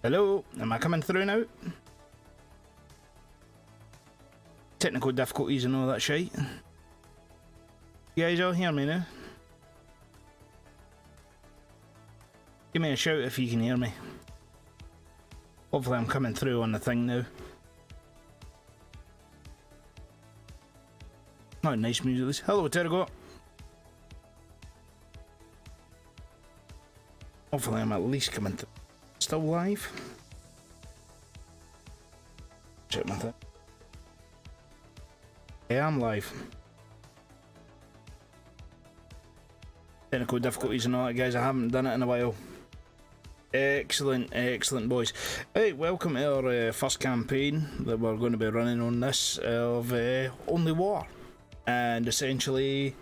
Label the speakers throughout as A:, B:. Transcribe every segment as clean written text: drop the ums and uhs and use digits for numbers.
A: Hello, am I coming through now? Technical difficulties and all that shit. You guys all hear me now? Give me a shout if you can hear me. Hopefully I'm coming through on the thing now. Oh, nice music this. Hello, Tergo. Hopefully I'm at least coming through. Still live? Check my thing. Yeah, I'm live. Technical difficulties and all that, guys. I haven't done it in a while. Excellent, excellent, boys. Hey, welcome to our first campaign that we're going to be running on this of Only War. And essentially,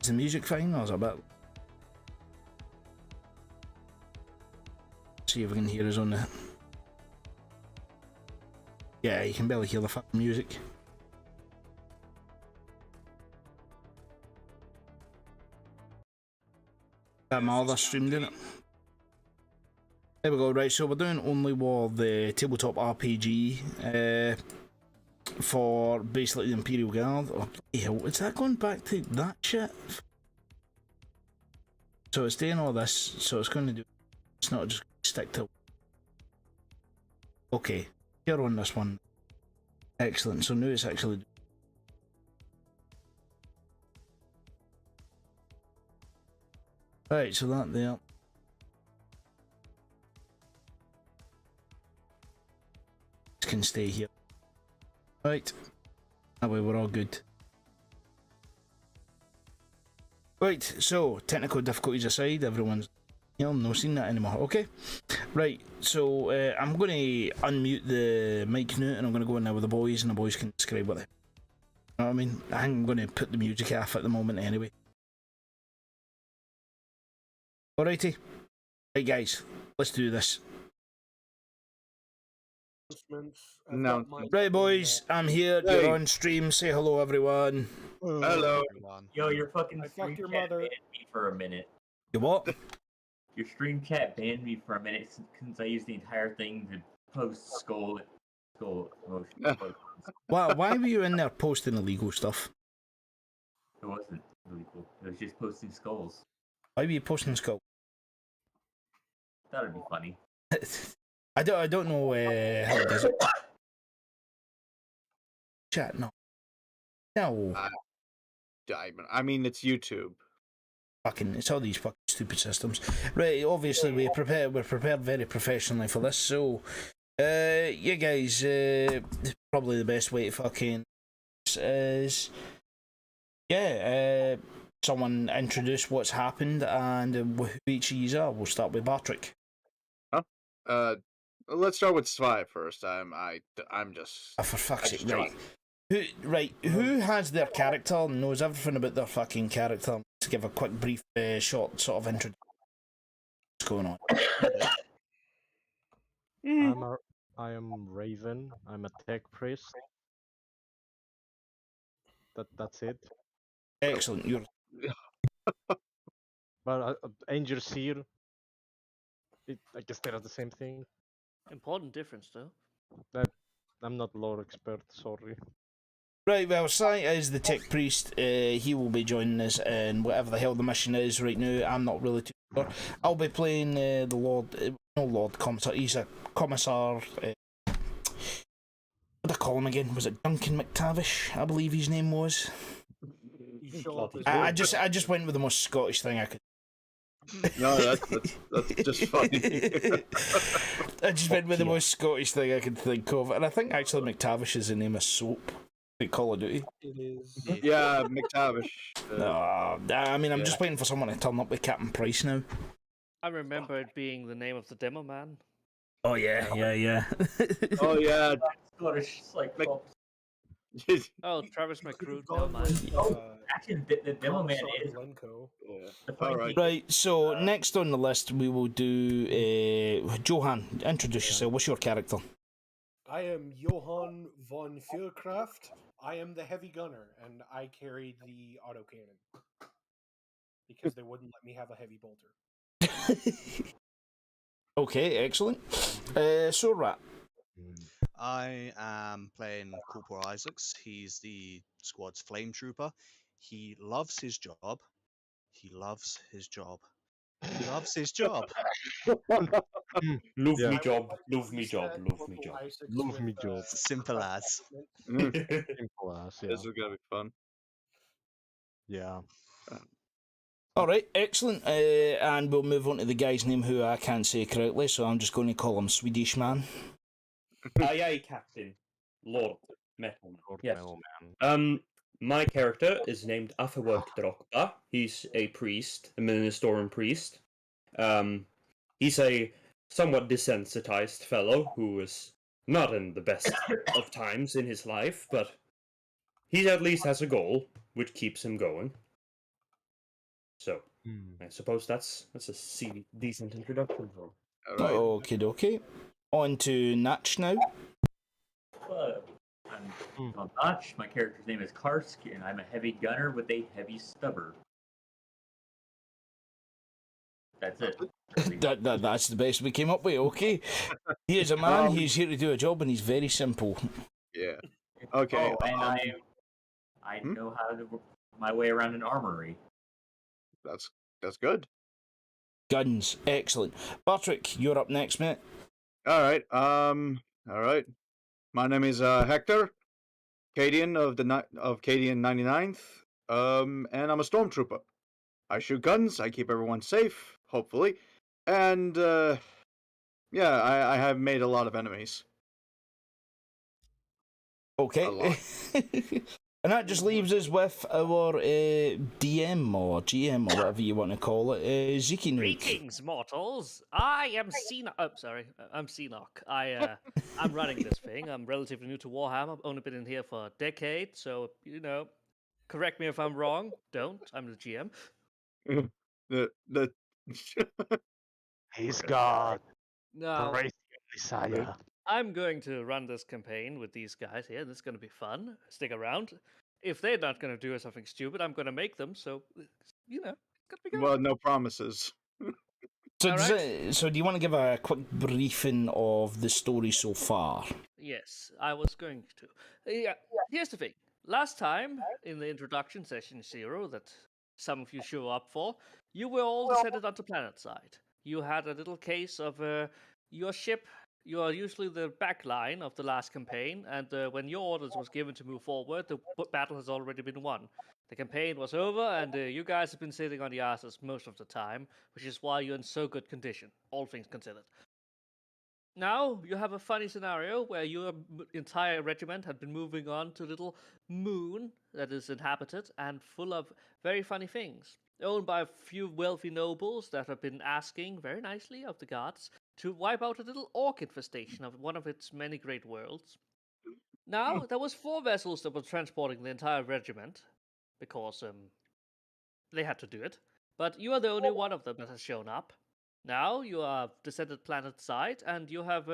A: is the music fine or is it a bit? See if we can hear us on the. Yeah, you can barely hear the fucking music. That my other stream, didn't it? There we go, right, so we're doing Only War, the tabletop RPG for basically the Imperial Guard. Oh, bloody hell, is that going back to that shit? So it's doing all this, so it's going to do, it's not just stick to. Okay, here on this one. Excellent, so now it's actually. Right, so that there. Can stay here. Right. That way we're all good. Right, so technical difficulties aside, everyone's here, no seen that anymore. Okay. Right, so I'm going to unmute the mic now and I'm going to go in there with the boys and the boys can describe what they. You know what I mean? I think I'm going to put the music off at the moment anyway. Alrighty. Right, guys, let's do this.
B: No.
A: Right, boys, I'm here.
B: Hey.
A: You're on stream. Say hello, everyone.
B: Hello.
C: Everyone.
D: Yo, your fucking
E: I
D: stream
E: fucked your
D: chat
E: mother.
D: banned me for a minute.
A: You what?
D: Your stream chat banned me for a minute since I used the entire thing to post skull emotion.
A: Why were you in there posting illegal stuff?
D: It wasn't really cool. It was just posting skulls.
A: Why were you posting skull?
D: That would be funny.
A: I don't know how it does it. Chat, no. No.
B: I mean, it's YouTube.
A: Fucking, it's all these fucking stupid systems. Right, obviously we're prepared very professionally for this, so yeah guys, probably the best way to fucking is someone introduce what's happened and who each of you are. We'll start with Patrick.
B: Let's start with Svi first. I'm just.
A: Oh, for fuck's sake,
B: John.
A: right. Who has their character and knows everything about their fucking character? To give a quick, brief, short sort of introduction. What's going on?
E: I am Raven. I'm a tech priest. That's it.
A: Excellent. You're
E: But Angel Seer. I guess they're the same thing.
C: Important difference, though.
E: I'm not lore expert. Sorry.
A: right. Well, Sai is the tech priest. He will be joining us in whatever the hell the mission is right now. I'm not really too sure. I'll be playing the Lord. No Lord Commissar. He's a commissar. What did I call him again? Was it Duncan McTavish? I believe his name was.
E: You show up as
A: I just went with the most Scottish thing I could.
B: No, that's just funny.
A: I just went with the most Scottish thing I could think of, and I think actually McTavish is the name of soap in Call of Duty.
E: It is.
B: Yeah, McTavish.
A: I mean, I'm just waiting for someone to turn up with Captain Price now.
C: I remember it being the name of the demo man.
A: Oh yeah.
B: Oh yeah.
D: Scottish, like,
C: Oh, Travis McCrew. No man.
D: actually, the demo man is. The funny
B: Alright.
D: thing-
A: Right. So next on the list, we will do Johan. Introduce yourself. What's your character?
F: I am Johann von Fierkraft. I am the heavy gunner, and I carried the autocannon. Because they wouldn't let me have a heavy bolter.
A: Okay, excellent. So Rat.
G: I am playing Corporal Isaacs. He's the squad's flame trooper. He loves his job. He loves his job. He loves his job.
H: Love
E: Yeah.
H: me job,
F: I
H: love me job,
F: reset
H: love me
F: Corporal
H: job.
F: Isaacs
E: Love
F: with,
E: me job.
G: Simple as.
E: Simple as, yeah.
B: This is gonna be fun.
E: Yeah.
A: All right, excellent. And we'll move on to the guy's name who I can't say correctly, so I'm just going to call him Swedish Man.
H: Aye, aye, Captain. Lord Metalman.
E: Lord
H: Yes.
E: Metalman.
H: My character is named Afawork Drokta. He's a priest, a Ministoran priest. He's a somewhat desensitized fellow who is not in the best of times in his life, but he at least has a goal, which keeps him going. So, I suppose that's a decent introduction for him.
B: All right.
A: Okie dokie. On to Natch now.
D: Hello. I'm Notch. My character's name is Karsk, and I'm a heavy gunner with a heavy stubber. That's it.
A: That's the best we came up with, okay. He is a man, he's here to do a job, and he's very simple.
B: Yeah. Okay.
D: Oh, and I know how to work my way around an armory.
B: That's good.
A: Guns, excellent. Patrick, you're up next, mate.
B: All right. All right. My name is Hector, Cadian of Cadian 99th. And I'm a stormtrooper. I shoot guns. I keep everyone safe, hopefully, and yeah, I have made a lot of enemies.
A: Okay. And that just leaves us with our DM or GM or whatever you want to call it, Ziki Nuke.
C: Greetings, mortals. I am Seanock. Oh, sorry, I'm Seanock. I'm running this thing. I'm relatively new to Warhammer. I've only been in here for a decade, so correct me if I'm wrong. Don't. I'm the GM.
B: The
E: He's God.
C: Now,
E: Praise the Messiah.
C: I'm going to run this campaign with these guys here. This is going to be fun. Stick around. If they're not going to do something stupid, I'm going to make them. So, it's going to be good.
B: Well, no promises.
A: So,
C: Alright.
A: so do you want to give a quick briefing of the story so far?
C: Yes, I was going to. Yeah, here's the thing. Last time, in the introduction session 0 that some of you show up for, you were all descended onto planet side. You had a little case of your ship. You are usually the back line of the last campaign, and when your orders was given to move forward, the battle has already been won. The campaign was over, and you guys have been sitting on the asses most of the time, which is why you're in so good condition, all things considered. Now, you have a funny scenario where your entire regiment had been moving on to a little moon that is inhabited and full of very funny things, owned by a few wealthy nobles that have been asking, very nicely, of the gods to wipe out a little orc infestation of one of its many great worlds. Now, there was 4 vessels that were transporting the entire regiment, because they had to do it, but you are the only one of them that has shown up. Now you are descended planet side, and you have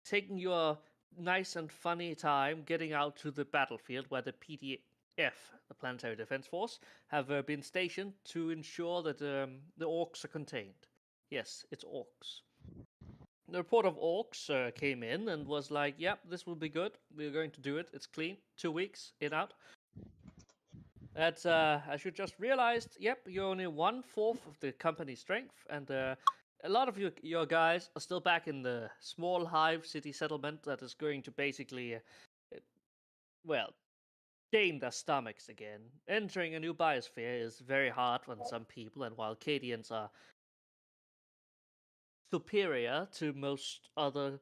C: taken your nice and funny time getting out to the battlefield where the PDF, the Planetary Defense Force, have been stationed to ensure that the orcs are contained. Yes, it's orcs. The report of orcs came in and was like, yep, this will be good. We're going to do it. It's clean. 2 weeks, in, out. That's, as you just realized, yep, you're only 1/4 of the company's strength, and a lot of your guys are still back in the small hive city settlement that is going to basically, gain their stomachs again. Entering a new biosphere is very hard on some people, and while Cadians are superior to most other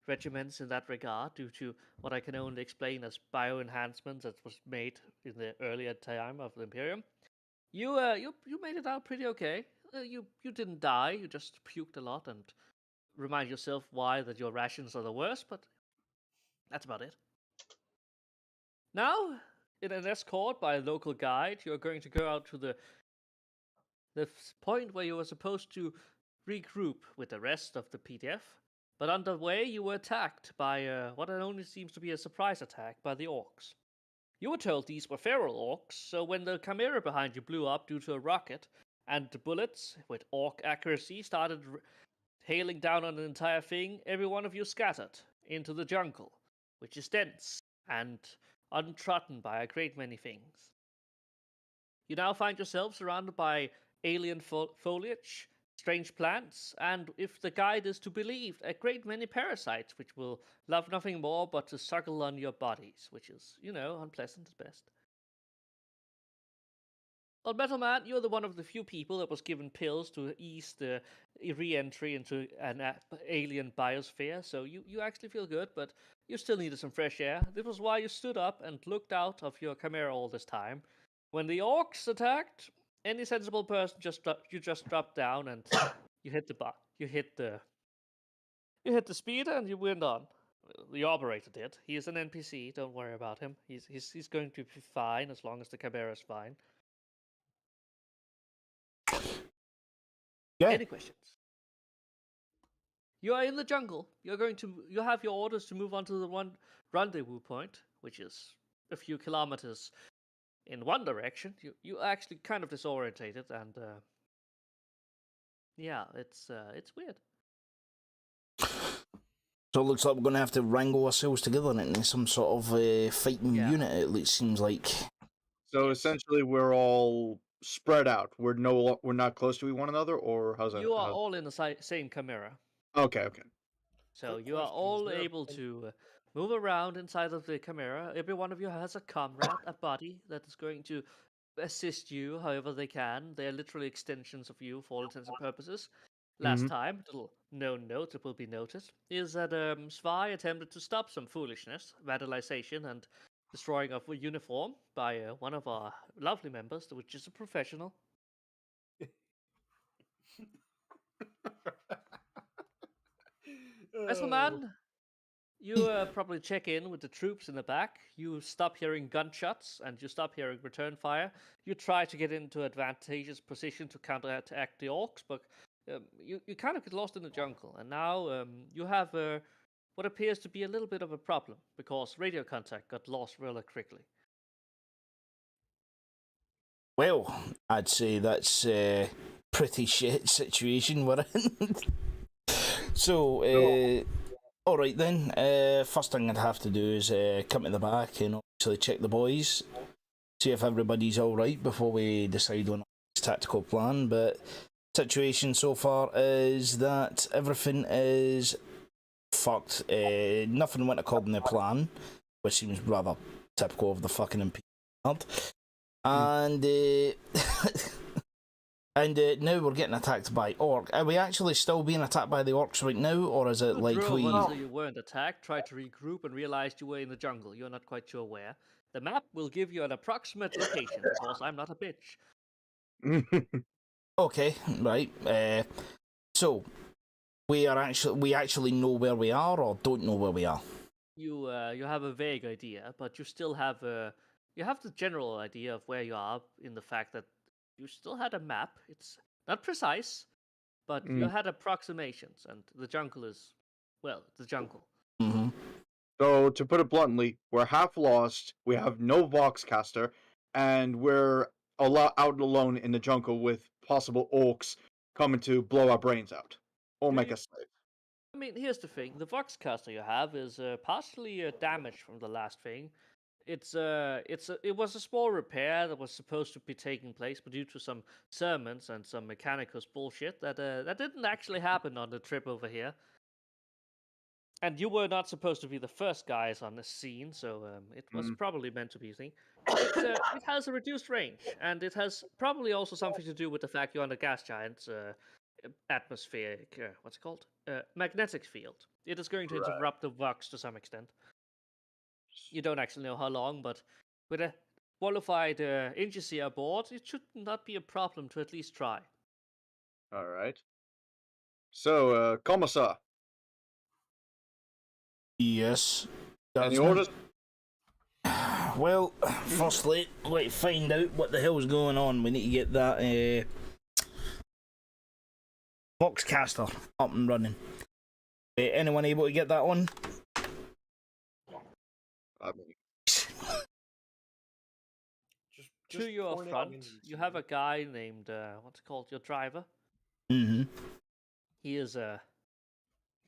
C: regiments in that regard, due to what I can only explain as bioenhancement that was made in the earlier time of the Imperium, you made it out pretty okay. You didn't die. You just puked a lot and remind yourself why that your rations are the worst. But that's about it. Now, in an escort by a local guide, you're going to go out to the point where you were supposed to regroup with the rest of the PDF. But on the way, you were attacked by what only seems to be a surprise attack by the orcs. You were told these were feral orcs, so when the chimera behind you blew up due to a rocket, and the bullets, with orc accuracy, started hailing down on the entire thing, every one of you scattered into the jungle, which is dense and untrodden by a great many things. You now find yourself surrounded by alien foliage, strange plants, and, if the guide is to be believed, a great many parasites which will love nothing more but to suckle on your bodies, which is, unpleasant at best. Well, Metal Man, you're the one of the few people that was given pills to ease the re-entry into an alien biosphere, so you actually feel good, but you still needed some fresh air. This was why you stood up and looked out of your chimera all this time. When the orcs attacked, any sensible person just dropped down and you hit the speeder and you went on. The operator did. He is an NPC. Don't worry about him. He's going to be fine as long as the chimera is fine.
A: Yeah.
C: Any questions? You are in the jungle. You have your orders to move on to the one rendezvous point, which is a few kilometers in one direction. You actually kind of disorientated, and yeah, it's weird.
A: So it looks like we're going to have to wrangle ourselves together into some sort of fighting unit, it seems like.
B: So essentially, we're all spread out. We're not close to one another, or how's that?
C: You are all in the same chimera.
B: Okay.
C: So
F: Quick
C: you are
F: question,
C: all
F: is there a
C: able
F: point-
C: to move around inside of the chimera. Every one of you has a comrade, a buddy that is going to assist you however they can. They are literally extensions of you for all intents and purposes. Last time, little known note that will be noted, is that Svi attempted to stop some foolishness, vandalization, and destroying of a uniform by one of our lovely members, which is a professional. Metal Man, you probably check in with the troops in the back. You stop hearing gunshots and you stop hearing return fire. You try to get into advantageous position to counterattack the orcs, but you kind of get lost in the jungle. And now you have what appears to be a little bit of a problem because radio contact got lost really quickly.
A: Well, I'd say that's a pretty shit situation we're in. So, all right then. First thing I'd have to do is come to the back and obviously check the boys, see if everybody's all right before we decide on a tactical plan. But situation so far is that everything is fucked. Nothing went according to plan, which seems rather typical of the fucking Imperial. And and now we're getting attacked by orc. Are we actually still being attacked by the orcs right now, or is it like we?
C: Until you weren't attacked, tried to regroup and realized you were in the jungle. You're not quite sure where. The map will give you an approximate location because I'm not a bitch.
A: Okay, right. So we actually know where we are, or don't know where we are.
C: You have a vague idea, but you still have the general idea of where you are in the fact that you still had a map. It's not precise, but you had approximations, and the jungle is, well, the jungle.
A: Mm-hmm.
B: So to put it bluntly, we're half lost. We have no Voxcaster, and we're out alone in the jungle with possible orcs coming to blow our brains out or make us safe.
C: I mean, here's the thing: the Voxcaster you have is partially damaged from the last thing. It was a small repair that was supposed to be taking place, but due to some sermons and some mechanicus bullshit, that didn't actually happen on the trip over here. And you were not supposed to be the first guys on the scene, so it was probably meant to be a thing. It has a reduced range, and it has probably also something to do with the fact you're on the gas giant's atmospheric, what's it called? Magnetic field. It is going to interrupt the Vox to some extent. You don't actually know how long, but with a qualified engineer aboard, it should not be a problem to at least try.
B: All right. So, Commissar.
A: Yes.
B: Any orders?
A: Well, firstly, let's find out what the hell's going on. We need to get that Voxcaster up and running. Anyone able to get that one?
B: I mean,
C: To your front, you have a guy named, what's it called, your driver.
A: Mm-hmm.
C: He is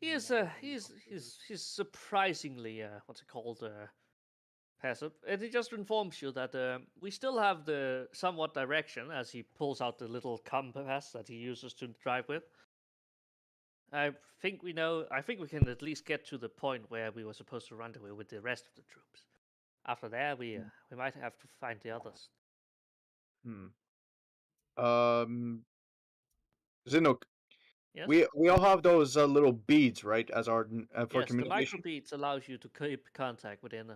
C: he's surprisingly what's it called passive, and he just informs you that we still have the somewhat direction as he pulls out the little compass that he uses to drive with. I think we know. I think we can at least get to the point where we were supposed to rendezvous with the rest of the troops. After that, we might have to find the others.
B: Zinuk,
C: Yes.
B: we all have those little beads, right, as our for
C: Yes, the
B: communication.
C: microbeats allows you to keep contact within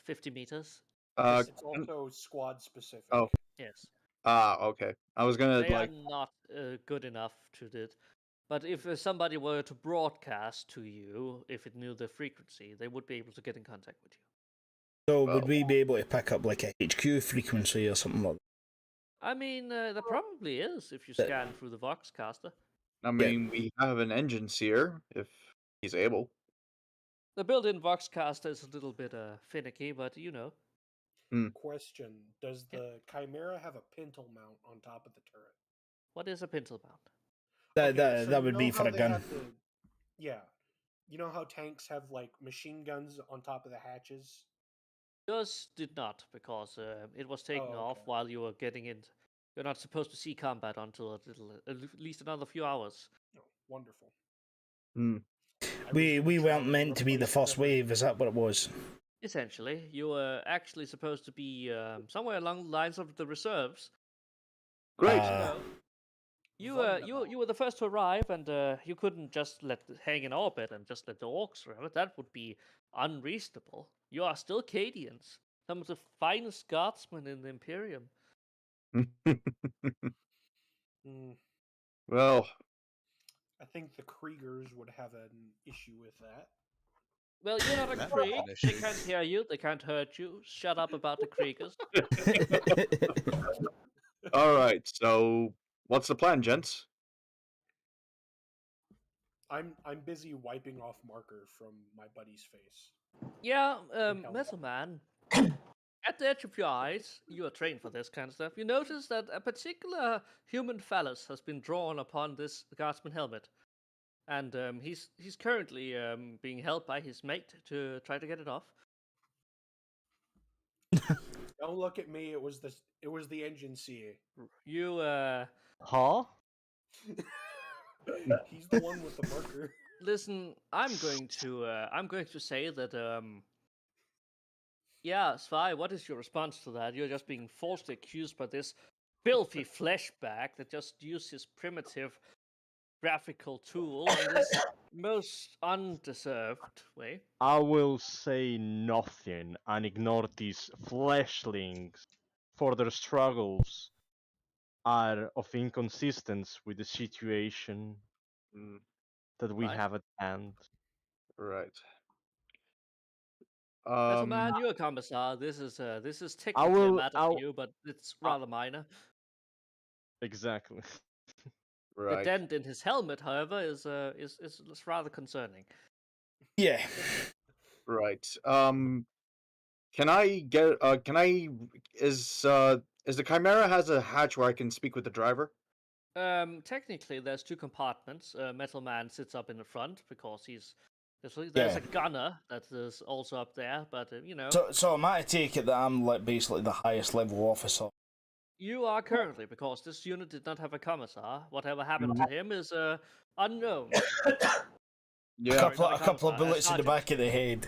C: 50 meters.
B: Uh,
F: It's also squad specific.
B: oh,
C: Yes.
B: okay. I was gonna
C: They
B: like.
C: are not good enough to do it. But if somebody were to broadcast to you, if it knew the frequency, they would be able to get in contact with you.
A: So would we be able to pick up like a HQ frequency or something like that?
C: I mean, there probably is if you scan through the Voxcaster.
B: I mean, we have an engine seer if he's able.
C: The built-in Voxcaster is a little bit finicky, but you know.
F: Question: does the Chimera have a pintle mount on top of the turret?
C: What is a pintle mount?
A: That would be for a gun.
F: Yeah. You know how tanks have like machine guns on top of the hatches?
C: Yours did not, because it was taken off
F: okay.
C: while you were getting in. You're not supposed to see combat until at least another few hours.
F: Oh, wonderful.
A: We weren't meant to be the first wave, is that what it was?
C: Essentially, you were actually supposed to be somewhere along the lines of the reserves.
B: Great.
C: You were the first to arrive, and you couldn't just hang in orbit and just let the orcs run it. That would be unreasonable. You are still Cadians, some of the finest guardsmen in the Imperium.
B: Well,
F: I think the Kriegers would have an issue with that.
C: Well, you're not a
G: Never
C: Krieg.
G: had an
C: They
G: issue.
C: can't hear you. They can't hurt you. Shut up about the Kriegers.
B: all right. So, what's the plan, gents?
F: I'm busy wiping off marker from my buddy's face.
C: Yeah,
F: helmet.
C: Metal Man. At the edge of your eyes, you are trained for this kind of stuff. You notice that a particular human phallus has been drawn upon this guardsman helmet, and he's currently being held by his mate to try to get it off.
F: Don't look at me. It was the engine CA.
C: You
E: Huh?
F: He's the one with the marker.
C: listen. I'm going to say that yeah, Svi, what is your response to that? You're just being falsely accused by this filthy fleshbag that just used his primitive graphical tool in this most undeserved way.
E: I will say nothing and ignore these fleshlings for their struggles are of inconsistence with the situation that we
C: Right.
E: have at hand.
B: Right.
C: Metal Man, you're a commissar. This is technically a
E: will-
C: matter
E: I'll-
C: for you, but it's rather minor.
E: Exactly.
C: The
B: right.
C: dent in his helmet, however, is rather concerning.
A: Yeah.
B: Right. Can I get? Is the Chimera has a hatch where I can speak with the driver?
C: Technically, there's two compartments. Metal Man sits up in the front because there's a gunner that is also up there, but you know.
A: So am I to take it that I'm like basically the highest level officer?
C: You are currently, because this unit did not have a commissar. Whatever happened to him is unknown.
B: Yeah.
A: A couple of bullets in the back of the head.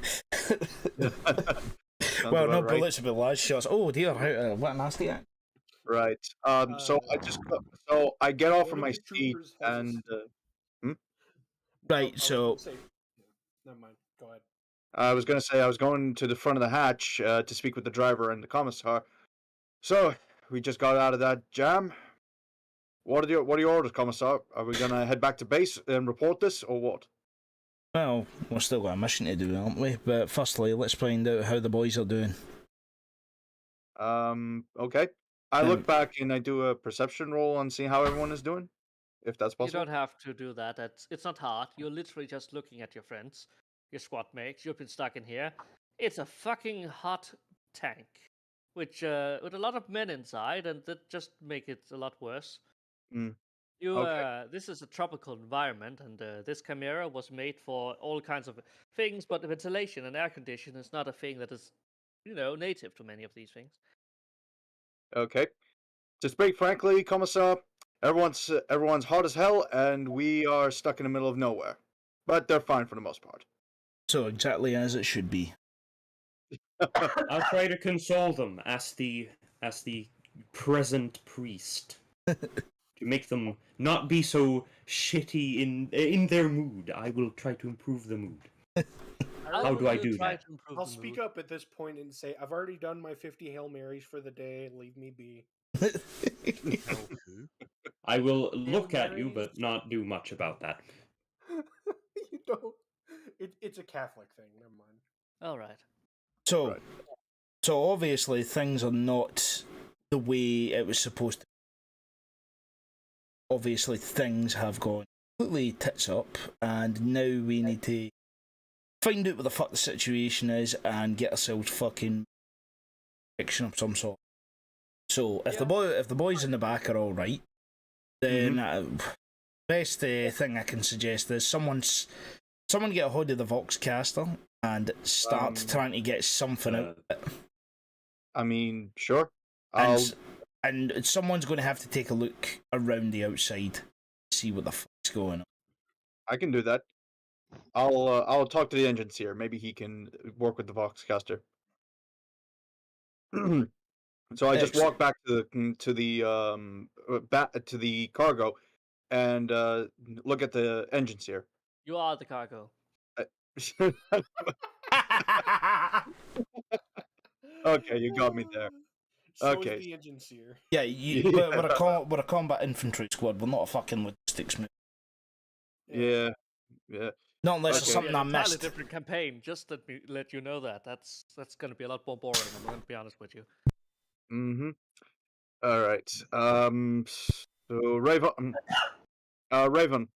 A: Well, no bullets, but large shots. Oh dear, what a nasty act.
B: Right. So I get off from my seat and.
A: Right. So.
F: Never mind. Go ahead.
B: I was going to say I was going to the front of the hatch to speak with the driver and the commissar. So we just got out of that jam. What are your orders, commissar? Are we going to head back to base and report this, or what?
A: Well, we've still got a mission to do, haven't we? But firstly, let's find out how the boys are doing.
B: Okay. I look back and I do a perception roll and see how everyone is doing, if that's possible.
C: You don't have to do that. It's not hard. You're literally just looking at your friends, your squad mates. You've been stuck in here. It's a fucking hot tank, which with a lot of men inside, and that just make it a lot worse.
B: Okay.
C: This is a tropical environment, and this chimera was made for all kinds of things, but ventilation and air condition is not a thing that is, native to many of these things.
B: Okay. To speak frankly, Commissar, everyone's hot as hell, and we are stuck in the middle of nowhere. But they're fine for the most part.
A: So exactly as it should be.
H: I'll try to console them as the present priest to make them not be so shitty in their mood. I will try to improve the mood. How do I do that?
F: I'll speak up at this point and say I've already done my 50 Hail Marys for the day. Leave me be.
G: Goku.
H: I will look at you,
F: Marys.
H: but not do much about that.
F: You don't. It's a Catholic thing. Never mind.
C: All right.
A: So,
B: Right.
A: so obviously things are not the way it was supposed to. Obviously things have gone completely tits up, and now we need to find out what the fuck the situation is and get ourselves fucking action of some sort. So if the boys in the back are all right, then best thing I can suggest is someone get a hold of the Voxcaster and start trying to get something out of it.
B: I mean, sure.
A: And someone's going to have to take a look around the outside, see what the fuck's going on.
B: I can do that. I'll talk to the engineer. Maybe he can work with the Voxcaster. So I just walk back to the cargo and look at the engines here.
C: You are the cargo.
B: Okay, you got me there.
F: So
B: Okay.
F: is the engineer.
A: Yeah, we're a combat infantry squad. We're not a fucking logistics move.
B: Yeah.
A: Not unless
B: Okay.
A: it's something
C: An
A: I
C: entirely
A: missed.
C: different campaign. Just let you know that. That's going to be a lot more boring. I'm going to be honest with you.
B: Mm-hmm. All right. So Raven. Raven.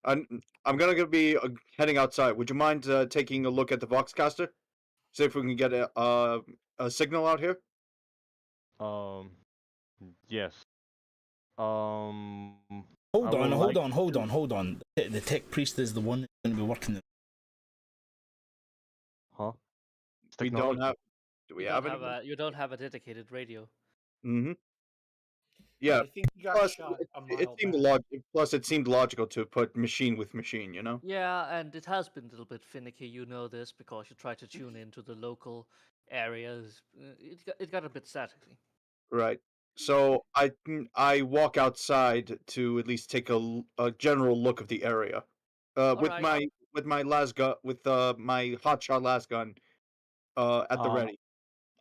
B: I'm gonna be heading outside. Would you mind taking a look at the Voxcaster? See if we can get a signal out here.
E: Yes.
A: Hold
E: I
A: on,
E: would
A: hold on. The tech priest is the one that's going to be working.
E: Huh?
B: We don't have. Do we have any?
C: You don't have a dedicated radio.
B: Mm-hmm. Yeah.
F: I think he got
B: Plus,
F: shot a
B: it
F: mile
B: seemed
F: back.
B: Plus, it seemed logical to put machine with machine. You know.
C: Yeah, and it has been a little bit finicky. You know this because you try to tune into the local areas. It got a bit staticky.
B: Right. So I walk outside to at least take a general look of the area. With
C: Alright.
B: my las gun with my hotshot las gun at the ready.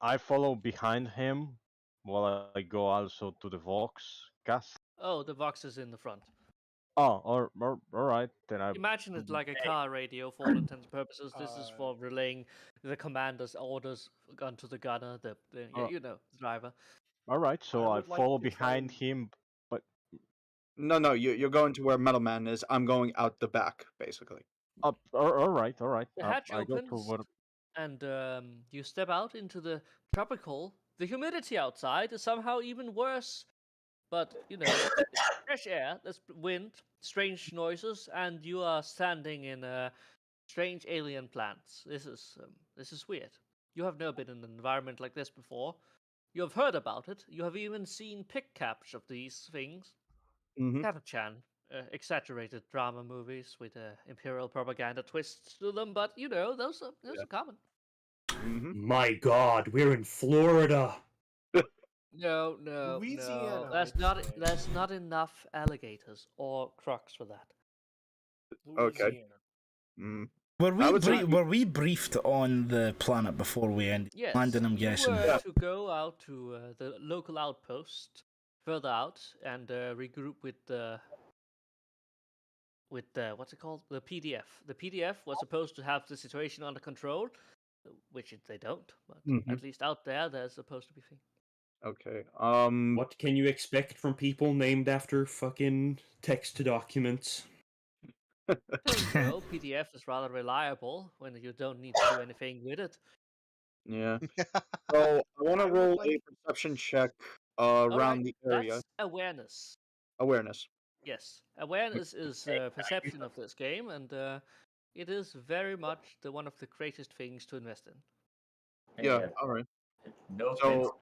E: I follow behind him while I go also to the Vox cast.
C: Oh, the box is in the front.
E: Oh, all right. Then I
C: Imagine it like a car radio for all intents and purposes. This is for relaying the commander's orders onto the gunner, the driver.
E: all right. So I
F: would like
E: follow
F: to try
E: behind
F: and-
E: him, but
B: No, you're going to where Metal Man is. I'm going out the back, basically.
E: up. All right.
C: The hatch
E: I go to
C: opens,
E: where.
C: and you step out into the tropical. The humidity outside is somehow even worse. But, fresh air, there's wind, strange noises, and you are standing in strange alien plants. This is weird. You have never been in an environment like this before. You have heard about it. You have even seen pic caps of these things.
B: Mm-hmm.
C: Chan, exaggerated drama movies with imperial propaganda twists to them, but those are common.
B: Mm-hmm.
H: My God, we're in Florida.
C: No.
F: Louisiana,
C: There's not enough alligators or crocs for that.
B: Okay.
F: Louisiana.
B: Mm.
A: Were we briefed on the planet before we ended
C: Yes,
A: landing? I'm
C: you
A: guessing.
C: were to go out to the local outpost further out and regroup with the what's it called? The PDF. The PDF was supposed to have the situation under control, which they don't. But
B: Mhm.
C: at least out there, there's supposed to be things.
B: Okay.
H: What can you expect from people named after fucking text documents?
C: PDF is rather reliable when you don't need to do anything with it.
B: Yeah. So I want to
F: I would
B: roll a
F: like-
B: perception check around the area.
C: That's awareness.
B: Awareness.
C: Yes, awareness is perception of this game, and it is very much one of the greatest things to invest in.
B: Yeah. All right.
D: No offense.
B: So,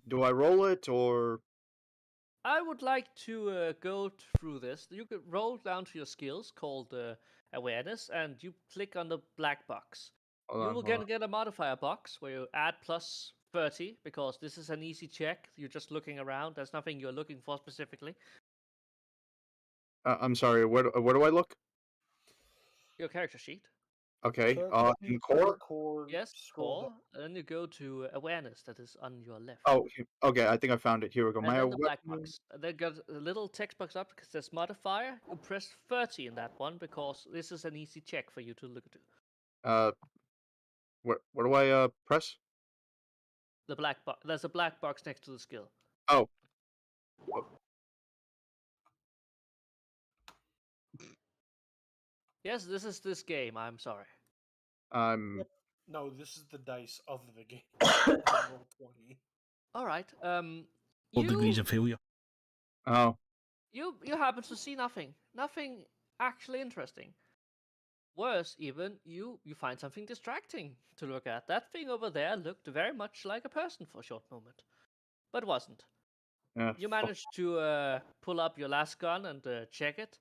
B: do I roll it or?
C: I would like to go through this. You could roll down to your skills called awareness, and you click on the black box.
B: Hold
C: You
B: on,
C: will
B: hold on.
C: get a modifier box where you add plus 30 because this is an easy check. You're just looking around. There's nothing you're looking for specifically.
B: I'm sorry. Where do I look?
C: Your character sheet.
B: Okay.
F: Character
B: In
F: sheet,
B: core.
F: core,
C: Yes,
F: scroll
C: core.
F: down.
C: And then you go to awareness that is on your left.
B: Oh, okay. I think I found it. Here we go.
C: And
B: My
C: then the black
B: weapon.
C: box. And then got a little text box up because there's modifier. You press 30 in that one because this is an easy check for you to look at.
B: Where do I press?
C: The black box. There's a black box next to the skill.
B: Oh.
C: Yes, this is this game. I'm sorry.
F: No, this is the dice of the game. Roll 20.
C: All right.
A: All degrees of failure.
B: Oh.
C: You happen to see nothing. Nothing actually interesting. Worse, even you find something distracting to look at. That thing over there looked very much like a person for a short moment, but wasn't.
B: Yeah.
C: You managed to pull up your last gun and check it.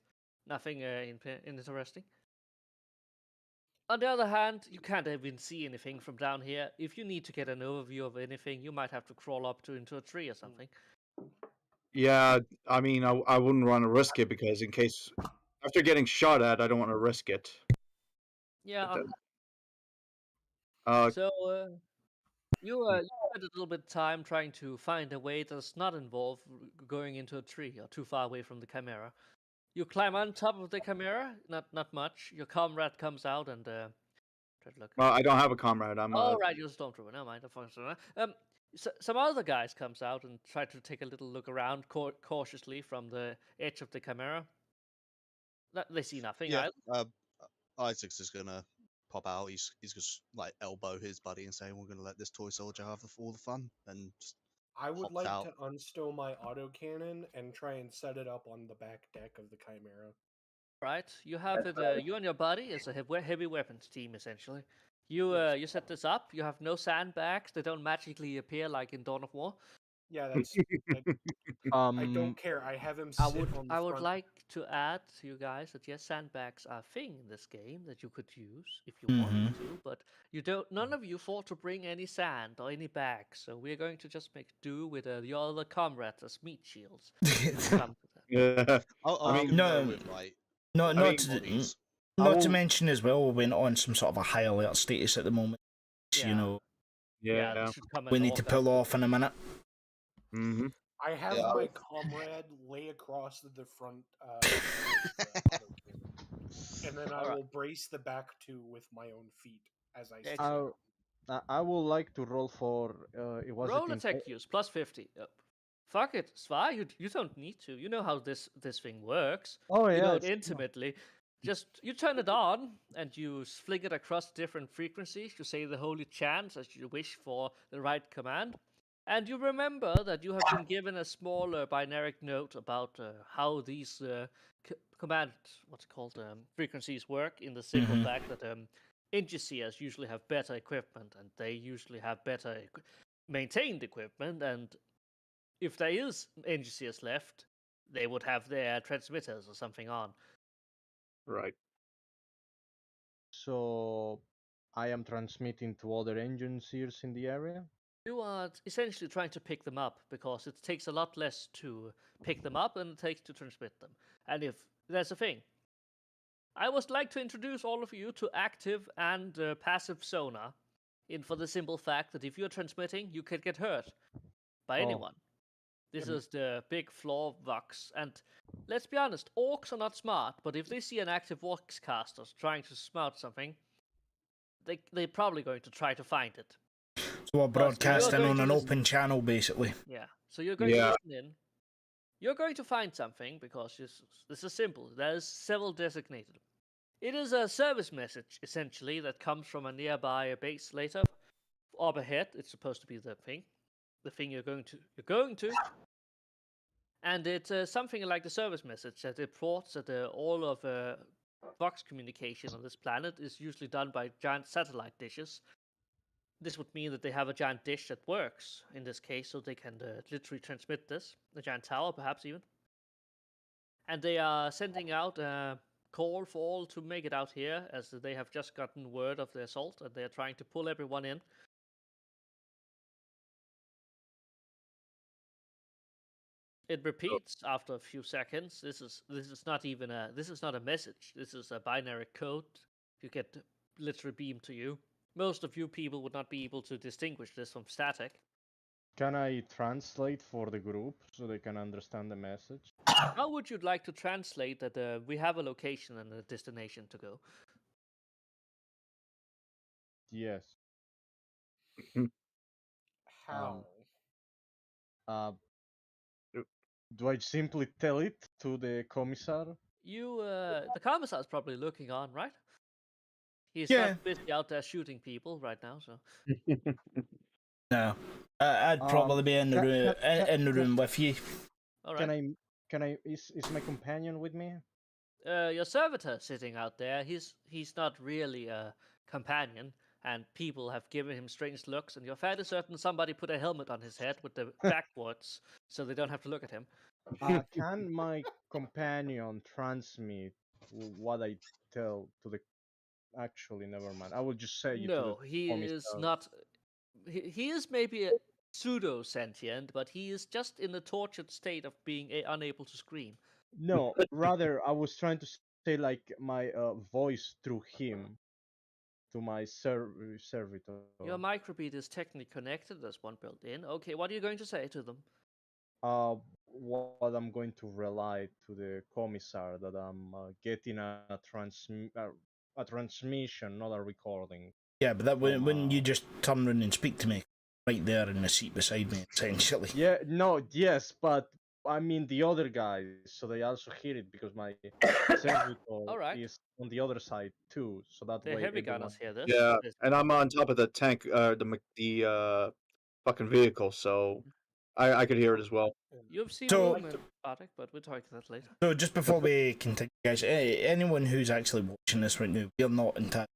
C: Nothing interesting. On the other hand, you can't even see anything from down here. If you need to get an overview of anything, you might have to crawl up into a tree or something.
B: Yeah. I mean, I wouldn't want to risk it because in case after getting shot at, I don't want to risk it.
C: Yeah.
B: Uh.
C: So you spent a little bit of time trying to find a way that does not involve going into a tree or too far away from the chimera. You climb on top of the chimera. Not much. Your comrade comes out and try to look.
B: Well, I don't have a comrade. I'm.
C: Oh, right, you're a stormtrooper. Never mind. Some other guys comes out and try to take a little look around cautiously from the edge of the chimera. They see nothing.
G: Yeah.
C: Either.
G: Isaacs is gonna pop out. He's just like elbow his buddy and say, "We're gonna let this toy soldier have all the fun." And just
F: I would
G: hops
F: like
G: out.
F: to unstow my autocannon and try and set it up on the back deck of the Chimera.
C: Right, you have it. You and your buddy is a heavy weapons team essentially. You set this up. You have no sandbags. They don't magically appear like in Dawn of War.
F: Yeah, that's. I don't care. I have him sit on the
C: I would
F: front.
C: like to add to you guys that yes, sandbags are a thing in this game that you could use if you wanted to, but you don't. None of you thought to bring any sand or any bags, so we're going to just make do with your other comrades as meat shields.
B: Yeah.
G: I'll
B: mean,
G: give
A: no,
G: him with like
A: Not
G: bodies.
A: to mention as well, we're been on some sort of a high alert status at the moment.
C: Yeah.
A: You know,
B: Yeah.
C: this should come
A: we
C: and
A: need to
C: off
A: pull
C: after.
A: off in a minute.
B: Mm-hmm.
F: I have
G: Yeah,
F: my comrade lay across the front of the autocannon, and then I
C: Alright.
F: will brace the back two with my own feet as I stand.
C: Excellent.
E: I would like to roll for. It was
C: Roll attack use plus 50. Fuck it, Sva. You don't need to. You know how this thing works.
E: Oh
C: You
E: yeah,
C: know it intimately. Just you turn it on and you flick it across different frequencies. You say the holy chant as you wish for the right command, and you remember that you have been given a small binary note about how these command frequencies work. In the simple fact that engineers usually have better equipment and they usually have better maintained equipment, and if there is engineers left, they would have their transmitters or something on.
B: Right.
E: So I am transmitting to other engineers in the area.
C: You are essentially trying to pick them up because it takes a lot less to pick them up than it takes to transmit them. And if there's a thing, I would like to introduce all of you to active and passive sonar. For the simple fact that if you're transmitting, you can get hurt by anyone. This is the big flaw of Vox. And let's be honest, orcs are not smart, but if they see an active Vox caster trying to smart something, they're probably going to try to find it.
A: So we're broadcasting on an open channel, basically.
C: Yeah. So you're going to listen in. You're going to find something because this is simple. There's several designated. It is a service message, essentially, that comes from a nearby base later. Up ahead, it's supposed to be the thing. the thing you're going to, and it's something like the service message that reports that all of Vox communication on this planet is usually done by giant satellite dishes. This would mean that they have a giant dish that works in this case, so they can literally transmit this, a giant tower perhaps even. And they are sending out a call for all to make it out here, as they have just gotten word of the assault, and they are trying to pull everyone in. It repeats after a few seconds. This is not even a message. This is a binary code. You get literally beamed to you. Most of you people would not be able to distinguish this from static.
E: Can I translate for the group so they can understand the message?
C: How would you like to translate that we have a location and a destination to go?
E: Yes.
F: How?
E: Uh, do I simply tell it to the commissar?
C: The commissar's probably looking on, right? He's
A: Yeah.
C: not busy out there shooting people right now, so.
A: No, I'd probably be in the room in the room with you.
C: All right.
E: Can I? Is my companion with me?
C: Your servitor sitting out there, he's not really a companion, and people have given him strange looks, and you're fairly certain somebody put a helmet on his head with the backwards, so they don't have to look at him.
E: Can my companion transmit what I tell to the? Actually, never mind. I will just say you to
C: No,
E: the
C: he
E: commissar.
C: is not. He is maybe a pseudo sentient, but he is just in the tortured state of being unable to scream.
E: No, rather, I was trying to say like my voice through him to my servitor.
C: Your microbeat is technically connected. There's one built in. Okay, what are you going to say to them?
E: What I'm going to rely to the commissar that I'm getting a transmission, not a recording.
A: Yeah, but that when you just turn around and speak to me right there in the seat beside me, essentially.
E: Yeah, no, yes, but I mean the other guys, so they also hear it because my servitor
C: Alright.
E: is on the other side too, so that
C: The
E: way
C: heavy
E: everyone...
C: gunners hear this.
B: Yeah,
C: This-
B: and I'm on top of the tank, the fucking vehicle, so I could hear it as well.
C: You've seen
A: So-
C: movement, Bartek, but we'll talk about that later.
A: So just before we continue, guys, anyone who's actually watching this right now, we're not entirely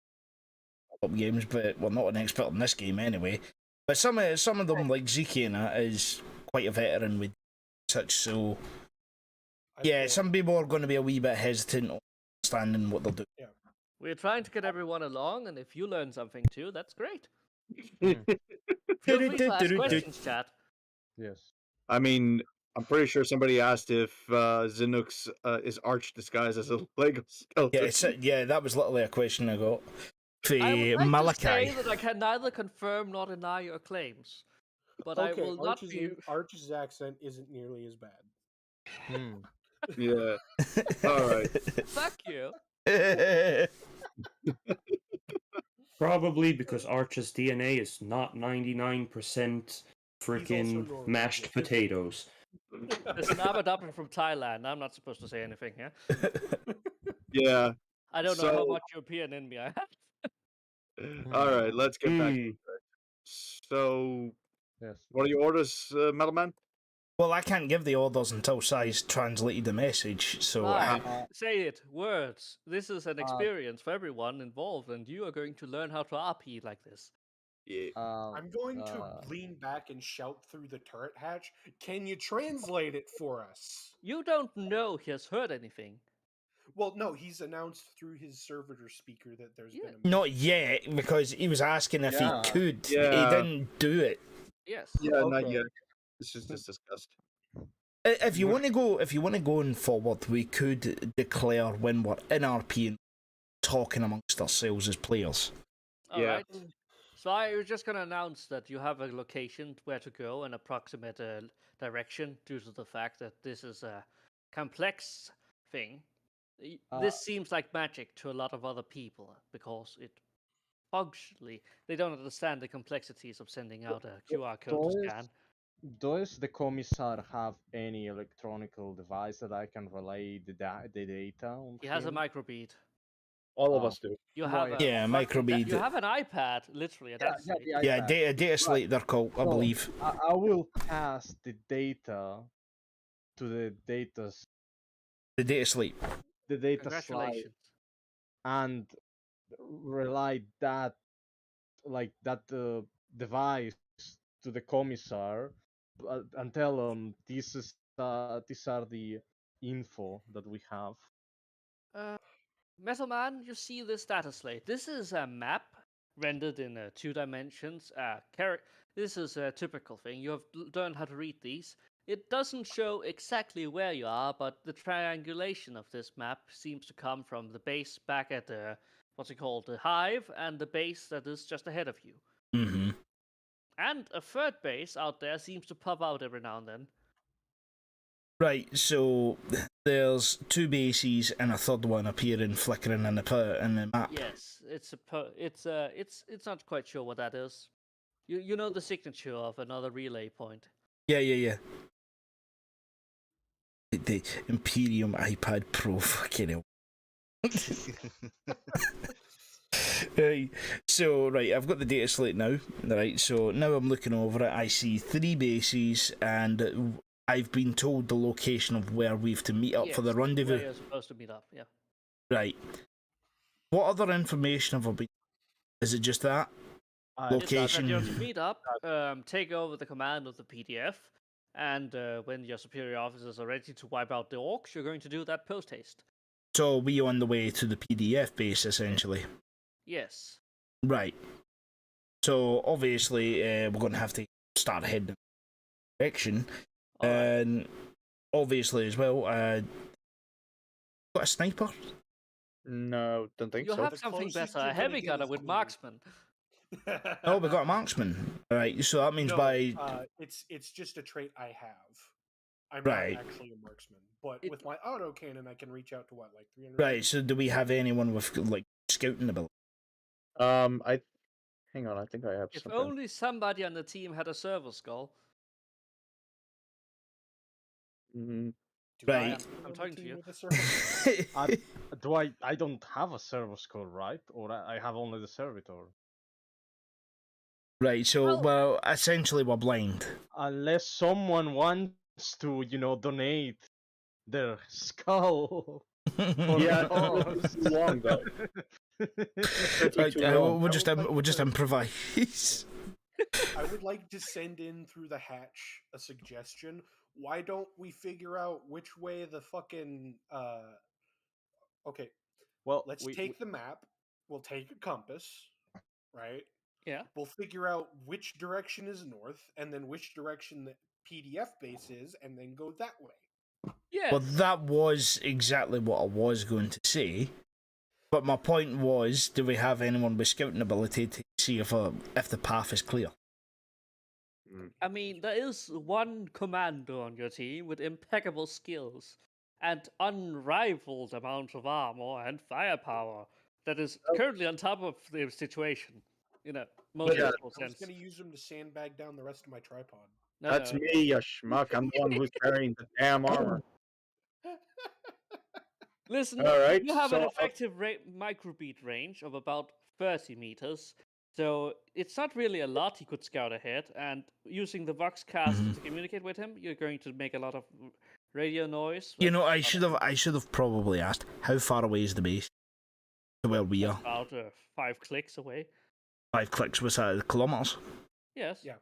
A: top games, but we're not an expert in this game anyway. But some of them, like Zeke and that, is quite a veteran with such. So yeah, some people are going to be a wee bit hesitant on understanding what they're doing.
C: We're trying to get everyone along, and if you learn something too, that's great.
E: Hmm.
C: Feel free to ask questions, chat.
E: Yes.
B: I mean, I'm pretty sure somebody asked if Zinux is arch disguised as a Lego skeleton.
A: Yeah, that was literally a question I got. For
C: I would like
A: Malachi.
C: to say that I can neither confirm nor deny your claims, but I will not be.
F: Arch's accent isn't nearly as bad.
E: Hmm.
B: Yeah. All right.
C: Fuck you.
H: Probably because Arch's DNA is not 99% freaking
F: normal,
H: mashed
F: yes.
H: potatoes.
C: Listen, I'm adopted from Thailand. I'm not supposed to say anything here.
B: Yeah.
C: I don't know how
B: So-
C: much European in me I have.
B: All right. Let's get back.
H: Hmm.
B: So,
E: Yes.
B: what are your orders, Metalman?
A: Well, I can't give the orders until Si's translated the message, so
C: Fine. Say it. Words. This is an experience for everyone involved, and you are going to learn how to RP like this.
B: Yeah.
F: I'm going to lean back and shout through the turret hatch. Can you translate it for us?
C: You don't know he has heard anything.
F: Well, no, he's announced through his servitor speaker that there's
C: Yeah.
F: been a
A: not yet, because he was asking if
E: Yeah.
A: he could.
B: Yeah.
A: He didn't do it.
C: Yes.
B: Yeah, not
F: Okay.
B: yet. This is just discussed.
A: If you want to go on forward, we could declare when we're in RP and talking amongst ourselves as players.
C: All
B: Yeah.
C: right. So I was just going to announce that you have a location where to go and approximate direction due to the fact that this is a complex thing. This seems like magic to a lot of other people because it functionally they don't understand the complexities of sending out a QR code to scan.
E: Does the commissar have any electronic device that I can relay the data on
C: He has a
E: him?
C: microbead.
B: All of
E: Ah.
B: us do.
C: You have
E: Right.
C: a
A: Yeah,
C: fucking
A: microbead.
C: you have an iPad, literally a data slate.
A: Yeah,
E: iPad.
A: data slate they're called, I
E: So,
A: believe.
E: I will pass the data to the
A: The data slate.
E: slide
C: Congratulations.
E: and relay that device to the commissar and tell them these are the info that we have.
C: Metal Man, you see this data slate. This is a map rendered in 2 dimensions. This is a typical thing. You have learned how to read these. It doesn't show exactly where you are, but the triangulation of this map seems to come from the base back at the what's it called, the hive, and the base that is just ahead of you.
A: Mm-hmm.
C: And a third base out there seems to pop out every now and then.
A: Right, so there's 2 bases and a third one appearing flickering in the map.
C: Yes, it's not quite sure what that is. You know the signature of another relay point.
A: Yeah. The Imperium iPad Pro, fucking hell. Right, so I've got the data slate now. Right, so now I'm looking over it. I see 3 bases, and I've been told the location of where we've to meet up for the
C: Yes,
A: rendezvous.
C: Where you're supposed to meet up, yeah.
A: Right. What other information have I been? Is it just that? Location.
C: You're to meet up, take over the command of the PDF, and when your superior officers are ready to wipe out the orcs, you're going to do that post haste.
A: So we on the way to the PDF base, essentially.
C: Yes.
A: Right. So obviously we're going to have to start heading in that direction,
C: All right.
A: and obviously as well, got a sniper.
B: No, don't think
C: You
B: so.
C: have
F: The
C: something
F: closest
C: better,
F: you're
C: a
F: gonna
C: heavy
F: get
C: gunner
F: is
C: with
F: glue.
C: marksman.
A: Oh, we got a marksman. Right. So that means
F: No, it's just a trait I have. I'm
A: Right.
F: not actually a marksman, but
C: It-
F: with my autocannon, I can reach out to what, like 300.
A: right. So do we have anyone with like scouting ability?
B: I hang on. I think I have
C: If
B: something.
C: only somebody on the team had a server skull.
B: Mm,
F: Do I
A: Right.
F: have
C: I'm
F: on the
C: talking to
F: team
C: you.
F: with a service?
E: I don't have a servo score, right? Or I have only the servitor.
A: Right. So well, essentially we're blind.
E: Unless someone wants to, donate their skull. For
B: Yeah,
E: the
B: that would be too long though. Pretty
A: Right,
B: too long.
A: we'll
F: I
A: just
F: would like
A: we'll just
F: to-
A: improvise.
F: I would like to send in through the hatch a suggestion. Why don't we figure out which way the fucking okay,
E: Well,
F: let's take the map. We'll take a compass, right?
C: Yeah.
F: We'll figure out which direction is north and then which direction the PDF base is and then go that way.
C: Yes.
A: Well, that was exactly what I was going to say. But my point was, do we have anyone with scouting ability to see if the path is clear?
C: I mean, there is one commander on your team with impeccable skills and unrivaled amount of armor and firepower that is currently on top of the situation. Most
B: Yeah.
C: people
F: I was
C: sense.
F: going to use them to sandbag down the rest of my tripod.
C: No,
B: That's
C: no.
B: me, you schmuck. I'm the one who's carrying the damn armor.
C: Listen,
B: All right,
C: you have an
B: so-
C: effective microbeat range of about 30 meters, so it's not really a lot he could scout ahead. And using the Voxcaster to communicate with him, you're going to make a lot of radio noise.
A: You know, I should have probably asked, how far away is the base to where we are?
C: About 5 clicks away.
A: 5 clicks was kilometers.
C: Yes.
F: Yeah.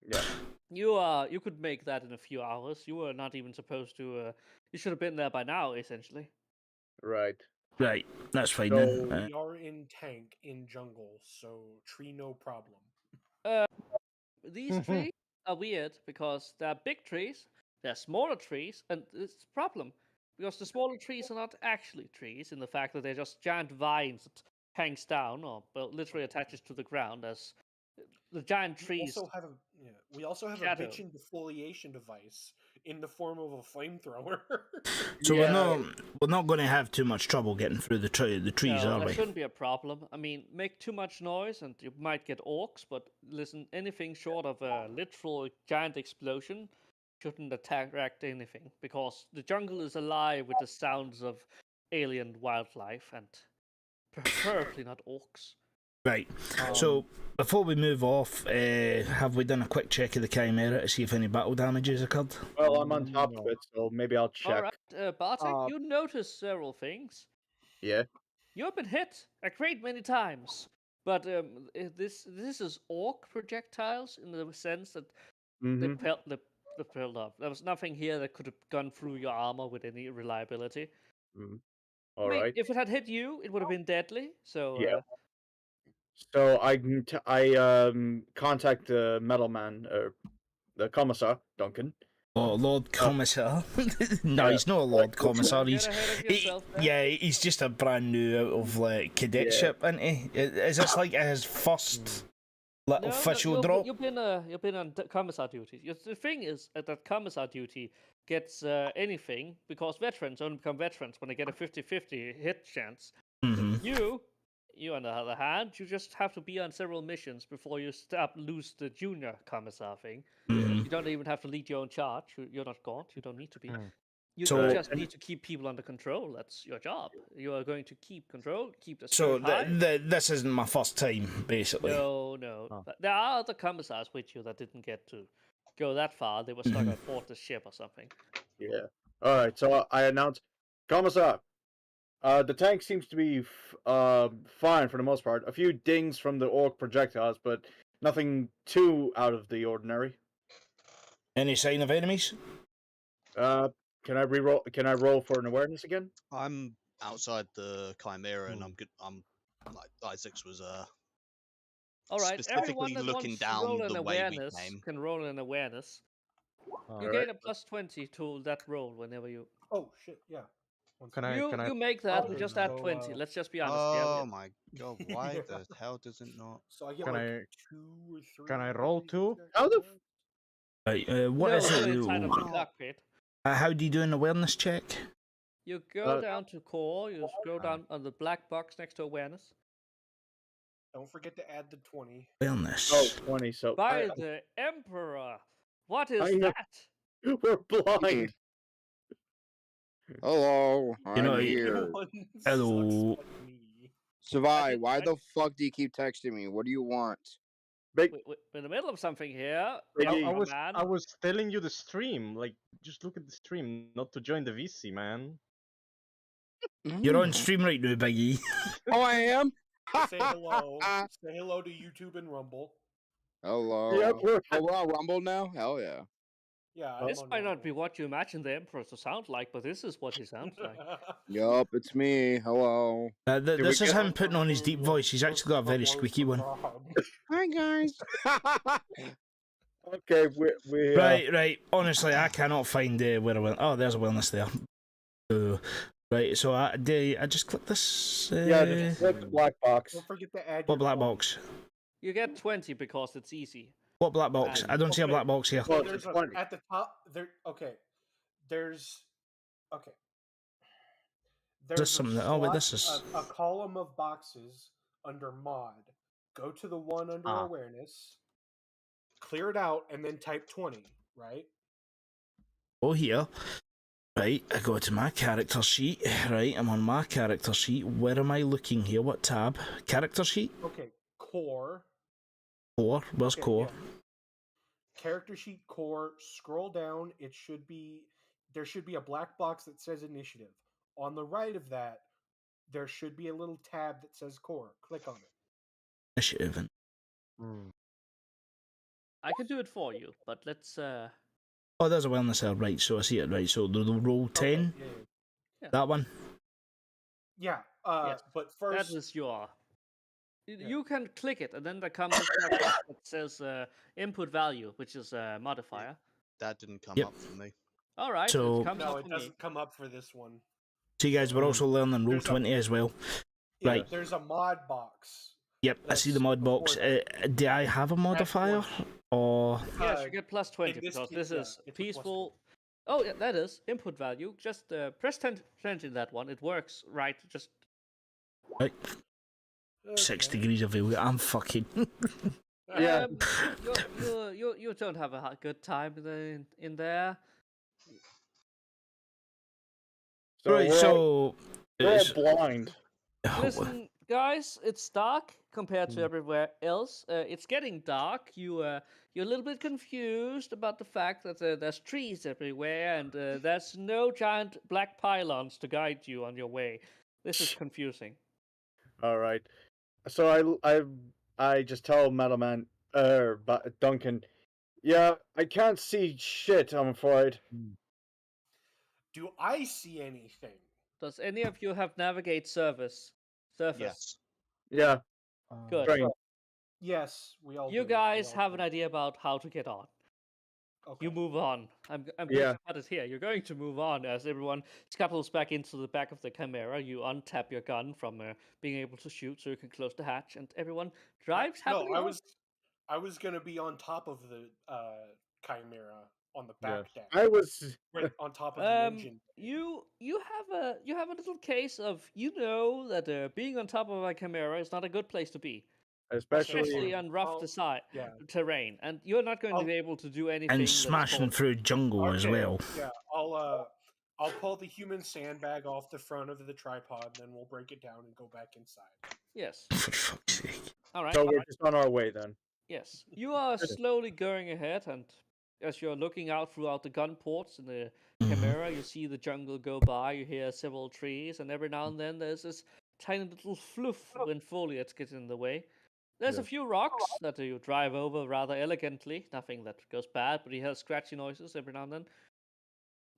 B: Yeah.
C: You could make that in a few hours. You were not even supposed to. You should have been there by now, essentially.
B: Right.
A: Right, that's fine
B: So-
A: then.
F: We are in tank in jungle, so tree no problem.
C: These trees are weird because they're big trees, they're smaller trees, and it's a problem because the smaller trees are not actually trees in the fact that they're just giant vines that hangs down or literally attaches to the ground as the giant trees.
F: We also have
C: shadow.
F: a bitchin' defoliation device in the form of a flamethrower.
A: So
B: Yeah.
A: we're not going to have too much trouble getting through the trees,
C: No,
A: are
C: that
A: we?
C: shouldn't be a problem. I mean, make too much noise and you might get orcs, but listen, anything short of a literal giant explosion shouldn't attract anything because the jungle is alive with the sounds of alien wildlife and Preferably not orcs.
A: Right. So before we move off, have we done a quick check of the Chimera to see if any battle damage has occurred?
B: Well, I'm on top of
E: No.
B: it, so maybe I'll check.
C: All right, Bartek, you notice several things.
B: Yeah.
C: You've been hit a great many times, but this is orc projectiles in the sense that
B: Mm-hmm.
C: they fell off. There was nothing here that could have gone through your armor with any reliability.
B: All
C: I mean,
B: right.
C: if it had hit you, it would have been deadly. So
B: Yeah. So I contact the metal man or the commissar Duncan.
A: Oh, Lord Commissar. No,
B: Yeah.
A: he's not a Lord
C: don't
A: Commissar.
C: get
A: He's
C: ahead of yourself there.
A: yeah, he's just a brand new out of like cadetship, isn't he? Is this like his first like, official drop?
C: You've been on commissar duty. The thing is that commissar duty gets anything because veterans only become veterans when they get a 50-50 hit chance.
A: Mm-hmm.
C: You on the other hand, you just have to be on several missions before you lose the junior commissar thing.
A: Mm-hmm.
C: You don't even have to lead your own charge. You're not gaunt. You don't need to be. You
A: So-
C: just need to keep people under control. That's your job. You are going to keep control, keep the
A: So
C: spirit high.
A: this isn't my first time, basically.
C: No.
E: Oh.
C: But there are other commissars with you that didn't get to go that far. They were stuck on board the ship or something.
B: Yeah. All right. So I announce, commissar. The tank seems to be fine for the most part. A few dings from the orc projectiles, but nothing too out of the ordinary.
A: Any sign of enemies?
B: Can I re-roll? Can I roll for an awareness again?
G: I'm outside the Chimera, and I'm good. I'm like Isaacs was
C: All right, everyone
G: specifically
C: that
G: looking
C: wants to
G: down
C: roll an
G: the way we
C: awareness
G: came.
C: can roll an awareness. You
B: Alright.
C: gain a plus 20 to that roll whenever you.
F: Oh shit! Yeah. One
E: Can
F: second.
C: You make that.
F: Okay,
C: Just add
F: so,
C: 20. Let's just be honest.
G: Oh my god! Why
F: Yeah.
G: the hell does it not?
F: So I get
E: Can
F: like
E: I-
F: 2 or 3.
E: can I roll too?
B: How the
A: Right.
C: No,
A: What is
C: you're
A: it?
C: inside of the cockpit.
A: How do you do an awareness check?
C: You go
B: Uh,
C: down to core. You scroll down on the black box next to awareness.
F: Don't forget to add the 20.
A: Awareness.
B: Oh, 20. So
C: By the Emperor. What is
B: I know.
C: that?
B: we're blind.
I: Hello, I'm
A: know,
I: here.
F: Everyone
A: Hello.
F: sucks but me.
I: Savai,
C: did-
I: why
C: I-
I: the fuck do you keep texting me? What do you want?
B: Big.
C: We're in the middle of something here.
B: Biggie.
E: I was telling you the stream. Like, just look at the stream, not to join the VC, man.
A: You're on stream right now, Biggie.
I: Oh, I am?
F: Say hello. Say hello to YouTube and Rumble.
I: Hello.
B: Yep, we're-
I: Oh, we're on Rumble now? Hell yeah.
F: Yeah. I'm
C: This
F: on
C: might not be
F: Rumble.
C: what you imagine the Emperor to sound like, but this is what he sounds like.
I: Yup, it's me. Hello.
A: This
B: we
A: is
B: get-
A: him putting on his deep voice. He's actually got a very squeaky one.
I: Hi, guys.
B: Okay, we
A: Right. Honestly, I cannot find where I went. Oh, there's a wellness there. Right, so I just click this.
B: Yeah, just click the black box.
F: Don't forget to add
A: What
F: your
A: black
F: 20.
A: box?
C: You get 20 because it's easy.
A: What black box? I don't see a
F: Okay.
A: black box here.
B: Well,
F: There's
B: it's 20.
F: at the top there. Okay. There's okay. There's
A: something that- oh, wait, this is-
F: a column of boxes under mod. Go to the one under
E: Ah.
F: awareness. Clear it out and then type 20. Right.
A: Oh, here. Right, I go to my character sheet. Right, I'm on my character sheet. Where am I looking here? What tab? Character sheet?
F: Okay. Core.
A: Core. Where's
F: Okay,
A: core?
F: yeah. Character sheet core. Scroll down. There should be a black box that says initiative. On the right of that, there should be a little tab that says core. Click on it.
A: Initiative.
C: I can do it for you, but let's.
A: Oh, there's a wellness there. Right, so I see it. Right, so the roll 10.
F: Okay, yeah.
A: That one.
F: Yeah.
C: Yes,
F: But first,
C: that is your. You can click it, and then there comes a box that says input value, which is a modifier.
G: That didn't come
A: Yep.
G: up for me.
C: All right,
A: So-
C: it comes
F: no,
C: up
F: it
C: for me.
F: doesn't come up for this one.
A: So you guys were also learning roll
F: There's a-
A: 20 as well.
F: Yeah,
A: Right.
F: There's a mod box.
A: Yep, I see the
F: That's
A: mod box.
F: before
A: Do I have a modifier? Or
C: Yes,
F: Uh,
C: you get plus 20
F: in this
C: because
F: case,
C: this
F: yeah,
C: is
F: it's a plus
C: peaceful. Oh, yeah, that is input value. Just press 10 in that one. It works right. Just
A: right, 6 degrees of view. I'm fucking.
B: Yeah.
C: you don't have a good time in there.
B: So
A: Right,
B: we're all
A: so.
B: blind.
A: Oh,
C: Listen, guys, it's dark compared to everywhere else. It's getting dark. You're a little bit confused about the fact that there's trees everywhere and there's no giant black pylons to guide you on your way. This is confusing.
B: All right. So I just tell Metalman, Duncan, yeah, I can't see shit, I'm afraid.
F: Do I see anything?
C: Does any of you have navigate surface? Surface.
G: Yes.
B: Yeah,
C: Good.
B: train.
F: Yes, we all.
C: You
F: do.
C: guys
F: We all
C: have
F: do.
C: an idea about how to get on.
F: Okay.
C: You move on. I'm going
B: Yeah.
C: to cut it here. You're going to move on as everyone scuttles back into the back of the Chimera. You untap your gun from being able to shoot, so you can close the hatch, and everyone drives happily.
F: No,
C: on.
F: I was gonna be on top of the Chimera on the back deck,
B: I was.
F: right on top of the engine.
C: You have a little case of that being on top of a Chimera is not a good place to be, especially
B: Especially.
C: on rough
F: Yeah.
C: terrain, and you're not going to
F: I'll-
C: be able to do anything.
A: And
C: that is
A: smashing
C: called-
A: through jungle as
F: Okay,
A: well.
F: Yeah, I'll pull the human sandbag off the front of the tripod, then we'll break it down and go back inside.
C: Yes.
A: For fuck's sake.
C: All right.
B: So we're just on our way then.
C: Yes, you are slowly going ahead, and as you're looking out throughout the gun ports in the Chimera, you see the jungle go by. You hear several trees, and every now and then there's this tiny little fluff when foliage gets in the way. There's a few rocks that you drive over rather elegantly. Nothing that goes bad, but you hear scratchy noises every now and then.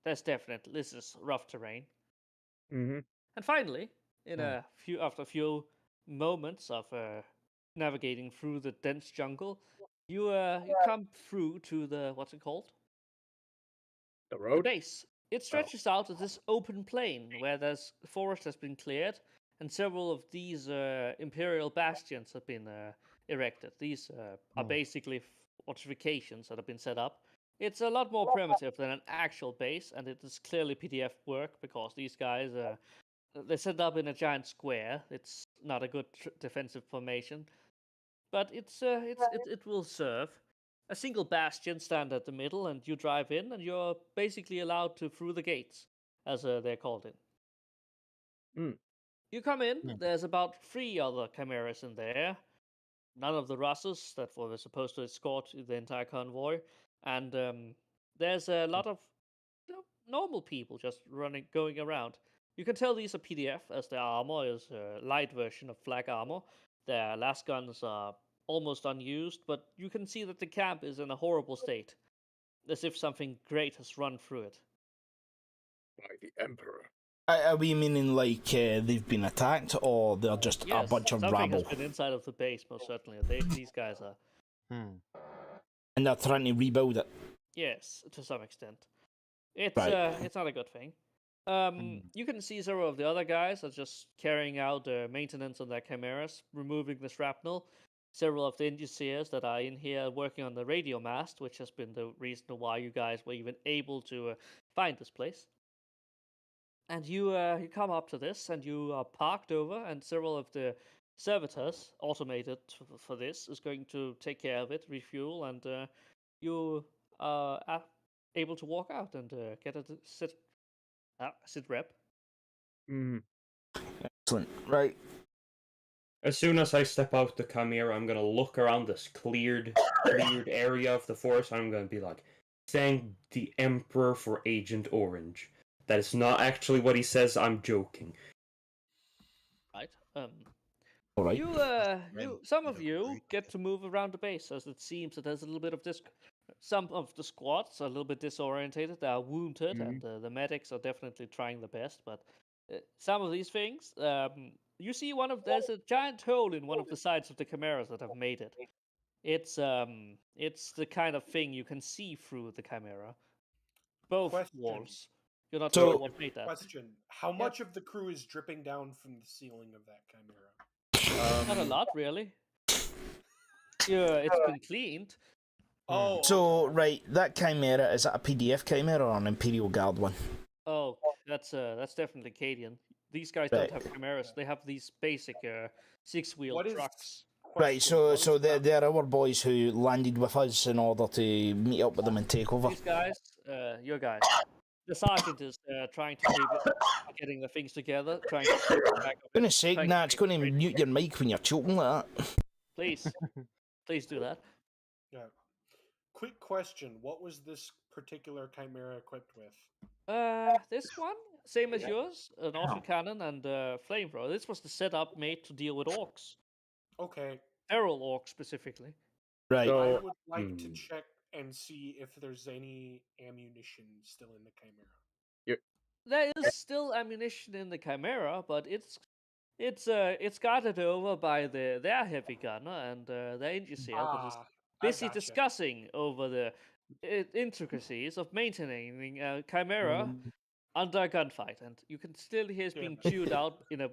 C: This is rough terrain.
B: Mm-hmm.
C: And finally, after a few moments of navigating through the dense jungle, you come through to the what's it called?
B: The
C: The
B: road?
C: base. It stretches out as this open plain where there's forest has been cleared, and several of these imperial bastions have been erected. These are basically fortifications that have been set up. It's a lot more primitive than an actual base, and it is clearly PDF work because these guys they're set up in a giant square. It's not a good defensive formation, but it will serve. A single bastion stand at the middle, and you drive in, and you're basically allowed to through the gates, as they're called in. You come in. There's about 3 other chimeras in there. None of the Russes that were supposed to escort the entire convoy, and there's a lot of normal people just going around. You can tell these are PDF, as their armor is a light version of flak armor. Their last guns are almost unused, but you can see that the camp is in a horrible state, as if something great has run through it.
B: By the Emperor.
A: Are we meaning like they've been attacked, or they're just a bunch of
C: something
A: rabble?
C: has been inside of the base, most certainly. These guys are.
A: And they're trying to rebuild it?
C: Yes, to some extent. It's
A: Right.
C: it's not a good thing. You can see several of the other guys are just carrying out maintenance on their chimeras, removing the shrapnel. Several of the engineers that are in here working on the radio mast, which has been the reason why you guys were even able to find this place. And you come up to this, and you are parked over, and several of the servitors, automated for this, is going to take care of it, refuel, and you are able to walk out and get a sit rep.
A: Excellent. Right.
H: As soon as I step out the Chimera, I'm gonna look around this cleared area of the forest, and I'm gonna be like, thank the Emperor for Agent Orange. That is not actually what he says, I'm joking.
C: Right.
A: All right.
C: Some of you get to move around the base, as it seems that there's a little bit of some of the squads are a little bit disorientated. They are wounded, and the medics are definitely trying their best. But some of these things, you see there's a giant hole in one of the sides of the chimeras that have made it. It's the kind of thing you can see through the chimera. Both walls. You're not sure what made that.
F: Question: how much of the crew is dripping down from the ceiling of that chimera?
C: Not a lot, really. Yeah, it's been cleaned.
F: Oh.
A: So, right, that chimera, is that a PDF chimera or an Imperial Guard one?
C: Oh, that's definitely Cadian. These guys don't have chimeras. They have these basic 6-wheel trucks.
A: Right, so they're our boys who landed with us in order to meet up with them and take over.
C: These guys, your guys. The sergeant is trying to keep getting the things together, trying to keep track of it.
A: Goodness sake,
C: trying
A: nah, it's
C: make
A: going to
C: straight-
A: mute your mic when you're choking like that.
C: Please, please do that.
F: Yeah. Quick question: what was this particular chimera equipped with?
C: This one, same as yours, an autocannon and flamethrower. This was the setup made to deal with orcs,
F: Okay,
C: feral orcs specifically.
A: Right.
F: I
B: So,
F: would like to check and see if there's any ammunition still in the chimera.
C: There is still ammunition in the Chimera, but it's guarded over by their heavy gunner and their engineer that is busy
F: gotcha.
C: discussing over the intricacies of maintaining a Chimera under a gunfight, and you can still hear it being chewed out in a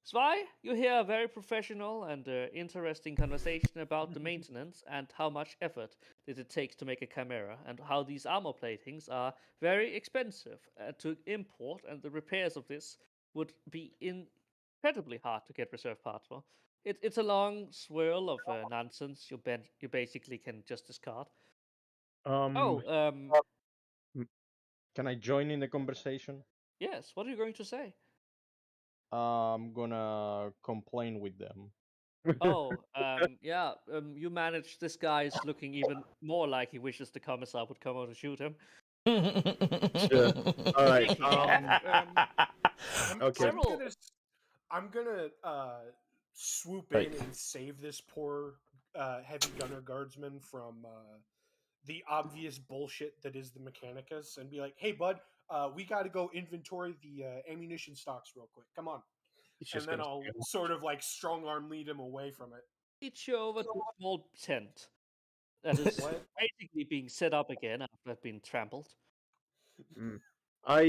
C: Zwei, you hear a very professional and interesting conversation about the maintenance and how much effort that it takes to make a Chimera, and how these armor platings are very expensive to import, and the repairs of this would be incredibly hard to get reserve parts for. It's a long swirl of nonsense you basically can just discard.
E: Can I join in the conversation?
C: Yes, what are you going to say?
E: I'm gonna complain with them.
C: You managed. This guy's looking even more like he wishes the commissar would come out and shoot him.
B: All right. Okay.
F: I'm gonna swoop
A: Right.
F: in and save this poor heavy gunner guardsman from the obvious bullshit that is the Mechanicus, and be like, "Hey, bud, we got to go inventory the ammunition stocks real quick. Come on." And then I'll sort of like strong arm lead him away from it.
C: Lead you over to a small tent that is
F: What?
C: basically being set up again after it's been trampled.
B: I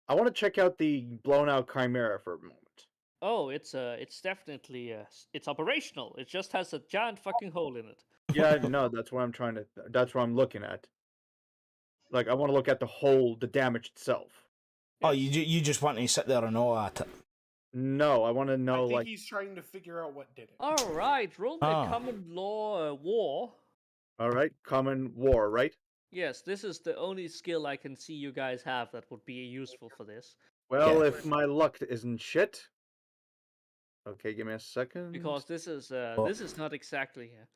B: want to check out the blown out chimera for a moment.
C: Oh, it's definitely it's operational. It just has a giant fucking hole in it.
B: Yeah, no, that's what I'm trying to. That's what I'm looking at. Like, I want to look at the damage itself.
A: Oh, you just want to sit there and all at it.
B: No, I want to
F: I
B: know,
F: think
B: like,
F: he's trying to figure out what did it.
C: All right, roll me a
A: Ah.
C: common law war.
B: all right, common war, right?
C: Yes, this is the only skill I can see you guys have that would be useful for this.
B: Well,
A: Yeah.
B: if my luck isn't shit. Okay, give me a second.
C: Because this is not exactly here.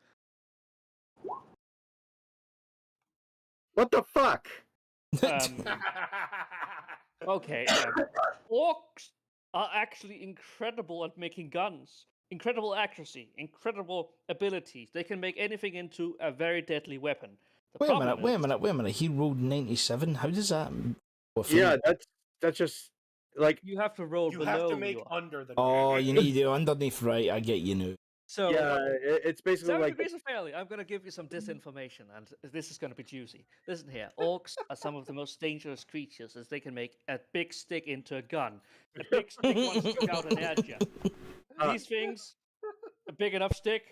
B: What the fuck?
C: Okay, orcs are actually incredible at making guns. Incredible accuracy, incredible abilities. They can make anything into a very deadly weapon.
A: Wait a minute. He rolled 97. How does that?
B: Yeah, that's just like
C: you have to roll
F: you
C: below.
F: have to make under the.
A: Oh, you need to do underneath, right? I get you now.
C: So
B: yeah, it's basically
C: 7
B: like
C: degrees of failure. I'm going to give you some disinformation, and this is going to be juicy. Listen here. Orcs are some of the most dangerous creatures, as they can make a big stick into a gun. A big stick wants to stick out an edge. These things, a big enough stick,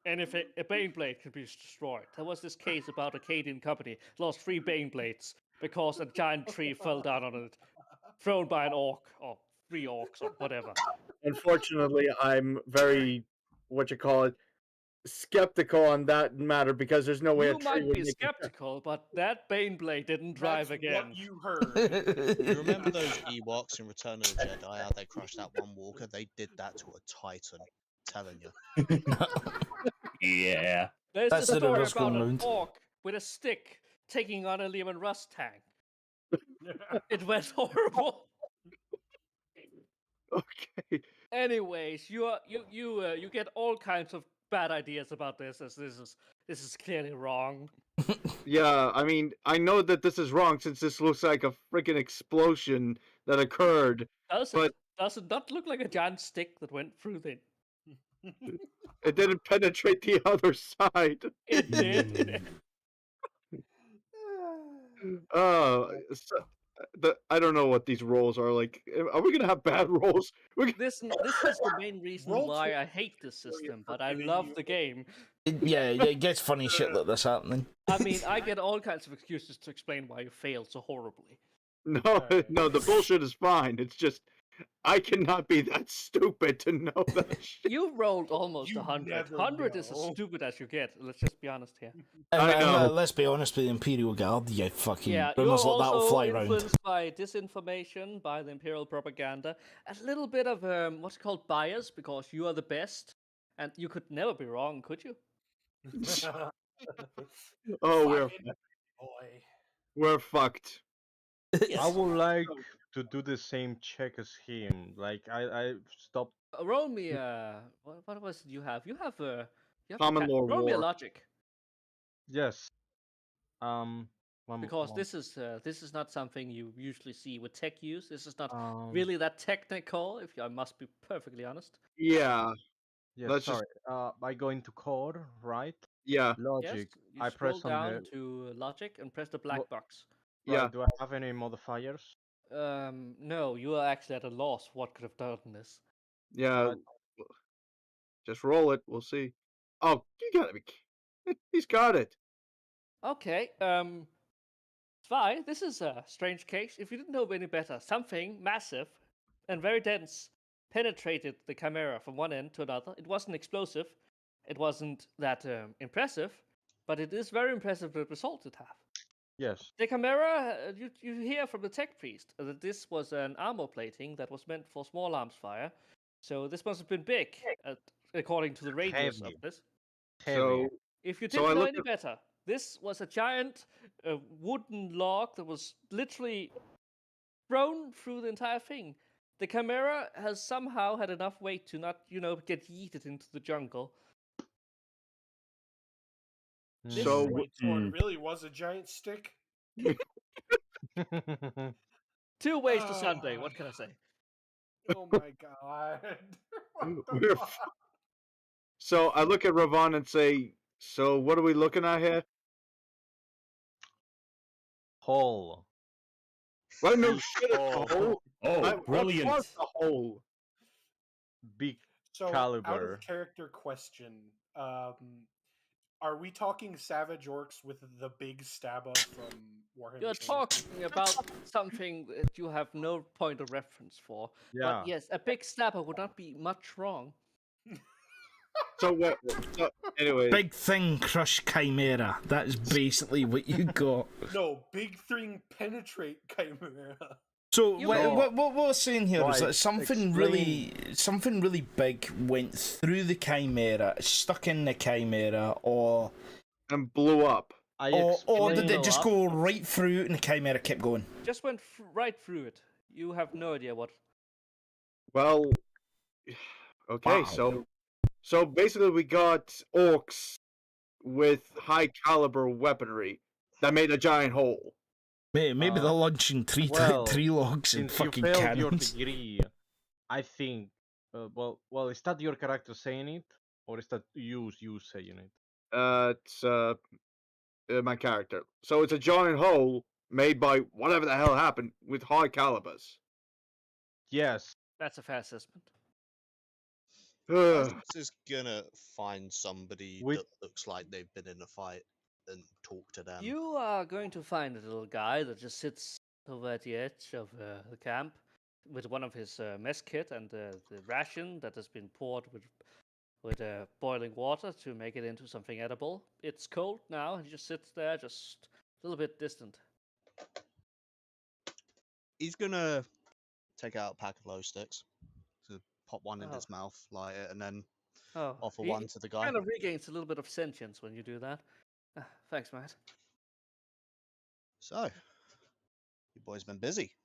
C: and if a bane blade could be destroyed. There was this case about a Acadian company lost 3 bane blades because a giant tree fell down on it, thrown by an orc, or 3 orcs, or whatever.
B: Unfortunately, I'm very skeptical on that matter, because there's no way
C: You
B: a tree
C: might
B: would
C: be
B: make it.
C: skeptical, but that bane blade didn't drive
F: That's
C: again.
F: what you heard.
G: You remember those Ewoks in Return of the Jedi? How they crushed that one walker? They did that to a Titan. I'm telling you.
H: Yeah.
C: There's
A: That's
C: a
A: the
C: story
A: reverse
C: about
A: going
C: an
A: round.
C: orc with a stick taking on a Lehman Russ tank. It went horrible.
B: Okay.
C: Anyways, you get all kinds of bad ideas about this, as this is clearly wrong.
B: Yeah, I mean, I know that this is wrong, since this looks like a freaking explosion that occurred.
C: Does
B: But-
C: it? Does it not look like a giant stick that went through the?
B: It didn't penetrate the other side.
C: It did.
B: Oh, I don't know what these rolls are like. Are we gonna have bad rolls?
C: This is the main reason
F: Roll
C: why
F: 20
C: I hate this system, but I
F: forgetting
C: love
F: you.
C: the game.
A: Yeah, it gets funny shit like this happening.
C: I mean, I get all kinds of excuses to explain why you failed so horribly.
B: No, no, the bullshit is fine. It's just I cannot be that stupid to know that shit.
C: You rolled almost
F: You
C: 100.
F: never
C: 100 is as
F: know.
C: stupid as you get. Let's just be honest here.
A: And,
B: I know.
A: let's be honest with the Imperial Guard, you fucking
C: Yeah, you're
A: rumours like that'll
C: also
A: fly around.
C: influenced by disinformation, by the imperial propaganda, a little bit of what's called bias, because you are the best, and you could never be wrong, could you?
B: Oh,
F: Fucking boy.
B: we're fucked.
E: I
C: Yes.
E: would like to do the same check as him. Like I stopped.
C: Roll me. What was it you have? You have
B: Common law
C: roll me a
B: war.
C: logic,
E: Yes.
C: because this is not something you usually see with tech use. This is not
E: really.
C: really that technical. If I must be perfectly honest.
B: Yeah,
E: Yes.
B: let's just-
E: Sorry. I go into core, right?
B: yeah,
E: Logic.
C: Yes, you
E: I
C: scroll
E: press on
C: down
E: the.
C: to logic and press the black
E: What-
C: box.
B: yeah.
E: Right. Do I have any modifiers?
C: No, you are actually at a loss. What could have done this?
B: Yeah,
E: Right.
B: just roll it. We'll see. Oh, you gotta be. He's got it.
C: Okay. Svi, this is a strange case. If you didn't know any better, something massive and very dense penetrated the Chimera from one end to another. It wasn't explosive. It wasn't that impressive, but it is very impressive the result it had.
E: Yes.
C: The Chimera, you hear from the tech priest that this was an armor plating that was meant for small arms fire. So this must have been big, according to the radius
E: Heavy.
C: of this.
E: Heavy.
B: So
C: If you
B: So
C: didn't
B: I
C: know
B: looked
C: any
B: at-
C: better, this was a giant wooden log that was literally thrown through the entire thing. The Chimera has somehow had enough weight to not, get yeeted into the jungle.
F: This
B: So-
E: Hmm.
F: sweet sword really was a giant stick.
C: Two ways to Sunday. What can I say?
F: Oh my god. What the
B: We're
F: fuck?
B: So I look at Ravon and say, "So what are we looking at here?"
E: Hole.
B: Well, no shit, it's a
E: Oh.
B: hole.
H: Oh,
B: What
H: brilliant.
B: was the hole?
E: Big
F: So, out
E: caliber.
F: of character question, are we talking savage orcs with the big stabba from Warhammer?
C: You're
F: Table?
C: talking about something that you have no point of reference for.
E: Yeah.
C: But yes, a big stabber would not be much wrong.
B: So what? So, anyway,
A: Big thing, crush chimera. That is basically what you got.
F: No, big thing penetrate chimera.
A: So
C: You
A: what,
C: know-
A: what we're saying here is
E: Right,
A: that something really big went through the chimera, stuck in the chimera, or
B: and blew up.
A: or did
C: explained-
A: it just go right through and the chimera kept going?
C: Just went right through it. You have no idea what.
B: Well, okay,
A: Wow.
B: so basically we got orcs with high caliber weaponry that made a giant hole.
A: Maybe they're launching tree
E: well,
A: logs and
E: Since you
A: fucking
E: failed your
A: cannons.
E: degree, I think. Well, is that your character saying it, or is that you saying it?
B: It's my character. So it's a giant hole made by whatever the hell happened with high calibers.
E: Yes.
C: That's a fair assessment.
B: Ugh.
G: This is gonna find somebody
E: With-
G: that looks like they've been in a fight and talk to them.
C: You are going to find a little guy that just sits over at the edge of the camp with one of his mess kit and the ration that has been poured with boiling water to make it into something edible. It's cold now, and he just sits there, just a little bit distant.
G: He's gonna take out a pack of glow sticks, to pop one in
C: Oh.
G: his mouth, light it, and then
C: Oh,
G: offer
C: he
G: one to the guy.
C: kind of regains a little bit of sentience when you do that. Thanks, Matt.
G: So, your boy's been busy.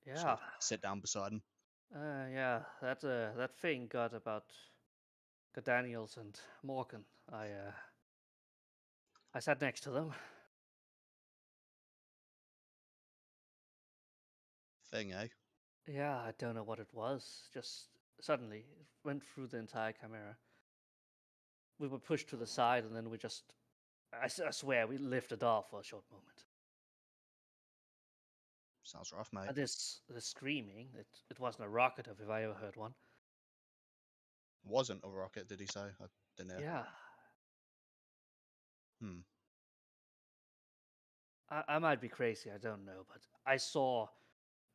G: Just
C: Yeah,
G: sit down beside him.
C: yeah. That thing got Daniels and Morgan. I sat next to them.
G: Thing, eh?
C: Yeah, I don't know what it was. Just suddenly, it went through the entire chimera. We were pushed to the side, and then we just. I swear, we lifted off for a short moment.
G: Sounds rough, mate.
C: And the screaming, it wasn't a rocket if I ever heard one.
G: Wasn't a rocket, did he say? I didn't hear.
C: Yeah.
G: Hmm.
C: I might be crazy, I don't know, but I saw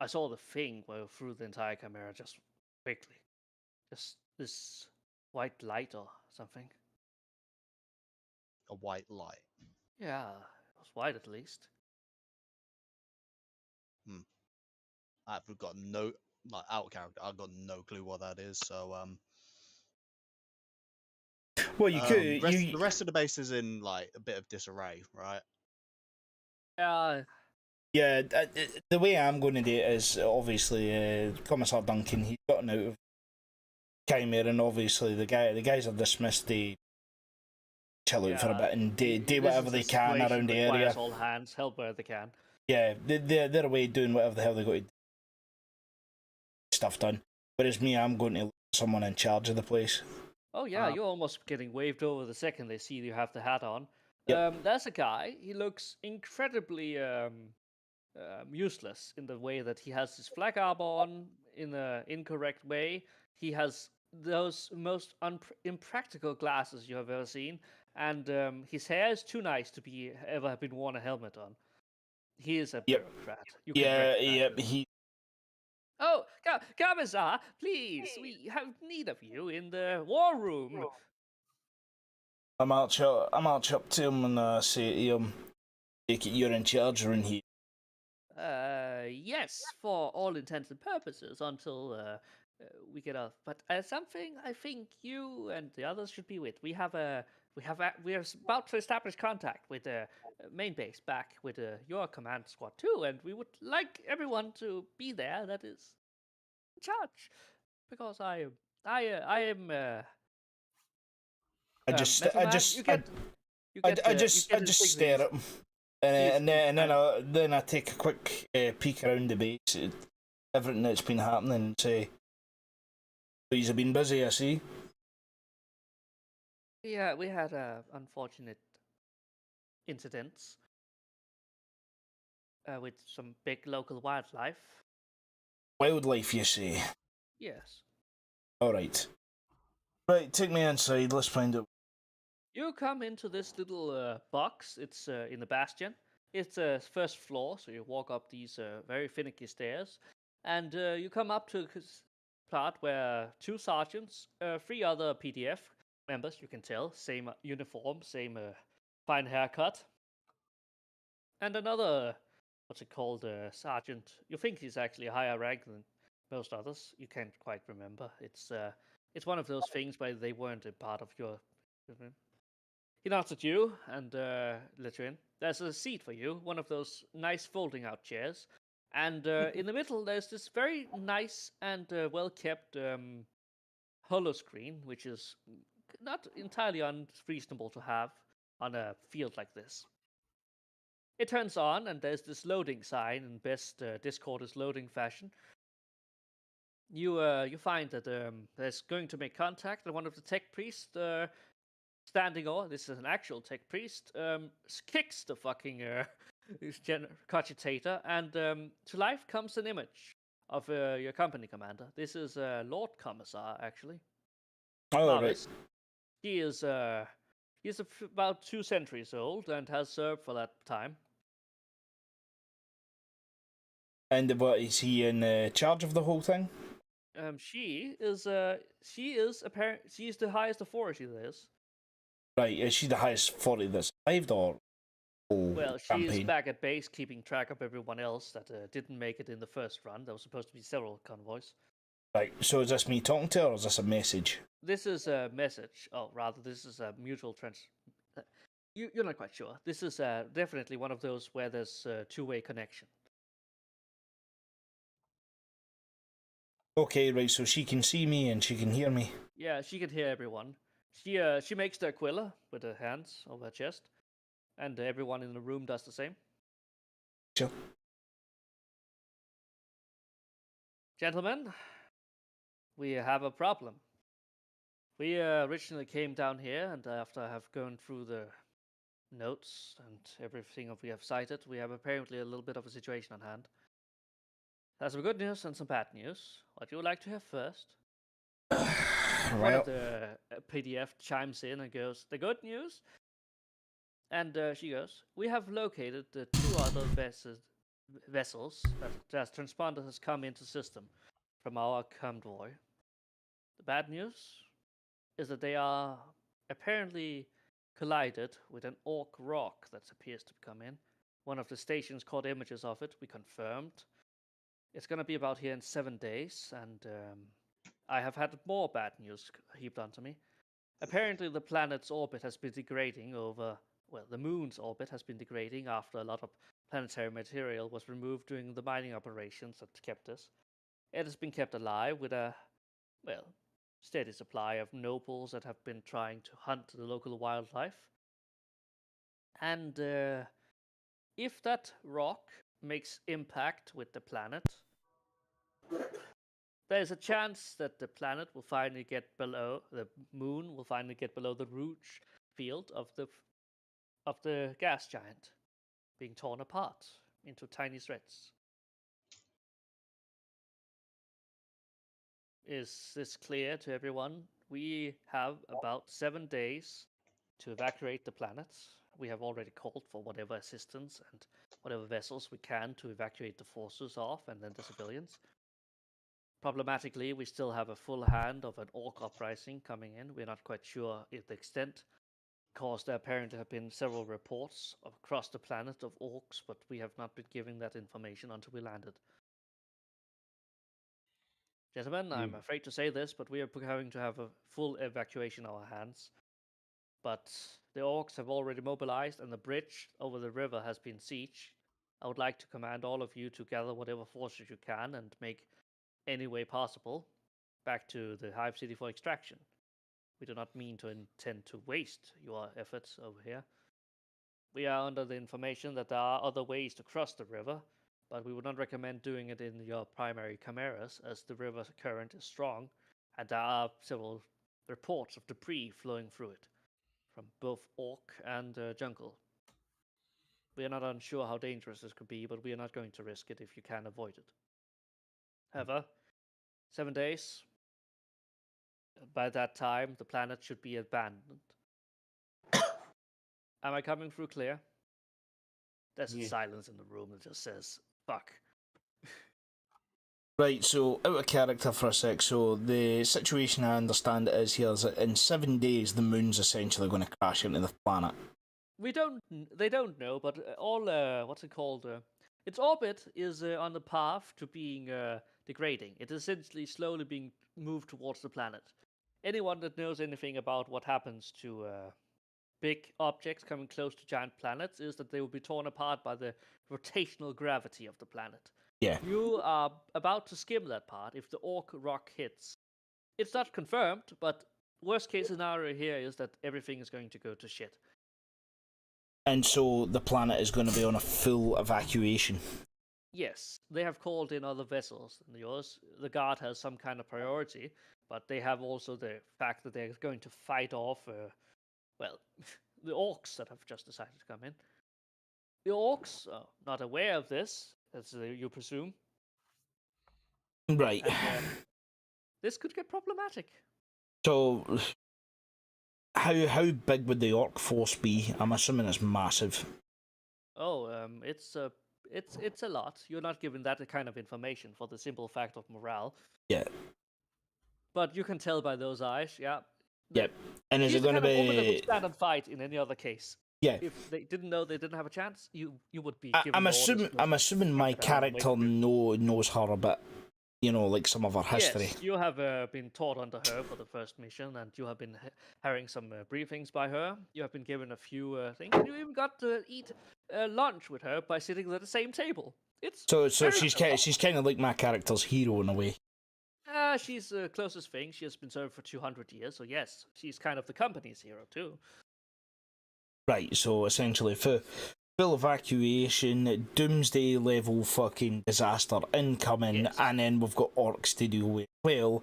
C: I saw the thing go through the entire camera just quickly. Just this white light or something.
G: A white light.
C: Yeah, it was white at least.
G: I've got no, like, out of character. I've got no clue what that is. So
A: Well, you could.
G: the rest of the base is in like a bit of disarray, right?
A: Yeah, the way I'm going to do it is obviously Commissar Duncan. He's gotten out of Chimera, and obviously the guys are dismissed. They chill out for a bit and do whatever they can around the area.
C: All hands help where they can.
A: Yeah, they're away doing whatever the hell they got to do. Stuff done. Whereas me, I'm going to look for someone in charge of the place.
C: Oh yeah, you're almost getting waved over the second they see you have the hat on.
A: Yep.
C: There's a guy. He looks incredibly useless in the way that he has his flag armor on in an incorrect way. He has those most impractical glasses you have ever seen, and his hair is too nice to be ever have been worn a helmet on. He is a bureaucrat. You can recognize him. Oh, Commissar, please, we have need of you in the war room.
A: I march up to him and say to him, "Take it, you're in charge around here."
C: Yes, for all intents and purposes, until we get off. But something I think you and the others should be with. We are about to establish contact with the main base back with your command squad too, and we would like everyone to be there. That is in charge, because I am.
A: I just stare at him, and then I take a quick peek around the base, at everything that's been happening, and say, "You've been busy, I see."
C: Yeah, we had unfortunate incidents with some big local wildlife.
A: Wildlife, you say?
C: Yes.
A: All right. Right, take me inside. Let's find out.
C: You come into this little box. It's in the bastion. It's first floor, so you walk up these very finicky stairs, and you come up to a part where 2 sergeants, 3 other PDF members, you can tell, same uniform, same fine haircut, and another, what's it called, sergeant. You think he's actually a higher rank than most others. You can't quite remember. It's one of those things where they weren't a part of your. He nods at you and lets you in. There's a seat for you, one of those nice folding out chairs. And in the middle, there's this very nice and well kept holo screen, which is not entirely unreasonable to have on a field like this. It turns on, and there's this loading sign in best Discord is loading fashion. You find that there's going to make contact, and one of the tech priests standing over, this is an actual tech priest, kicks the fucking cogitator, and to life comes an image of your company commander. This is Lord Commissar, actually.
A: Oh, right.
C: He is he's about 2 centuries old and has served for that time.
A: And what, is he in charge of the whole thing?
C: She is the highest authority there is.
A: Right, is she the highest authority that's survived, or?
C: Well, she's back at base keeping track of everyone else that didn't make it in the first run. There was supposed to be several convoys.
A: Right, so is this me talking to her, or is this a message?
C: This is a message. Oh, rather, this is a mutual You're not quite sure. This is definitely one of those where there's a 2-way connection.
A: Okay, right, so she can see me and she can hear me.
C: Yeah, she can hear everyone. She makes the aquila with her hands over her chest, and everyone in the room does the same.
A: Sure.
C: Gentlemen, we have a problem. We originally came down here, and after I have gone through the notes and everything we have cited, we have apparently a little bit of a situation on hand. There's some good news and some bad news. What you would like to hear first? One of the PDF chimes in and goes, "The good news?" And she goes, "We have located the 2 other vessels that transponder has come into system from our convoy. The bad news is that they are apparently collided with an orc rock that appears to come in. One of the stations caught images of it. We confirmed. It's going to be about here in 7 days, and I have had more bad news heaped onto me. Apparently, the planet's orbit has been degrading the moon's orbit has been degrading after a lot of planetary material was removed during the mining operations that kept us. It has been kept alive with a, steady supply of nobles that have been trying to hunt the local wildlife. And if that rock makes impact with the planet, there's a chance that the planet will finally get below the moon will finally get below the rouge field of the gas giant, being torn apart into tiny shreds. Is this clear to everyone? We have about 7 days to evacuate the planet. We have already called for whatever assistance and whatever vessels we can to evacuate the forces off and then the civilians. Problematically, we still have a full hand of an orc uprising coming in. We're not quite sure if the extent, because there apparently have been several reports across the planet of orcs, but we have not been given that information until we landed. Gentlemen, I'm afraid to say this, but we are going to have a full evacuation on our hands. But the orcs have already mobilized, and the bridge over the river has been sieged. I would like to command all of you to gather whatever forces you can and make any way possible back to the Hive City for extraction. We do not intend to waste your efforts over here. We are under the information that there are other ways to cross the river, but we would not recommend doing it in your primary chimeras, as the river current is strong, and there are several reports of debris flowing through it, from both orc and jungle. We are not unsure how dangerous this could be, but we are not going to risk it if you can avoid it. However, 7 days. By that time, the planet should be abandoned. Am I coming through clear? There's a silence in the room that just says, fuck.
A: Right, so out of character for a sec. So the situation I understand it is here is that in 7 days the moon's essentially going to crash into the planet.
C: They don't know, but what's it called? Its orbit is on the path to being degrading. It is essentially slowly being moved towards the planet. Anyone that knows anything about what happens to big objects coming close to giant planets is that they will be torn apart by the rotational gravity of the planet.
A: Yeah.
C: You are about to skim that part if the orc rock hits. It's not confirmed, but worst case scenario here is that everything is going to go to shit.
A: And so the planet is going to be on a full evacuation.
C: Yes, they have called in other vessels than yours. The guard has some kind of priority, but they have also the fact that they're going to fight off, the orcs that have just decided to come in. The orcs are not aware of this, as you presume.
A: Right.
C: And, this could get problematic.
A: So, how big would the orc force be? I'm assuming it's massive.
C: Oh, it's a lot. You're not given that kind of information for the simple fact of morale.
A: Yeah.
C: But you can tell by those eyes, yeah.
A: Yep. And is it going to be
C: standard fight in any other case?
A: Yeah.
C: If they didn't know they didn't have a chance, you would be.
A: I'm assuming my character knows her a bit. You know, like some of her history.
C: Yes, you have been taught under her for the first mission, and you have been having some briefings by her. You have been given a few things, and you even got to eat lunch with her by sitting at the same table.
A: So she's kind of like my character's hero in a way.
C: She's the closest thing. She has been serving for 200 years, so yes, she's kind of the company's hero too.
A: Right, so essentially for full evacuation, doomsday level fucking disaster incoming,
C: Yes.
A: and then we've got orcs to deal with as well,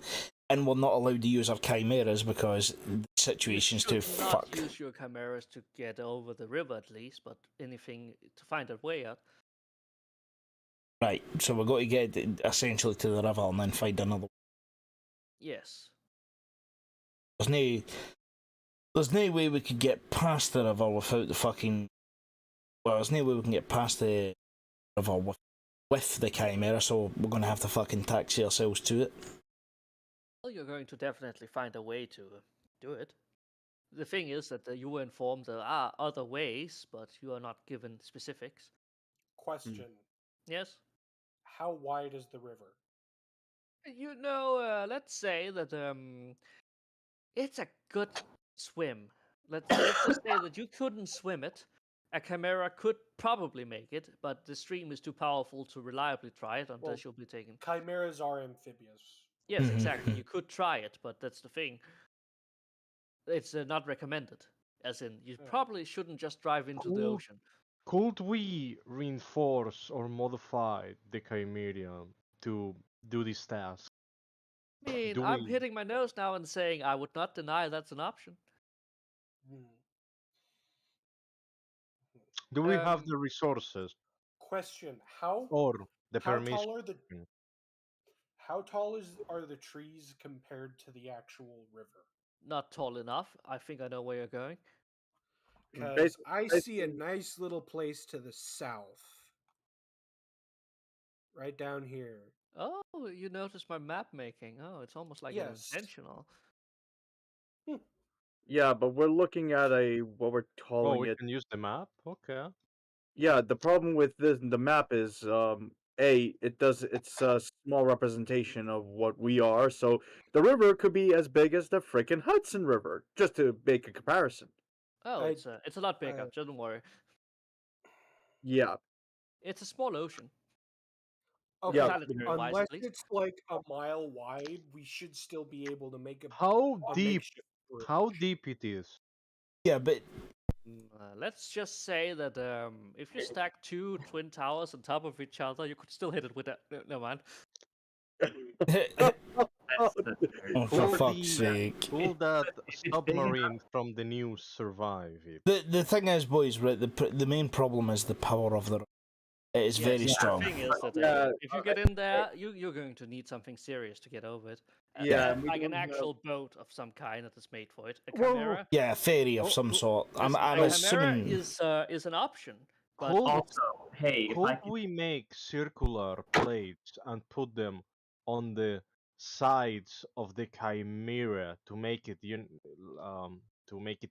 A: and we're not allowed to use our chimeras because the situation's too fucked.
C: Use your chimeras to get over the river at least, but anything to find a way out.
A: Right, so we've got to get essentially to the river and then find another.
C: Yes.
A: There's no way we could get past the river without the fucking. Well, there's no way we can get past the river without with the Chimera, so we're going to have to fucking taxi ourselves to it.
C: Well, you're going to definitely find a way to do it. The thing is that you were informed there are other ways, but you are not given specifics.
F: Question:
C: Yes?
F: How wide is the river?
C: You know, let's say that it's a good swim. Let's just say that you couldn't swim it. A Chimera could probably make it, but the stream is too powerful to reliably try it unless
F: Well,
C: you'll be taken.
F: Chimeras are amphibious.
C: Yes,
A: Mhm,
C: exactly.
A: mhm.
C: You could try it, but that's the thing. It's not recommended. As in, you
F: Yeah.
C: probably shouldn't just drive into the
E: Cool.
C: ocean.
E: Could we reinforce or modify the Chimera to do this task?
C: I mean,
E: Do
C: I'm
E: we?
C: hitting my nose now and saying I would not deny that's an option.
F: Hmm.
E: Do we have
F: Um,
E: the resources
F: Question: How
E: or the
F: how
E: permission?
F: tall are the how tall are the trees compared to the actual river?
C: Not tall enough. I think I know where you're going.
F: Because I see a
B: basically-
F: nice little place to the south, right down here.
C: Oh, you noticed my map making. Oh, it's almost like
F: Yes.
C: intentional.
B: Yeah, but we're looking at what we're
E: Oh,
B: calling
E: we
B: it.
E: can use the map. Okay.
B: Yeah, the problem with the map is it's a small representation of what we are, so the river could be as big as the frickin' Hudson River, just to make a comparison.
C: Oh,
F: I-
C: it's a lot bigger.
F: I-
C: Don't worry.
B: Yeah,
C: It's a small ocean.
F: Okay,
B: yeah.
C: Planetary-wise,
F: unless
C: at least.
F: it's like a mile wide, we should still be able to make
E: How
F: a
E: deep?
F: makeshift bridge.
E: How deep it is?
A: Yeah, but
C: Let's just say that if you stack two twin towers on top of each other, you could still hit it with a. No, mind.
H: That's
A: oh, for
E: Will
A: fuck's
E: the-
A: sake.
E: Will that
H: If it's big
E: submarine from the news survive it?
A: The thing is, boys, right? The main problem is the power of the. It is
C: Yes,
A: very
C: the
A: strong.
C: thing is that
B: Yeah,
C: if you get in there, you're going to need something serious to get over it.
B: Yeah, and we
C: Like an
B: don't have-
C: actual boat of some kind that is made for it. A
E: Well,
C: Chimera.
A: Yeah, a ferry of some sort. I'm
C: Listen,
A: I'm
C: a
A: assuming.
C: Chimera is an option, but
E: Could,
H: Also, hey, if I
E: could we make circular plates and put them on the sides of the Chimera to make it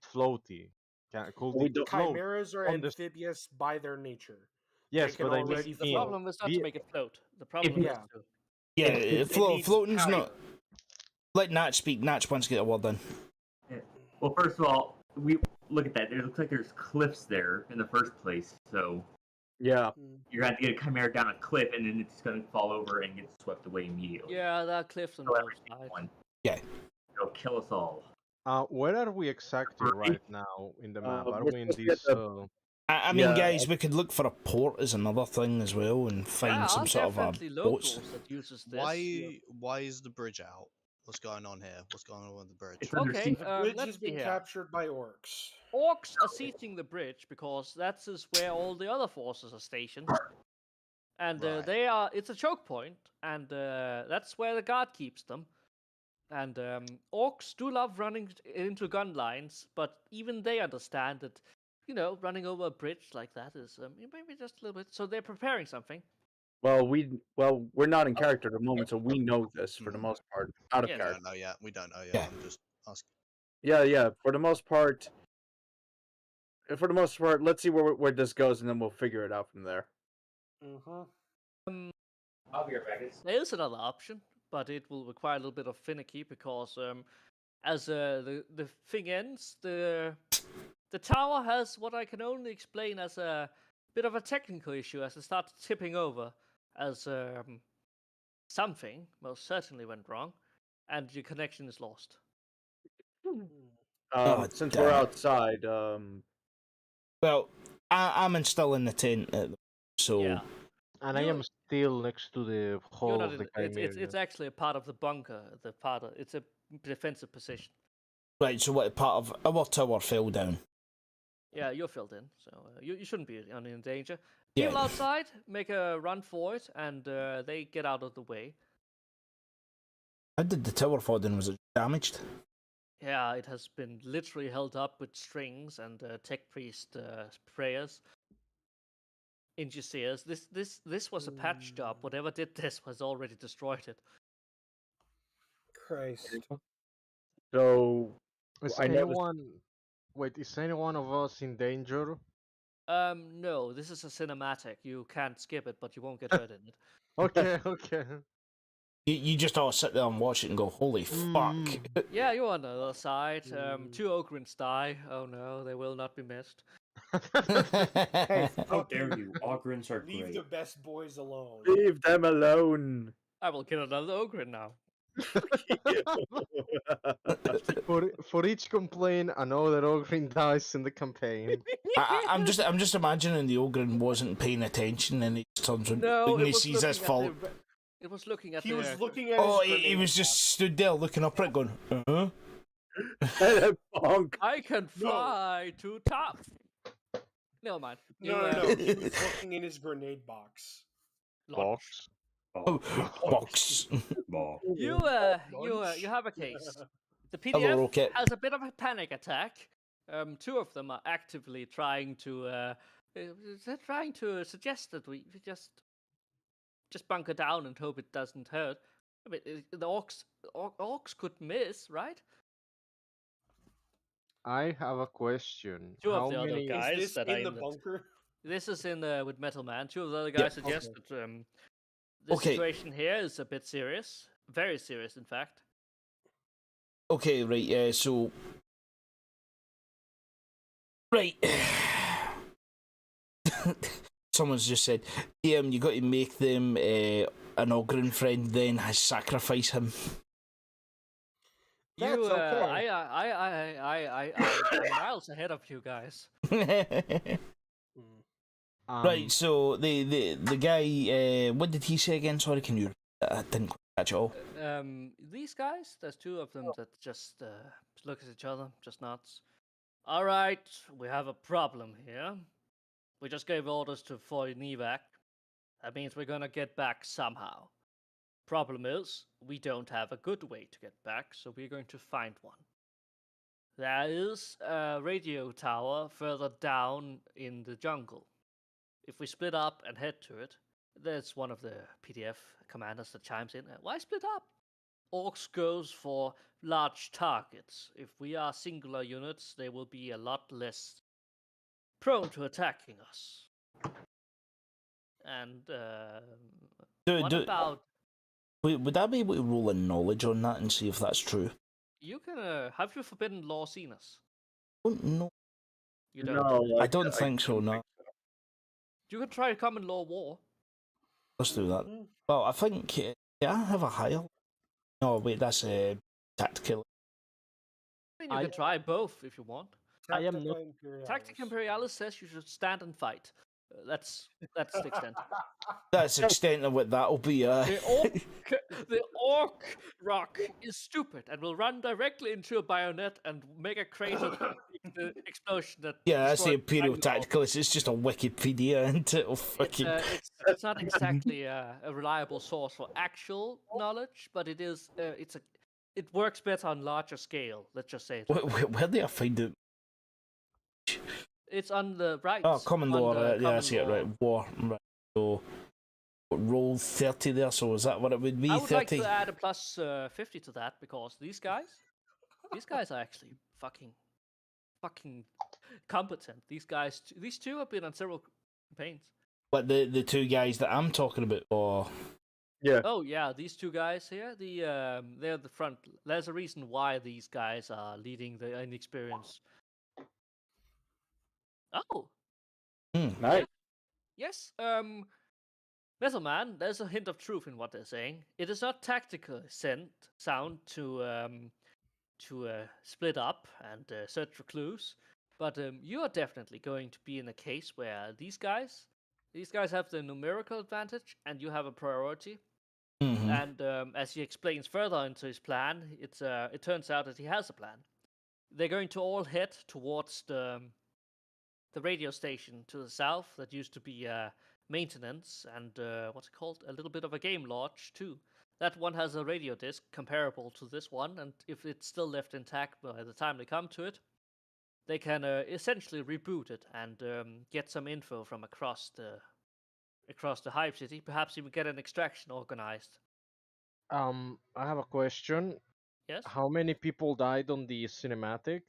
E: floaty? Could
B: We
E: it
B: don't-
E: float
F: Chimeras are
E: on the?
F: amphibious by their nature.
E: Yes,
F: can
E: but I
F: already
C: the
E: mean,
C: problem is not to
B: Yeah.
C: make it float. The problem
H: you-
C: is
F: Yeah.
C: to.
A: Yeah,
H: it
B: needs
A: floating's
B: power.
A: not. Let Natch speak. Natch wants to get a word in.
H: well, first of all, we look at that. It looks like there's cliffs there in the first place, so
B: Yeah,
H: you're going to have to get a Chimera down a cliff, and then it's going to fall over and get swept away immediately.
C: Yeah, there are cliffs on
H: So
C: both
H: everything
C: sides.
H: one.
A: Yeah.
H: It'll kill us all.
E: where are we exactly
H: Right.
E: right now in the map? Are
B: we're
E: we in
B: supposed to get
E: this?
B: the-
A: I mean,
B: Yeah.
A: guys, we could look for a port as another thing as well, and find
C: There
A: some
C: are
A: sort of
C: definitely
A: boats.
C: locals that uses this.
G: Why is the bridge out? What's going on here? What's going on with the bridge?
H: It's under
C: Okay,
H: siege.
F: The bridge
C: let's
F: has
C: see
F: been
C: here.
F: captured by orcs.
C: Orcs are sieging the bridge because that's is where all the other forces are stationed. And
G: Right.
C: they are, it's a choke point, and that's where the guard keeps them. And orcs do love running into gun lines, but even they understand that, running over a bridge like that is maybe just a little bit. So they're preparing something.
B: Well, we're not in character at the moment, so we know this for the most part. Out of
C: Yes.
G: We
B: character.
G: don't know yet. We don't know yet.
A: Yeah.
G: I'm just asking.
B: Yeah. For the most part, let's see where this goes, and then we'll figure it out from there.
F: Mm-hmm.
H: I'll be right back.
C: There is another option, but it will require a little bit of finicky because as the thing ends, the tower has what I can only explain as a bit of a technical issue as it starts tipping over, as something most certainly went wrong, and your connection is lost.
A: Oh,
B: Since
A: damn
B: we're
A: it.
B: outside,
A: Well, I'm still in the tent, so
C: Yeah,
E: And I
C: You-
E: am still next to the
C: you're
E: hull
C: not
E: of the
C: in,
E: Chimera.
C: it's actually a part of the bunker. It's a defensive position.
A: right. So what part of our tower fell down?
C: Yeah, you're filled in, so you shouldn't be in danger.
A: Yeah.
C: People outside make a run for it, and they get out of the way.
A: How did the tower fall down? Was it damaged?
C: Yeah, it has been literally held up with strings and tech priest prayers. engineers. This was a patch job. Whatever did this has already destroyed it.
F: Christ.
J: So
E: Is
J: I never.
E: anyone? Wait, is any one of us in danger?
C: No, this is a cinematic. You can't skip it, but you won't get hurt in it.
E: Okay, okay.
A: You just all sit there and watch it and go, holy fuck.
C: Yeah, you're on the other side. Two Ogrins die. Oh no, they will not be missed.
F: Hey,
H: How
F: fuck
H: dare
F: you.
H: you? Ogrins are
F: Leave
H: great.
F: the best boys alone.
J: Leave them alone.
C: I will kill another Ogrin now.
E: For each complaint, another Ogrin dies in the campaign.
A: I'm just imagining the Ogren wasn't paying attention and he just turns around
C: No,
A: and
C: it
A: he
C: was
A: sees his
C: looking at
A: fault.
C: It was looking at.
F: He was
C: the-
F: looking at
A: Oh,
F: his
A: he
F: grenade
A: was just
F: box.
A: stood there looking up at it going,
J: Bonk.
C: I can fly to top. Never mind.
F: No, he was looking in his grenade box.
E: Box.
A: box.
C: You have a case. The
A: Hello,
C: PDF
A: Rocket.
C: has a bit of a panic attack. Two of them are actively trying to suggest that we just bunker down and hope it doesn't hurt. I mean, the orcs could miss, right?
E: I have a question.
C: Two
E: How
C: of the other
E: many?
C: guys
F: Is this
C: that are
F: in the
C: in
F: bunker?
C: This is in with Metal Man. Two of the other
A: Yeah,
C: guys suggest that the
A: Okay.
C: situation here is a bit serious, very serious, in fact.
A: Okay, right, yeah, so. Right. Someone's just said, DM, you got to make them an Ogren friend, then sacrifice him.
F: That's
C: You,
F: okay.
C: I'm miles ahead of you guys.
A: Right, so the guy, what did he say again? Sorry, can you? I didn't quite catch it all.
C: These guys, there's two of them that just look at each other, just nods. All right, we have a problem here. We just gave orders for an evac. That means we're gonna get back somehow. Problem is, we don't have a good way to get back, so we're going to find one. There is a radio tower further down in the jungle. If we split up and head to it, there's one of the PDF commanders that chimes in. Why split up? Orcs goes for large targets. If we are singular units, they will be a lot less prone to attacking us. And about...
A: Would I be able to roll a knowledge on that and see if that's true?
C: You can have you forbidden law seen us?
A: Oh, no.
C: You don't.
J: No,
A: I don't think so, no.
C: You can try common law war.
A: Let's do that. Well, I think, yeah, I have a higher. No, wait, that's tactical.
C: I mean, you can try both if you want.
E: I am not.
C: Tactic Imperialis says you should stand and fight. That's the extent.
A: That's the extent of what that'll be.
C: The orc rock is stupid and will run directly into a bayonet and make a crater the explosion that.
A: Yeah, that's the
C: destroyed
A: Imperial
C: Ragnarok.
A: Tacticalist. It's just a Wikipedia, isn't it? Oh, fucking...
C: It's not exactly a reliable source for actual knowledge, but it is. It works better on larger scale. Let's just say it.
A: Where do I find it?
C: It's on the right.
A: Oh, common law. Yeah, I
C: common
A: see it.
C: law.
A: Right, war. Right. So roll 30 there. So is that what it would be?
C: I would
A: 30.
C: like to add a plus 50 to that because these guys are actually fucking competent. These two have been on several campaigns.
A: But the two guys that I'm talking about, or
J: Yeah.
C: Oh yeah, these two guys here, they're the front. There's a reason why these guys are leading the inexperienced. Oh,
J: Nice.
C: yes. Metal Man, there's a hint of truth in what they're saying. It is not tactical sound to split up and search for clues, but you are definitely going to be in a case where these guys have the numerical advantage and you have a priority.
A: Mhm.
C: And as he explains further into his plan, it turns out that he has a plan. They're going to all head towards the radio station to the south that used to be maintenance and what's it called? A little bit of a game lodge too. That one has a radio disc comparable to this one, and if it's still left intact by the time they come to it, they can essentially reboot it and get some info from across the across the Hive City. Perhaps even get an extraction organized.
E: I have a question.
C: Yes?
E: How many people died on the cinematic?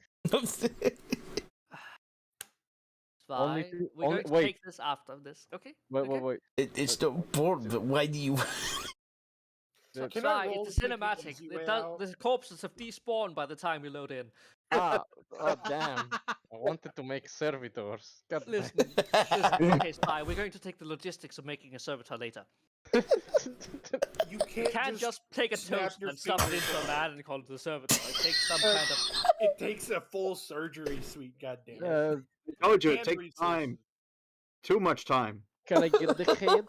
E: Only
C: Fine.
E: two.
C: We're
E: Only
C: going to
E: wait,
C: take this after this. Okay?
E: wait,
C: Okay?
E: wait.
A: It's not bored, but why do you?
E: The-
F: Can I
C: Fine,
F: roll
C: it's
F: to
C: a
F: take the
C: cinematic.
F: easy
C: It
F: way
C: does,
F: out?
C: the corpses have despawned by the time you load in.
E: Ah, oh damn! I wanted to make servitors. God damn.
C: Listen, okay, Spy, we're going to take the logistics of making a servitor later.
F: You
C: You can't just take a
F: snap
C: toast
F: your
C: and stuff it
F: fingers
C: into a
F: off.
C: man and call it the servitor. It takes some kind of.
F: It takes a full surgery suite, goddammit.
B: I told you it
F: And
B: takes time.
F: resources.
B: Too much time.
E: Can I get the head?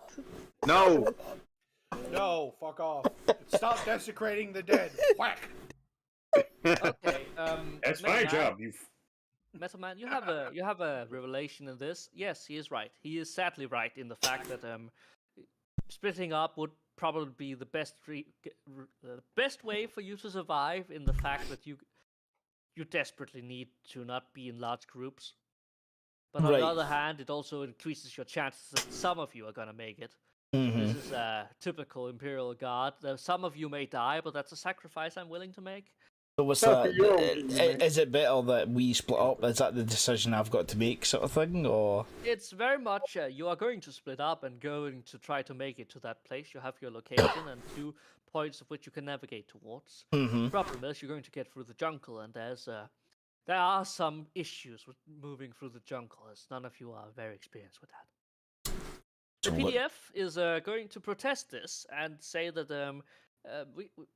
B: No.
F: No, fuck off. Stop desecrating the dead. Whack.
C: Okay,
H: That's
C: Metal
H: my
C: Man,
H: job. You
C: Metal Man, you have a revelation in this. Yes, he is right. He is sadly right in the fact that splitting up would probably be the best way for you to survive. In the fact that you desperately need to not be in large groups. But on
A: Right.
C: the other hand, it also increases your chances that some of you are gonna make it.
A: Mhm.
C: This is a typical Imperial Guard. Some of you may die, but that's a sacrifice I'm willing to make.
A: So what's
J: So
A: that?
J: you're okay, mate.
A: Is it better that we split up? Is that the decision I've got to make, sort of thing, or?
C: It's very much you are going to split up and going to try to make it to that place. You have your location and 2 points of which you can navigate towards.
A: Mm-hmm.
C: The problem is you're going to get through the jungle, and there are some issues with moving through the jungle, as none of you are very experienced with that. The
A: So what-
C: PDF is going to protest this and say that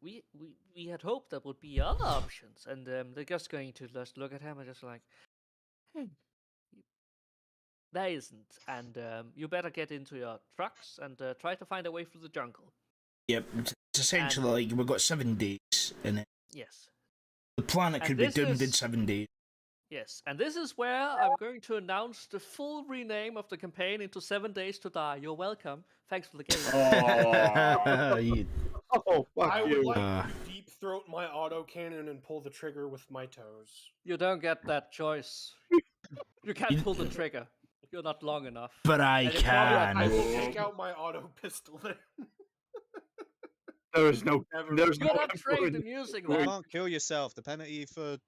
C: we had hoped there would be other options, and they're just going to just look at him and just like, there isn't, and you better get into your trucks and try to find a way through the jungle.
A: Yep. It's essentially like we've got 7 days in it.
C: Yes.
A: The planet
C: And
A: could be
C: this
A: doomed in
C: is-
A: 7 days.
C: Yes, and this is where I'm going to announce the full rename of the campaign into 7 Days to Die. You're welcome. Thanks for the game.
A: You-
J: Oh, fuck
F: I would
J: you.
F: like
A: Uh.
F: to deep throat my autocannon and pull the trigger with my toes.
C: You don't get that choice. You can't pull the trigger. You're not long enough.
A: But I
C: And it's probably
F: I
A: can.
F: will take out my auto pistol then.
B: There is no.
F: Never.
B: There's
C: You're
B: no.
C: not trained in using
G: You
C: that.
G: can't kill yourself. The penalty for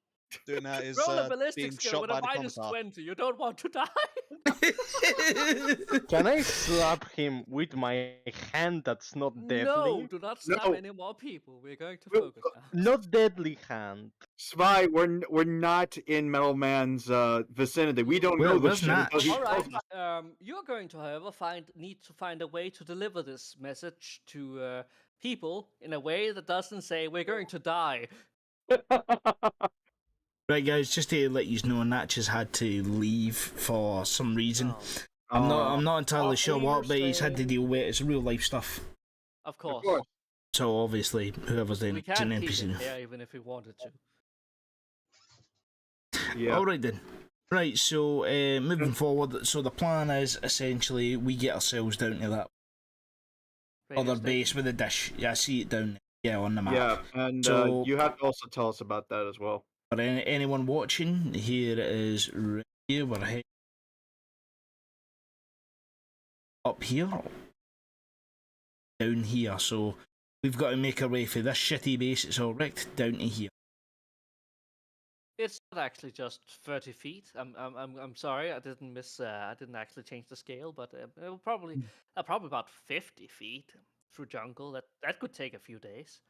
G: doing that is
C: Roll a
G: being
C: ballistic skill
G: shot
C: with
G: by
C: a
G: the
C: minus
G: commissar.
C: 20. You don't want to die.
E: Can I slap him with my hand that's not deadly?
C: No, do not slap
B: No.
C: any more people. We're going to
B: Well,
C: focus now.
E: Not deadly hand.
B: Spy, we're not in Metal Man's vicinity. We don't
A: Well,
B: know this
A: where's
B: shit
A: Natch?
B: until he
C: All right.
B: tells us.
C: You're going to, however, need to find a way to deliver this message to people in a way that doesn't say we're going to die.
A: Right, guys, just to let you know, Natch has had to leave for some reason. I'm not entirely sure what, but he's had to deal with it. It's real life stuff.
C: Of course.
B: course.
A: So obviously, whoever's doing
C: We
A: it's an
C: can't keep him
A: NPC.
C: here even if we wanted to.
B: Yeah.
A: All right then. Right, so moving forward, so the plan is essentially we get ourselves down to that
C: Radio
A: other
C: station.
A: base with a dish. Yeah, I see it down there. Yeah, on the map.
B: Yeah, and
A: So-
B: you have to also tell us about that as well.
A: For anyone watching, here it is right here. We're heading up here, down here. So we've got to make our way for this shitty base. It's all wrecked down to here.
C: It's not actually just 30 feet. I'm sorry, I didn't I didn't actually change the scale, but it will probably about 50 feet through jungle. That could take a few days.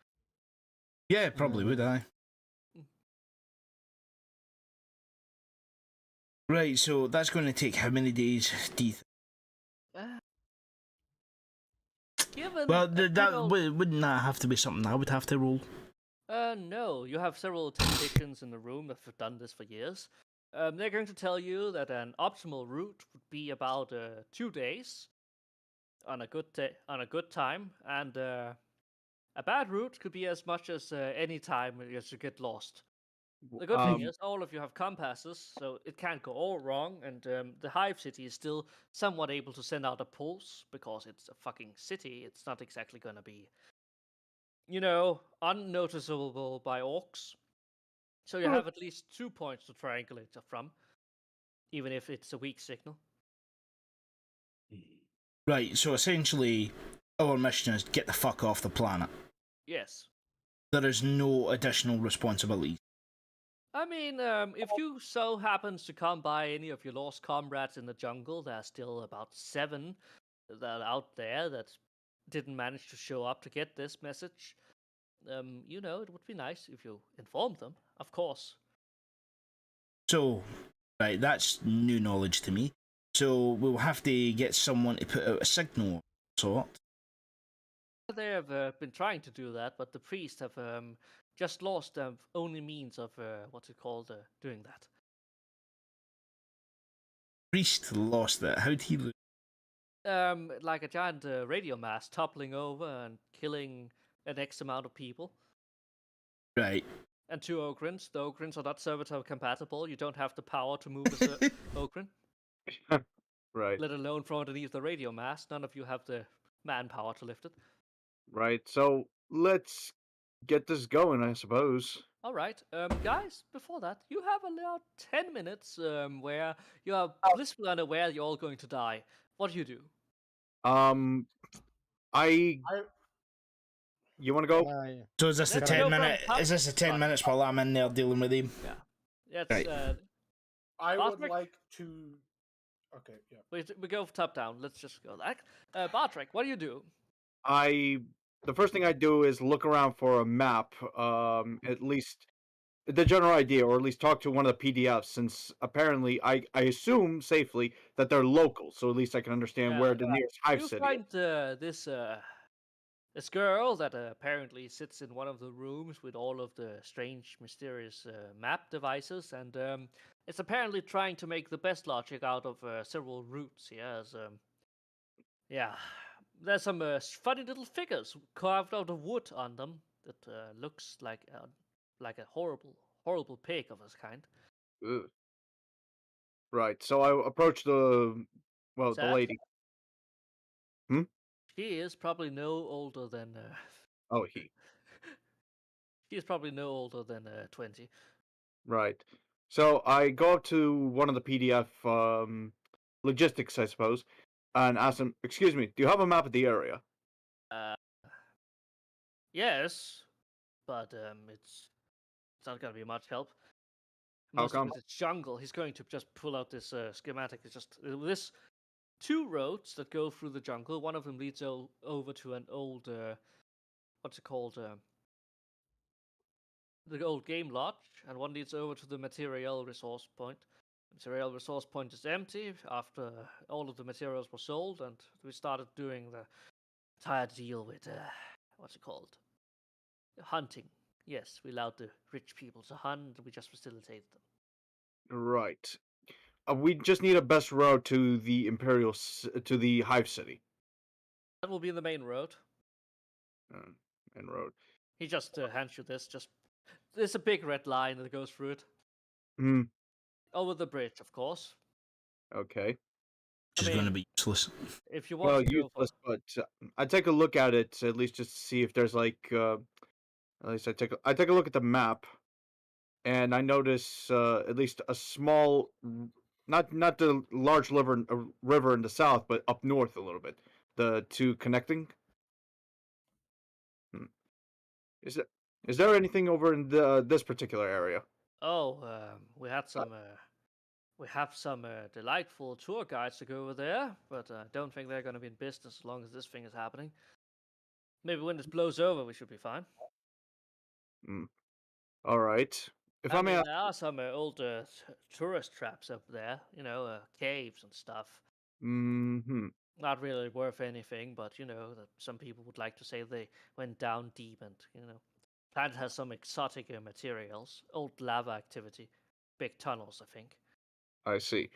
A: Yeah, probably would I. Right, so that's going to take how many days, do you think?
C: Given
A: Well,
C: a big old-
A: wouldn't that have to be something I would have to roll?
C: No, you have several technicians in the room that have done this for years. They're going to tell you that an optimal route would be about 2 days on a good time, and a bad route could be as much as any time as you get lost. The good thing is, all of you have compasses, so it can't go all wrong, and the Hive City is still somewhat able to send out a pulse, because it's a fucking city. It's not exactly going to be, unnoticeable by orcs. So you have at least 2 points to triangulate from, even if it's a weak signal.
A: Right, so essentially, our mission is get the fuck off the planet.
C: Yes.
A: There is no additional responsibilities.
C: I mean, if you so happens to come by any of your lost comrades in the jungle, there are still about 7 that are out there that didn't manage to show up to get this message. You know, it would be nice if you informed them, of course.
A: So, right, that's new knowledge to me. So we'll have to get someone to put out a signal of some sort.
C: They have been trying to do that, but the priests have just lost the only means of what's it called doing that.
A: Priest lost that. How'd he lose?
C: Like a giant radio mast toppling over and killing an X amount of people.
A: Right.
C: And 2 Ogrins. The Ogrins are not servitor compatible. You don't have the power to move a Ogrin.
B: Right.
C: Let alone from underneath the radio mast. None of you have the manpower to lift it.
B: Right. So let's get this going, I suppose.
C: All right, guys. Before that, you have about 10 minutes where you are blissfully unaware you're all going to die. What do you do?
B: You want to go?
A: So is this the
C: Let's
A: 10
C: go
A: minute?
C: from
A: Is this the 10
C: top-
A: minutes while I'm in there dealing with him?
C: Yeah.
A: Right.
F: I would
C: Bartrick?
F: like to. Okay, yeah.
C: We go top down. Let's just go that. Bartrick, what do you do?
B: The first thing I do is look around for a map. At least the general idea, or at least talk to one of the PDFs, since apparently I assume safely that they're local, so at least I can understand where the nearest hive
C: You
B: city
C: find this girl that apparently sits in one of the rooms with all of the strange, mysterious map devices, and it's apparently trying to make the best logic out of several routes. There's some funny little figures carved out of wood on them that looks like a horrible pig of its kind.
B: Ugh. Right. So I approach the
C: Sad.
B: lady. Hmm?
C: She is probably no older than.
B: Oh, he.
C: She is probably no older than 20.
B: Right. So I go up to one of the PDF logistics, I suppose, and ask them, "Excuse me, do you have a map of the area?"
C: Yes, but it's not gonna be much help.
B: How
C: Most of
B: come?
C: it is jungle. He's going to just pull out this schematic. It's just this 2 roads that go through the jungle. One of them leads over to an old what's it called? The old game lodge, and one leads over to the material resource point. The material resource point is empty after all of the materials were sold, and we started doing the entire deal with what's it called? Hunting. Yes, we allowed the rich people to hunt. We just facilitated them.
B: Right. We just need a best route to the to the hive city.
C: That will be the main road.
B: And road.
C: He just hands you this. There's a big red line that goes through it.
B: Hmm.
C: Over the bridge, of course.
B: Okay.
A: Which is going to be useless.
C: If you want to
B: useless, but I take a look at it at least just to see if there's like. At least I take a look at the map, and I notice at least a small, not the large river in the south, but up north a little bit. The two connecting. Is there anything over in this particular area?
C: Oh, we have some delightful tour guides to go over there, but I don't think they're going to be in business as long as this thing is happening. Maybe when this blows over, we should be fine.
B: All right. If
C: I mean, there are some old tourist traps up there, caves and stuff.
B: Mm-hmm.
C: Not really worth anything, but that some people would like to say they went down deep, and planet has some exotic materials, old lava activity, big tunnels, I think.
B: I see.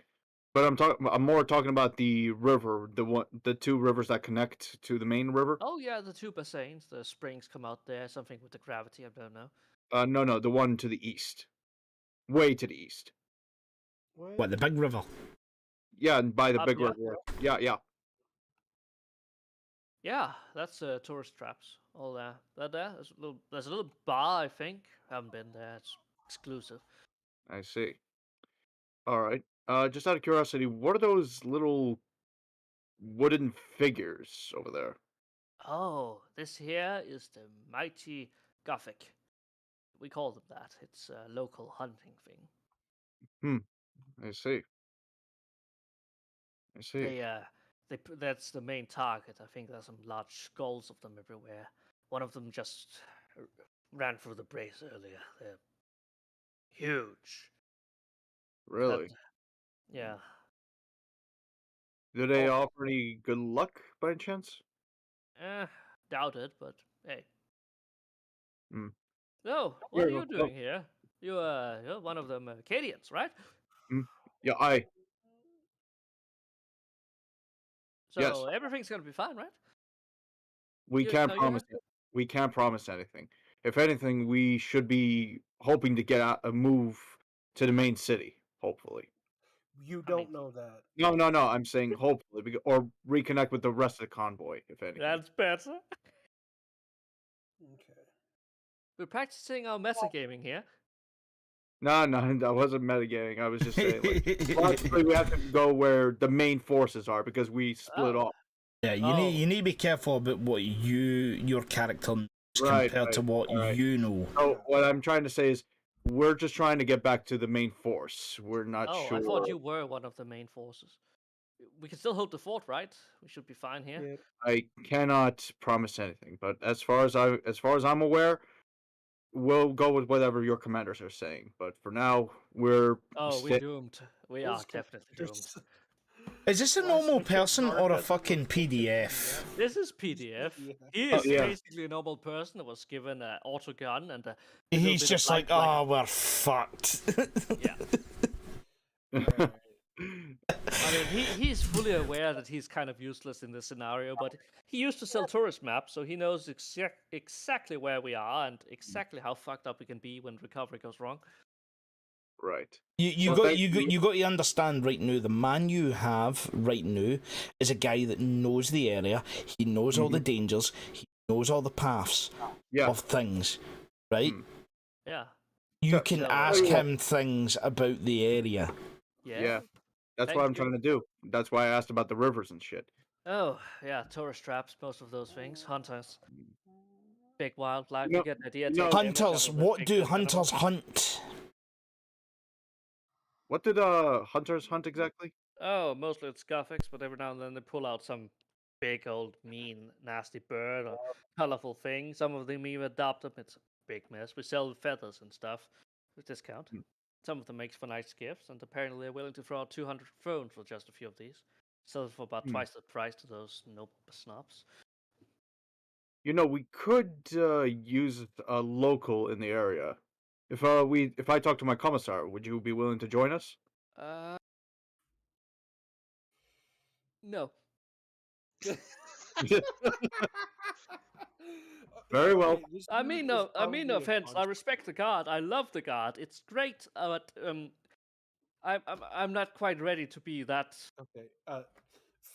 B: But I'm more talking about the river, the 2 rivers that connect to the main river.
C: Oh yeah, the 2 basins, the springs come out there, something with the gravity, I don't know.
B: No, the one to the east. Way to the east.
A: What, the big river?
B: Yeah, and by the big
C: yeah.
B: river. Yeah.
C: Yeah, that's tourist traps. All there. There's a little bar, I think. Haven't been there. It's exclusive.
B: I see. All right. Just out of curiosity, what are those little wooden figures over there?
C: Oh, this here is the mighty Gothic. We call them that. It's a local hunting thing.
B: I see. I see.
C: That's the main target. I think there's some large skulls of them everywhere. One of them just ran through the brace earlier. They're huge.
B: Really?
C: Yeah.
B: Do they offer any good luck by chance?
C: Doubt it, but hey.
B: Hmm.
C: So, what are you doing here? You're one of them Acadians, right?
B: Yeah,
C: So
B: yes.
C: everything's gonna be fine, right?
B: We
C: You-
B: can't
C: no, you
B: promise
C: have-
B: it. We can't promise anything. If anything, we should be hoping to get a move to the main city, hopefully.
F: You don't know that.
B: No. I'm saying hopefully, or reconnect with the rest of the convoy, if anything.
C: That's better.
F: Okay.
C: We're practicing our metagaming here.
B: No, that wasn't metagaming. I was just saying, logically, we have to go where the main forces are because we split off.
A: Yeah, you need to be careful about what your character knows compared to what you know.
B: So what I'm trying to say is, we're just trying to get back to the main force. We're not sure.
C: I thought you were one of the main forces. We can still hold the fort, right? We should be fine here.
F: Yeah.
B: I cannot promise anything, but as far as I'm aware, we'll go with whatever your commanders are saying. But for now, we're
C: We're doomed. We are definitely doomed.
A: Is this a normal person or a fucking PDF?
C: This is PDF. He is basically a normal person that was given an auto gun and a
A: He's just like, oh, we're fucked.
C: Yeah. I mean, he's fully aware that he's kind of useless in this scenario, but he used to sell tourist maps, so he knows exactly where we are and exactly how fucked up we can be when recovery goes wrong.
B: Right.
A: You got to understand right now. The man you have right now is a guy that knows the area. He knows all the dangers. He knows all the paths of things. Right.
C: Yeah.
A: You can ask him things about the area.
B: Yeah. That's what I'm trying to do. That's why I asked about the rivers and shit.
C: Oh, yeah, tourist traps, most of those things. Hunters. Big wildlife. You get an idea.
A: Hunters, what do hunters hunt?
B: What did hunters hunt exactly?
C: Oh, mostly it's Gothics, but every now and then they pull out some big old mean nasty bird or colorful thing. Some of them even adopt them. It's a big mess. We sell feathers and stuff with discount. Some of them makes for nice gifts, and apparently they're willing to throw out 200 thrones for just a few of these. Sell it for about twice the price to those noble snobs.
B: You know, we could use a local in the area. If I talk to my commissar, would you be willing to join us?
C: No.
B: Very well.
C: I mean no offense. I respect the guard. I love the guard. It's great, but I'm not quite ready to be that.
F: Okay.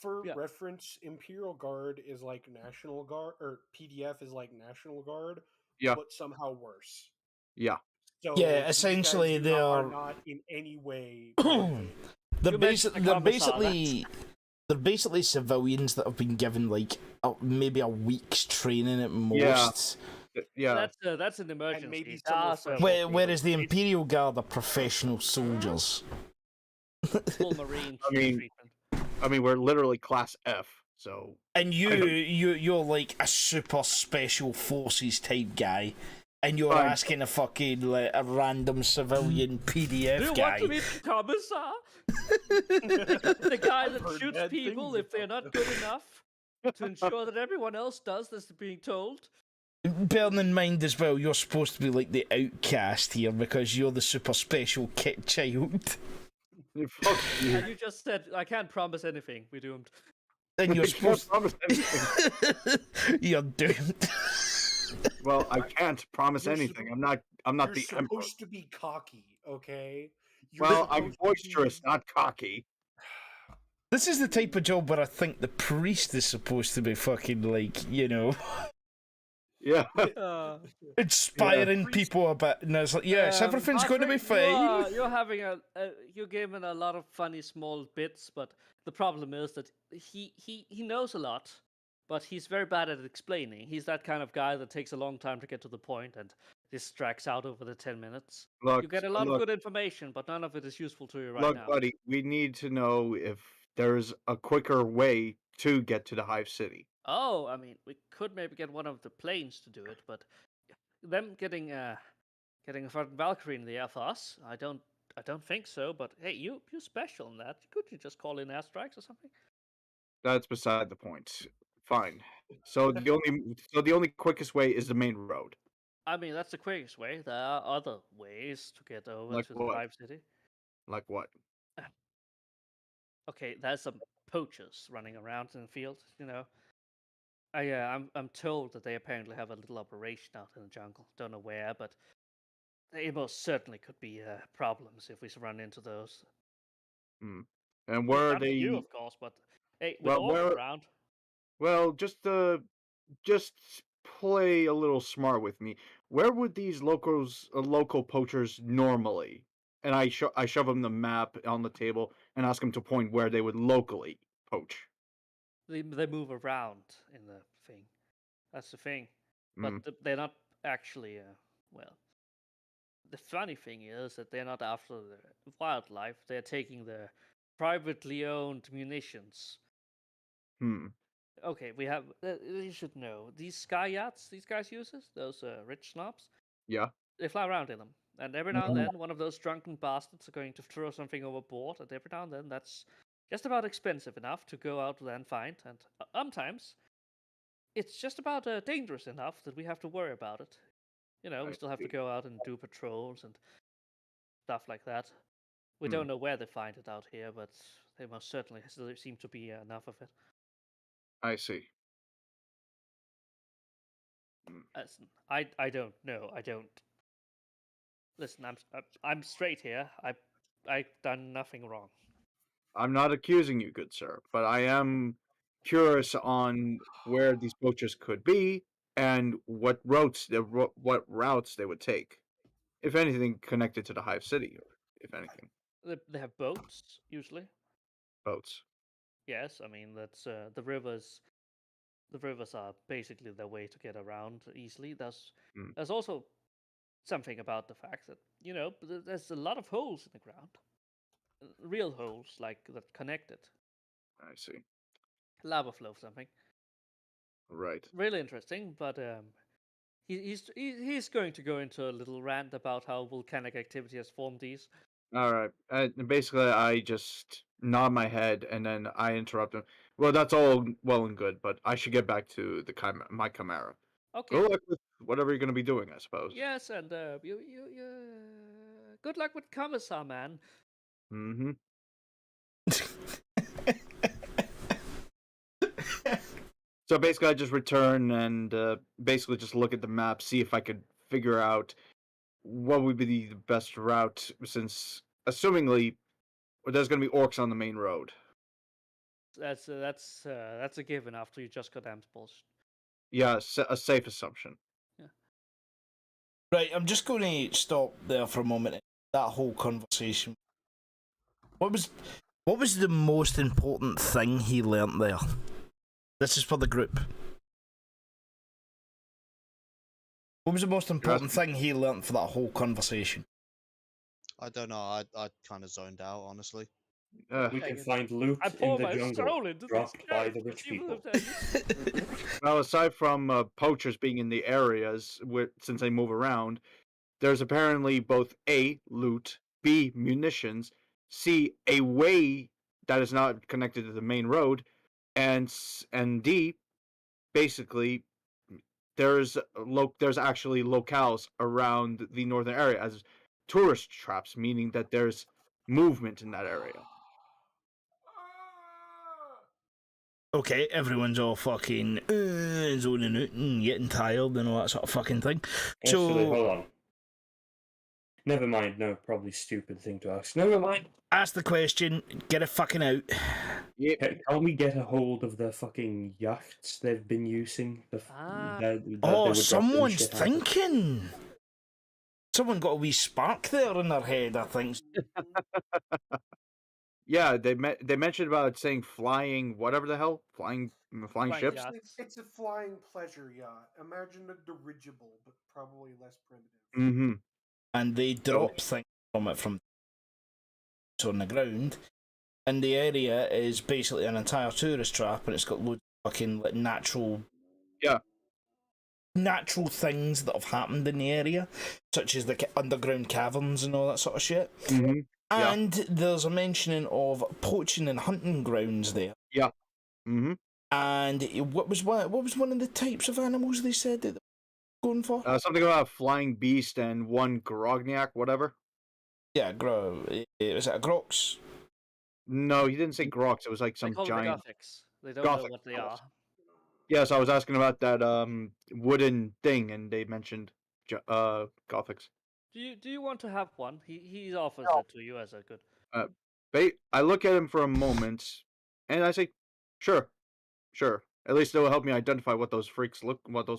F: For reference, Imperial Guard is like National Guard, or PDF is like National Guard, but somehow worse.
B: Yeah.
F: So
A: essentially they
F: are not in any way.
A: They're basically civilians that have been given like maybe a week's training at most.
B: Yeah.
C: That's an emergency. And maybe
A: whereas the Imperial Guard are professional soldiers.
C: Full Marine.
B: I mean, we're literally class F, so.
A: And you're like a super special forces type guy, and you're asking a fucking a random civilian PDF guy.
C: Do you want to meet the commissar? The guy that shoots people if they're not good enough to ensure that everyone else does this being told.
A: Bearing in mind as well, you're supposed to be like the outcast here because you're the super special kit child.
C: And you just said, I can't promise anything. We're doomed.
A: And you're supposed to promise anything. You're doomed.
B: Well, I can't promise anything. I'm not the emperor.
F: You're supposed to be cocky, okay?
B: I'm boisterous, not cocky.
A: This is the type of job where I think the priest is supposed to be fucking like, you know.
B: Yeah.
A: Inspiring people a bit, and it's like, yes, everything's going to be fine.
C: You're having you're giving a lot of funny small bits, but the problem is that he knows a lot, but he's very bad at explaining. He's that kind of guy that takes a long time to get to the point and this drags out over the 10 minutes.
B: Look,
C: You get a lot of good information, but none of it is useful to you right
B: look,
C: now.
B: buddy, we need to know if there's a quicker way to get to the Hive City.
C: Oh, I mean, we could maybe get one of the planes to do it, but them getting a fucking Valkyrie in the air for us, I don't think so. But hey, you're special in that. Could you just call in airstrikes or something?
B: That's beside the point. Fine. So the only quickest way is the main road.
C: I mean, that's the quickest way. There are other ways to get over
B: Like
C: to
B: what?
C: the Hive City.
B: Like what?
C: Okay, there's some poachers running around in the field. You know, I'm told that they apparently have a little operation out in the jungle. Don't know where, but they most certainly could be problems if we run into those.
B: Hmm. And where are
C: Not
B: they?
C: you, of course, but hey, with
B: Well,
C: all
B: where?
C: around.
B: Well, just play a little smart with me. Where would these local poachers normally? And I shove them the map on the table and ask them to point where they would locally poach.
C: They move around in the thing. That's the thing. But
B: Mm.
C: they're not actually. Well, the funny thing is that they're not after the wildlife. They're taking the privately owned munitions.
B: Hmm.
C: Okay, we have. You should know these sky yachts. These guys uses those rich snobs.
B: Yeah.
C: They fly around in them, and every now and then one of those drunken bastards are going to throw something overboard, and every now and then that's just about expensive enough to go out there and find, and sometimes it's just about dangerous enough that we have to worry about it. You know, we
B: I
C: still have to
B: see.
C: go out and do patrols and stuff like that. We
B: Hmm.
C: don't know where they find it out here, but they most certainly still seem to be enough of it.
B: I see.
C: Listen, I don't know. I don't. Listen, I'm straight here. I've done nothing wrong.
B: I'm not accusing you, good sir, but I am curious on where these poachers could be and what routes they would take, if anything connected to the Hive City, or if anything,
C: They have boats usually.
B: boats.
C: Yes, I mean that's the rivers. The rivers are basically the way to get around easily.
B: Hmm.
C: There's also something about the fact that there's a lot of holes in the ground, real holes like that connect it.
B: I see.
C: Lava flow, something
B: Right.
C: really interesting. But he's going to go into a little rant about how volcanic activity has formed these.
B: All right. Basically, I just nod my head and then I interrupt him. Well, that's all well and good, but I should get back to my Chimera.
C: Okay.
B: Good luck with whatever you're going to be doing, I suppose.
C: Yes, and you good luck with Commissar, man.
B: Mm-hmm. So basically, I just return and basically just look at the map, see if I could figure out what would be the best route, since assumingly there's going to be orcs on the main road.
C: That's a given after you just got bullshit.
B: Yeah, a safe assumption.
C: Yeah.
A: Right, I'm just going to stop there for a moment. That whole conversation. What was the most important thing he learnt there? This is for the group. What was the most important thing he learnt for that whole conversation?
G: I don't know. I kind of zoned out, honestly.
H: We can find loot in the jungle dropped by the rich people.
B: Well, aside from poachers being in the areas since they move around, there's apparently both A, loot, B, munitions, C, a way that is not connected to the main road, and D, basically, there's actually locales around the northern area as tourist traps, meaning that there's movement in that area.
A: Okay, everyone's all fucking zoning out and getting tired and all that sort of fucking thing.
H: Actually, hold on. Never mind. No, probably stupid thing to ask. Never mind.
A: Ask the question. Get it fucking out.
B: Yep.
H: Can't we get a hold of the fucking yachts they've been using?
C: Ah.
H: That they
A: Oh,
H: were dropping
A: someone's
H: shit out of?
A: thinking. Someone got a wee spark there in their head, I think.
B: Yeah, they mentioned about saying flying, whatever the hell, flying
C: Flying
B: ships.
C: yacht.
F: It's a flying pleasure yacht. Imagine a dirigible, but probably less primitive.
B: Mm-hmm.
A: And they drop things from it from on the ground. And the area is basically an entire tourist trap, and it's got loads of fucking like, natural things that have happened in the area, such as the underground caverns and all that sort of shit.
B: Mm-hmm. Yeah.
A: And there's a mentioning of poaching and hunting grounds there.
B: Yeah. Mm-hmm.
A: And what was one of the types of animals they said that they were going for?
B: Something about a flying beast and one grogniak, whatever.
A: Yeah, was it a grox?
B: No, he didn't say grox. It was like
C: They
B: some
C: call them
B: giant.
C: Gothics. They don't know
B: Gothic,
C: what they
B: of
C: are.
B: course. Yes, I was asking about that wooden thing, and they mentioned Gothics.
C: Do you want to have one? He offers it to you as a good.
B: I look at him for a moment, and I say, "Sure. At least it will help me identify what those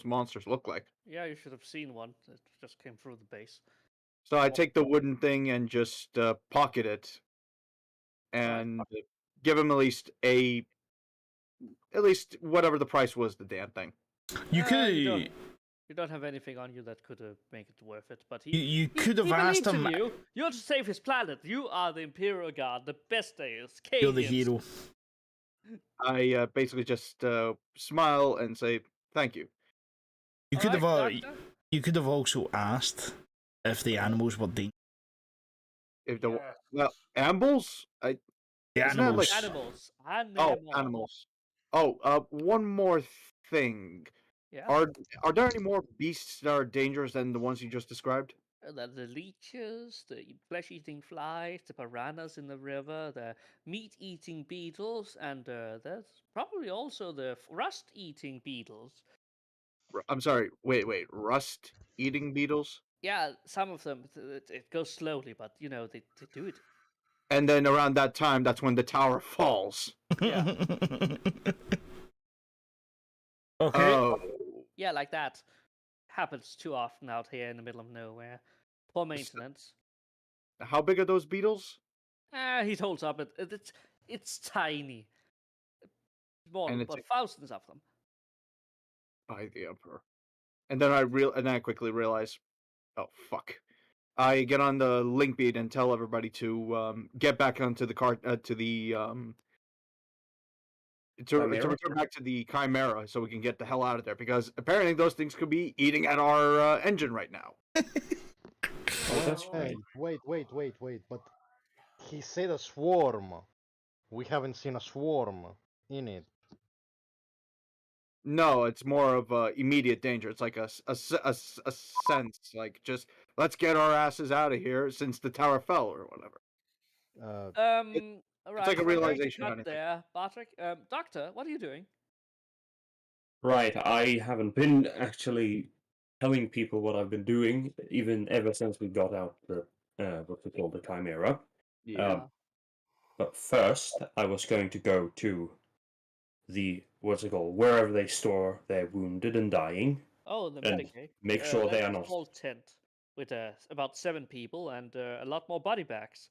B: monsters look like."
C: Yeah, you should have seen one. It just came through the base.
B: So I take the wooden thing and just pocket it, and give him at least whatever the price was, the damn thing.
A: You could.
C: You don't have anything on you that could make it worth it, but
A: You could have asked him.
C: You're to save his planet. You are the Imperial Guard, the best days.
A: You're the hero.
B: I basically just smile and say thank you.
A: You could have. You could have also asked if the animals were dangerous.
B: If the ambles,
A: the animals.
B: Animals. Oh, one more thing.
C: Yeah.
B: Are there any more beasts that are dangerous than the ones you just described?
C: The leeches, the flesh-eating flies, the piranhas in the river, the meat-eating beetles, and there's probably also the rust-eating beetles.
B: I'm sorry. Wait. Rust-eating beetles?
C: Yeah, some of them. It goes slowly, but they do it.
B: And then around that time, that's when the tower falls.
C: Yeah.
A: Okay.
B: Oh.
C: Yeah, like that. Happens too often out here in the middle of nowhere. Poor maintenance.
B: How big are those beetles?
C: He holds up. It's tiny. Small, but thousands of them.
B: By the Emperor. And then I quickly realize, oh fuck. I get on the link beat and tell everybody to get back onto the to return back to the Chimera so we can get the hell out of there, because apparently those things could be eating at our engine right now.
H: That's right.
E: Wait, but he said a swarm. We haven't seen a swarm in it.
B: No, it's more of immediate danger. It's like a sense, like just let's get our asses out of here since the tower fell or whatever.
C: It's
B: like a realization
C: kind of there, Bartek. Doctor, what are you doing?
H: Right, I haven't been actually telling people what I've been doing, even ever since we got out the what's it called, the Chimera.
B: Yeah.
H: But first, I was going to go to the what's it called, wherever they store their wounded and dying.
C: Oh, the
H: and
C: medic.
H: make sure they are not.
C: A small tent with about 7 people and a lot more body bags.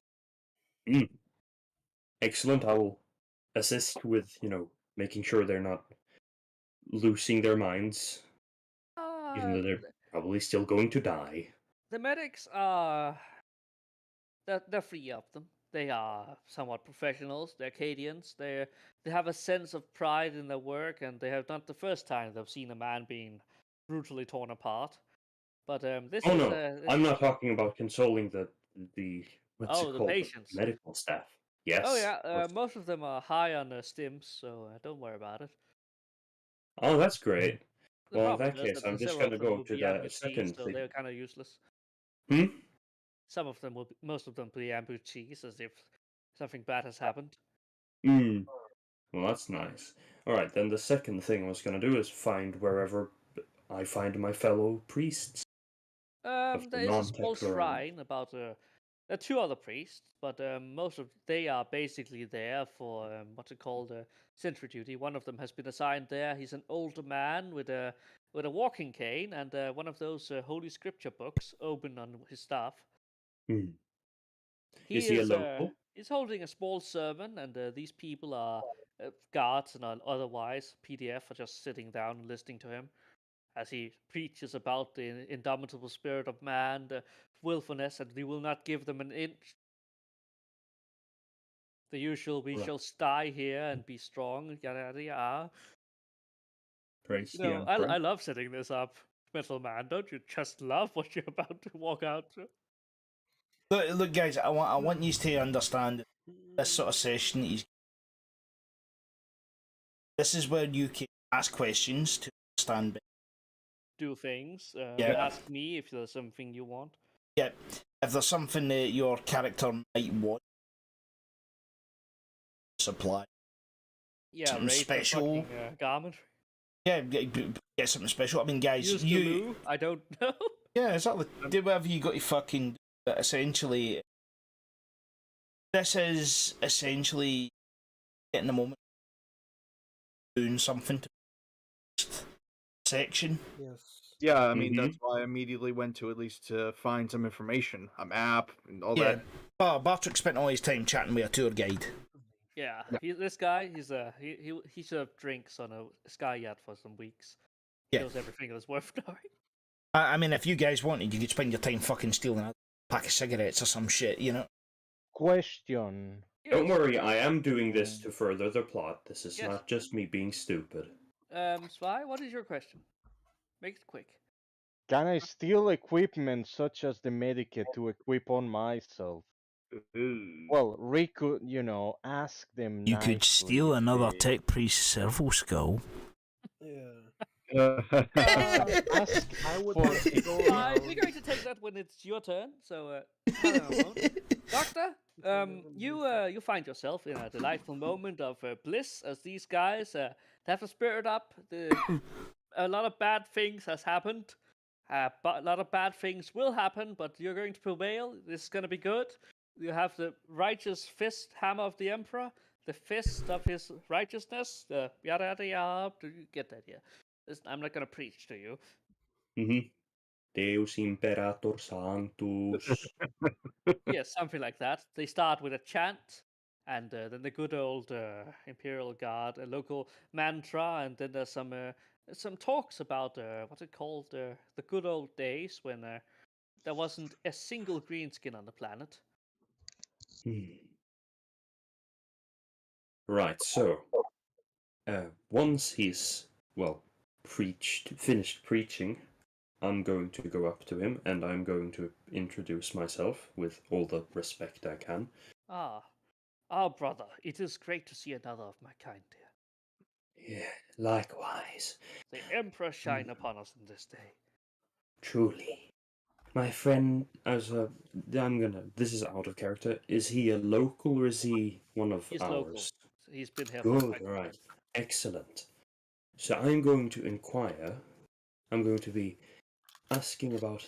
H: Excellent. I will assist with making sure they're not losing their minds, even though they're probably still going to die.
C: The medics are they're 3 of them. They are somewhat professionals. They're Acadians. They have a sense of pride in their work, and they have not the first time they've seen a man being brutally torn apart. But this
H: oh
C: is.
H: No, I'm not talking about consoling the what's it
C: the
H: called,
C: patients,
H: the medical staff. Yes.
C: Oh yeah, most of them are high on stims, so don't worry about it.
H: Oh, that's great.
C: The
H: well, in
C: problem
H: that
C: is
H: case,
C: that
H: I'm just
C: several
H: going to
C: of them
H: go
C: will
H: to
C: be
H: the
C: amputees,
H: second
C: so
H: thing.
C: they're kind of useless. Some of them most of them will be amputees, as if something bad has happened.
H: Well, that's nice. All right, then the second thing I was going to do is find wherever I find my fellow priests. of the
C: There is a small
H: non-tech realm.
C: shrine about there are two other priests, but most of they are basically there for what's it called sentry duty. One of them has been assigned there. He's an older man with a walking cane and one of those holy scripture books open on his staff.
H: Hmm.
C: He
H: Is he a
C: is
H: local?
C: he's holding a small sermon, and these people are guards and otherwise PDF are just sitting down and listening to him as he preaches about the indomitable spirit of man, the willfulness, and we will not give them an inch. The usual, we
H: Right.
C: shall die here and be strong, yada yada yada.
H: Praise
C: You
H: the
C: know,
H: Emperor.
C: I love setting this up, Metal Man. Don't you just love what you're about to walk out to?
A: Look, guys, I want you to understand this sort of session. This is where you can ask questions to understand.
C: Do things.
A: Yeah.
C: Ask me if there's something you want.
A: Yeah, if there's something that your character might want, supply.
C: Yeah,
A: something
C: raid the
A: special.
C: fucking, garment.
A: Yeah, get something special. I mean, guys,
C: Use
A: you.
C: glue? I don't know.
A: Yeah, exactly. Do whatever you got to fucking. But essentially, this is essentially getting the moment, doing something to section.
F: Yes.
B: Yeah, I mean
H: Mhm.
B: that's why I immediately went to at least to find some information, a map, and all
A: Yeah,
B: that.
A: Bartrick spent all his time chatting with a tour guide.
C: Yeah,
B: Yeah.
C: this guy, he served drinks on a sky yacht for some weeks. He
A: Yeah.
C: knows everything that's worth knowing.
A: I mean, if you guys wanted, you could spend your time fucking stealing a pack of cigarettes or some shit, you know?
E: Question.
H: Don't
C: Yes.
H: worry, I am doing this to further the plot. This is
C: Yes.
H: not just me being stupid.
C: Spy, what is your question? Make it quick.
E: Can I steal equipment such as the medikit to equip on myself?
B: Ooh.
E: Well, Rick could, ask them
A: You
E: nicely.
A: could steal another
E: say,
A: tech priest's servo skull.
F: Yeah.
E: Ask
F: I would
E: for
F: like to go
C: We're
F: around.
C: going to take that when it's your turn. So, hang on a moment. Doctor, you find yourself in a delightful moment of bliss as these guys have a spirit up. A lot of bad things has happened. But a lot of bad things will happen, but you're going to prevail. This is going to be good. You have the righteous fist hammer of the Emperor, the fist of his righteousness, the yada yada yada. Do you get that here? I'm not going to preach to you.
H: Mm-hmm. Deus Imperator Sanctus.
C: Yes, something like that. They start with a chant, and then the good old Imperial Guard, a local mantra, and then there's some talks about what's it called, the good old days when there wasn't a single green skin on the planet.
H: Right, so once he's finished preaching, I'm going to go up to him and I'm going to introduce myself with all the respect I can.
C: Brother, it is great to see another of my kind here.
H: Yeah, likewise.
C: The Emperor shine upon us in this day.
H: Truly. My friend, this is out of character. Is he a local or is he one of
C: He's
H: ours?
C: local. He's been here for
H: Good,
C: quite some
H: right.
C: time.
H: Excellent. So I'm going to inquire. I'm going to be asking about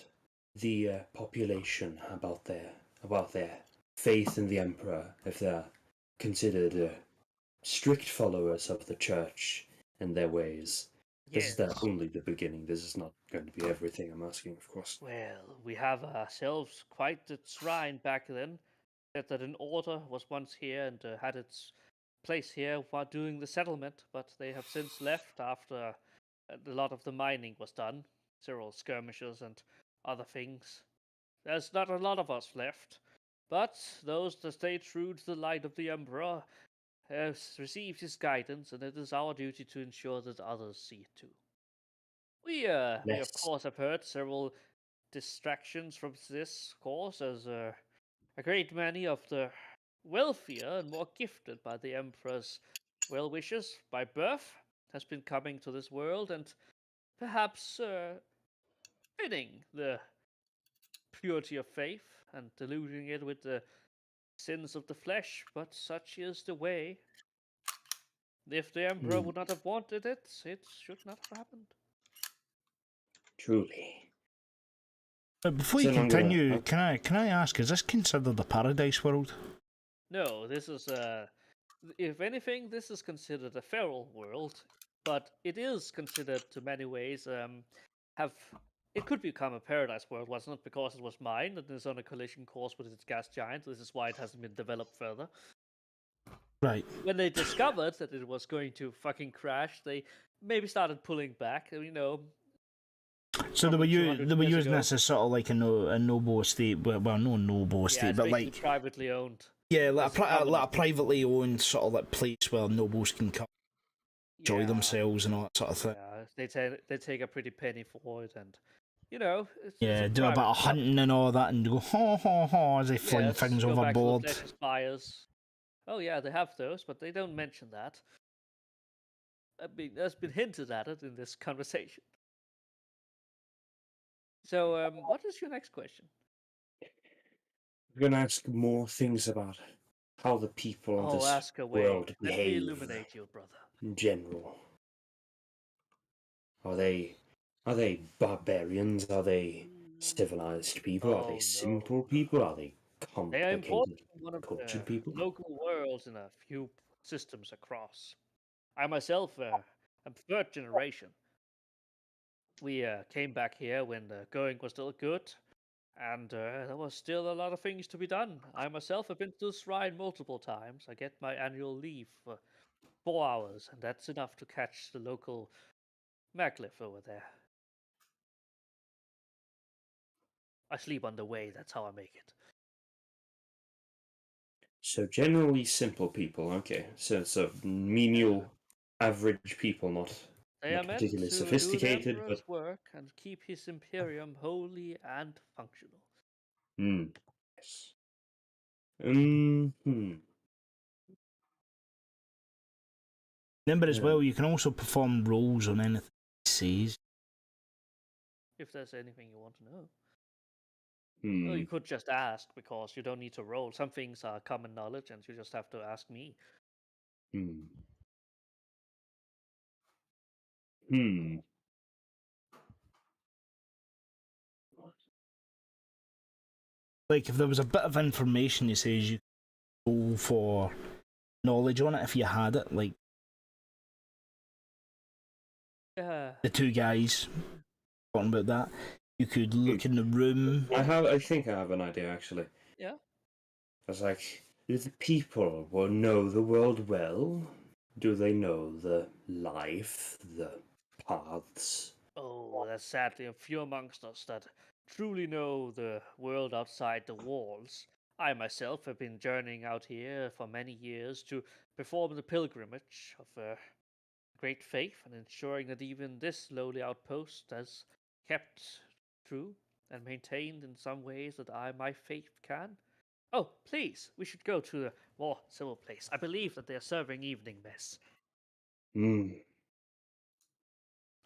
H: the population, about their faith in the Emperor, if they're considered strict followers of the Church and their ways. This
C: Yes.
H: is only the beginning. This is not going to be everything I'm asking, of course.
C: Well, we have ourselves quite a shrine back then. Said that an order was once here and had its place here while doing the settlement, but they have since left after a lot of the mining was done, several skirmishes and other things. There's not a lot of us left, but those that stay true to the light of the Emperor have received his guidance, and it is our duty to ensure that others see it too. We of
H: Yes.
C: course have heard several distractions from this course, as a great many of the wealthier and more gifted by the Emperor's well wishes by birth has been coming to this world and perhaps fitting the purity of faith and diluting it with the sins of the flesh, but such is the way. If the Emperor would not have wanted it, it should not have happened.
H: Truly.
A: But before
H: So
A: you
H: I'm gonna-
A: continue, can I ask, is this considered a paradise world?
C: No, this is if anything, this is considered a feral world, but it is considered to many ways have it could become a paradise world, was not because it was mined and is on a collision course with its gas giant. This is why it hasn't been developed further.
A: Right.
C: When they discovered that it was going to fucking crash, they maybe started pulling back. You know.
A: So they were,
C: Probably 200
A: they were
C: years
A: using
C: ago.
A: this as sort of like a noble estate. Well, no noble
C: Yeah,
A: estate,
C: it's
A: but
C: basically
A: like
C: privately owned.
A: yeah, like
C: It's common-
A: like a privately owned sort of like place where nobles can come enjoy
C: Yeah,
A: themselves and all that sort of thing.
C: Yeah, they take a pretty penny for it, and you know, it's
A: Yeah,
C: a
A: do a bit
C: private
A: of hunting and all that, and go ha ha ha as they fling
C: Yes,
A: things
C: go back to the
A: overboard.
C: pleasure spires. Oh yeah, they have those, but they don't mention that. I mean, there's been hinted at it in this conversation. So, what is your next question?
H: I'm gonna ask more things about how the people of
C: Oh,
H: this
C: ask away.
H: world
C: Let me
H: behave
C: illuminate you, brother.
H: in general. Are they barbarians? Are they civilized people? Are
C: Oh,
H: they
C: no,
H: simple
C: no.
H: people? Are they
C: They are important
H: complicated,
C: in one of the
H: cultured people?
C: local worlds in a few systems across. I myself am third generation. We came back here when the going was still good, and there was still a lot of things to be done. I myself have been to the shrine multiple times. I get my annual leave for 4 hours, and that's enough to catch the local maglev over there. I sleep on the way, that's how I make it.
H: So generally simple people. Okay, so menial, average people, not
C: They are meant
H: particularly
C: to do the
H: sophisticated, but
C: Emperor's work and keep his Imperium holy and functional.
H: yes. Hmm.
A: Remember as
H: Yeah.
A: well, you can also perform roles on anything he says.
C: If there's anything you want to know.
H: Hmm.
C: Well, you could just ask, because you don't need to roll. Some things are common knowledge, and you just have to ask me.
H: Hmm. Hmm.
A: Like if there was a bit of information he says, you could go for knowledge on it if you had it. Like the two guys talking about that, you could look in the room.
H: I think I have an idea actually.
C: Yeah.
H: It's like, do the people will know the world well? Do they know the life, the paths?
C: Oh, there's sadly a few amongst us that truly know the world outside the walls. I myself have been journeying out here for many years to perform the pilgrimage of great faith and ensuring that even this lowly outpost has kept true and maintained in some ways that my faith can. Oh, please, we should go to the more civil place. I believe that they are serving evening mess.
H: Hmm.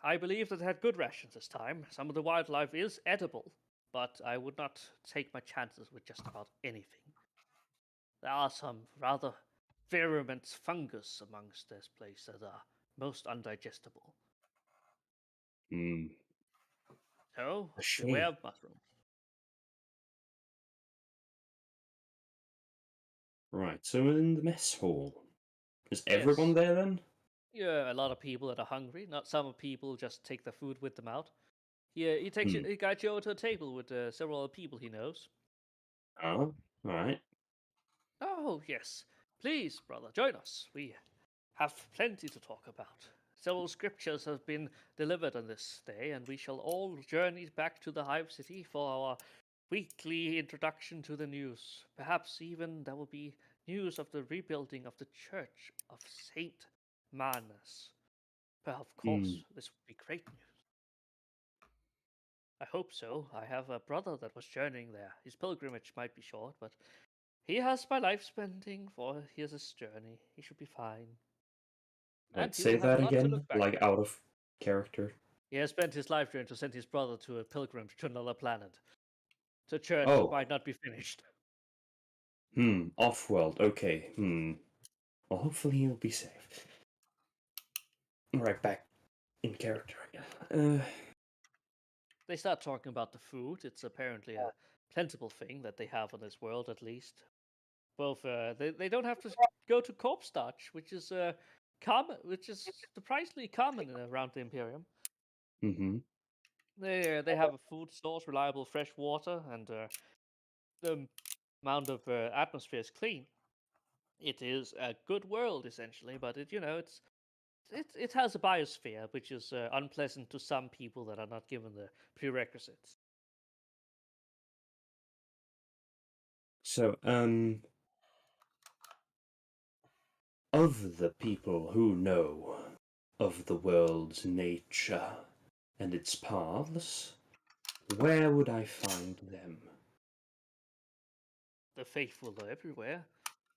C: I believe that they had good rations this time. Some of the wildlife is edible, but I would not take my chances with just about anything. There are some rather virulent fungus amongst this place that are most undigestible.
H: Hmm.
C: So,
H: A shame.
C: beware of mushrooms.
H: Right, so in the mess hall. Is everyone there then?
C: Yeah, a lot of people that are hungry. Not some people just take the food with them out. He takes you, he guides you over to a table with several other people he knows.
H: Oh, alright.
C: Oh, yes. Please, brother, join us. We have plenty to talk about. Several scriptures have been delivered on this day, and we shall all journey back to the Hive City for our weekly introduction to the news. Perhaps even there will be news of the rebuilding of the Church of Saint Manus. Well, of course, this would be great news. I hope so. I have a brother that was journeying there. His pilgrimage might be short, but he has my life spending for his journey. He should be fine. And
H: Wait,
C: he
H: say
C: will have
H: that
C: a lot to
H: again?
C: look back
H: Like
C: at.
H: out of character?
C: He has spent his life journey to send his brother to a pilgrimage to another planet. To a church
H: Oh.
C: that might not be finished.
H: Off-world, okay. Well, hopefully he'll be safe. Right back in character again.
C: They start talking about the food. It's apparently a plentiful thing that they have on this world, at least. Both they don't have to go to corpse starch, which is which is surprisingly common around the Imperium.
H: Mm-hmm.
C: They have a food source, reliable fresh water, and the amount of atmosphere is clean. It is a good world essentially, but it has a biosphere which is unpleasant to some people that are not given the prerequisites.
H: So, of the people who know of the world's nature and its paths, where would I find them?
C: The faithful are everywhere,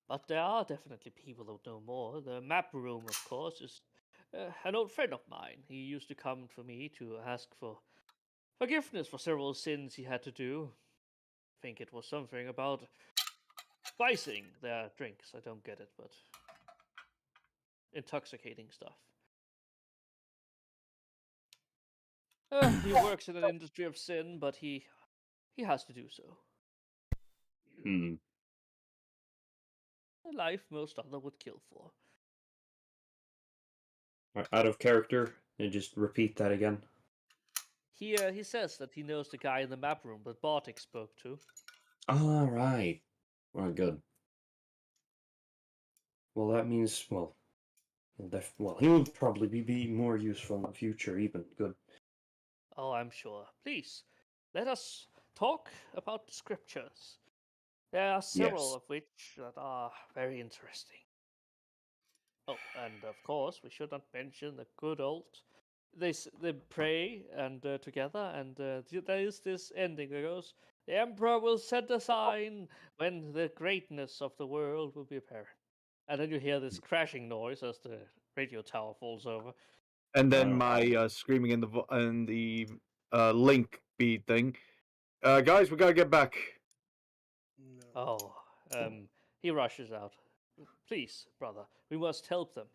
C: but there are definitely people who know more. The map room, of course, is an old friend of mine. He used to come for me to ask for forgiveness for several sins he had to do. I think it was something about spicing their drinks. I don't get it, but intoxicating stuff. He works in an industry of sin, but he has to do so.
H: Hmm.
C: A life most other would kill for.
H: Out of character, and just repeat that again.
C: He says that he knows the guy in the map room that Bartik spoke to.
H: All right. Well, good. Well, that means he will probably be more useful in the future. Even good.
C: Oh, I'm sure. Please, let us talk about the scriptures. There are several
H: Yes.
C: of which that are very interesting. Oh, and of course, we should not mention the good old. They pray and together, and there is this ending that goes, "The Emperor will send a sign when the greatness of the world will be apparent." And then you hear this crashing noise as the radio tower falls over.
B: And then my screaming in the link bead thing. Guys, we gotta get back.
C: Oh, he rushes out. Please, brother, we must help them.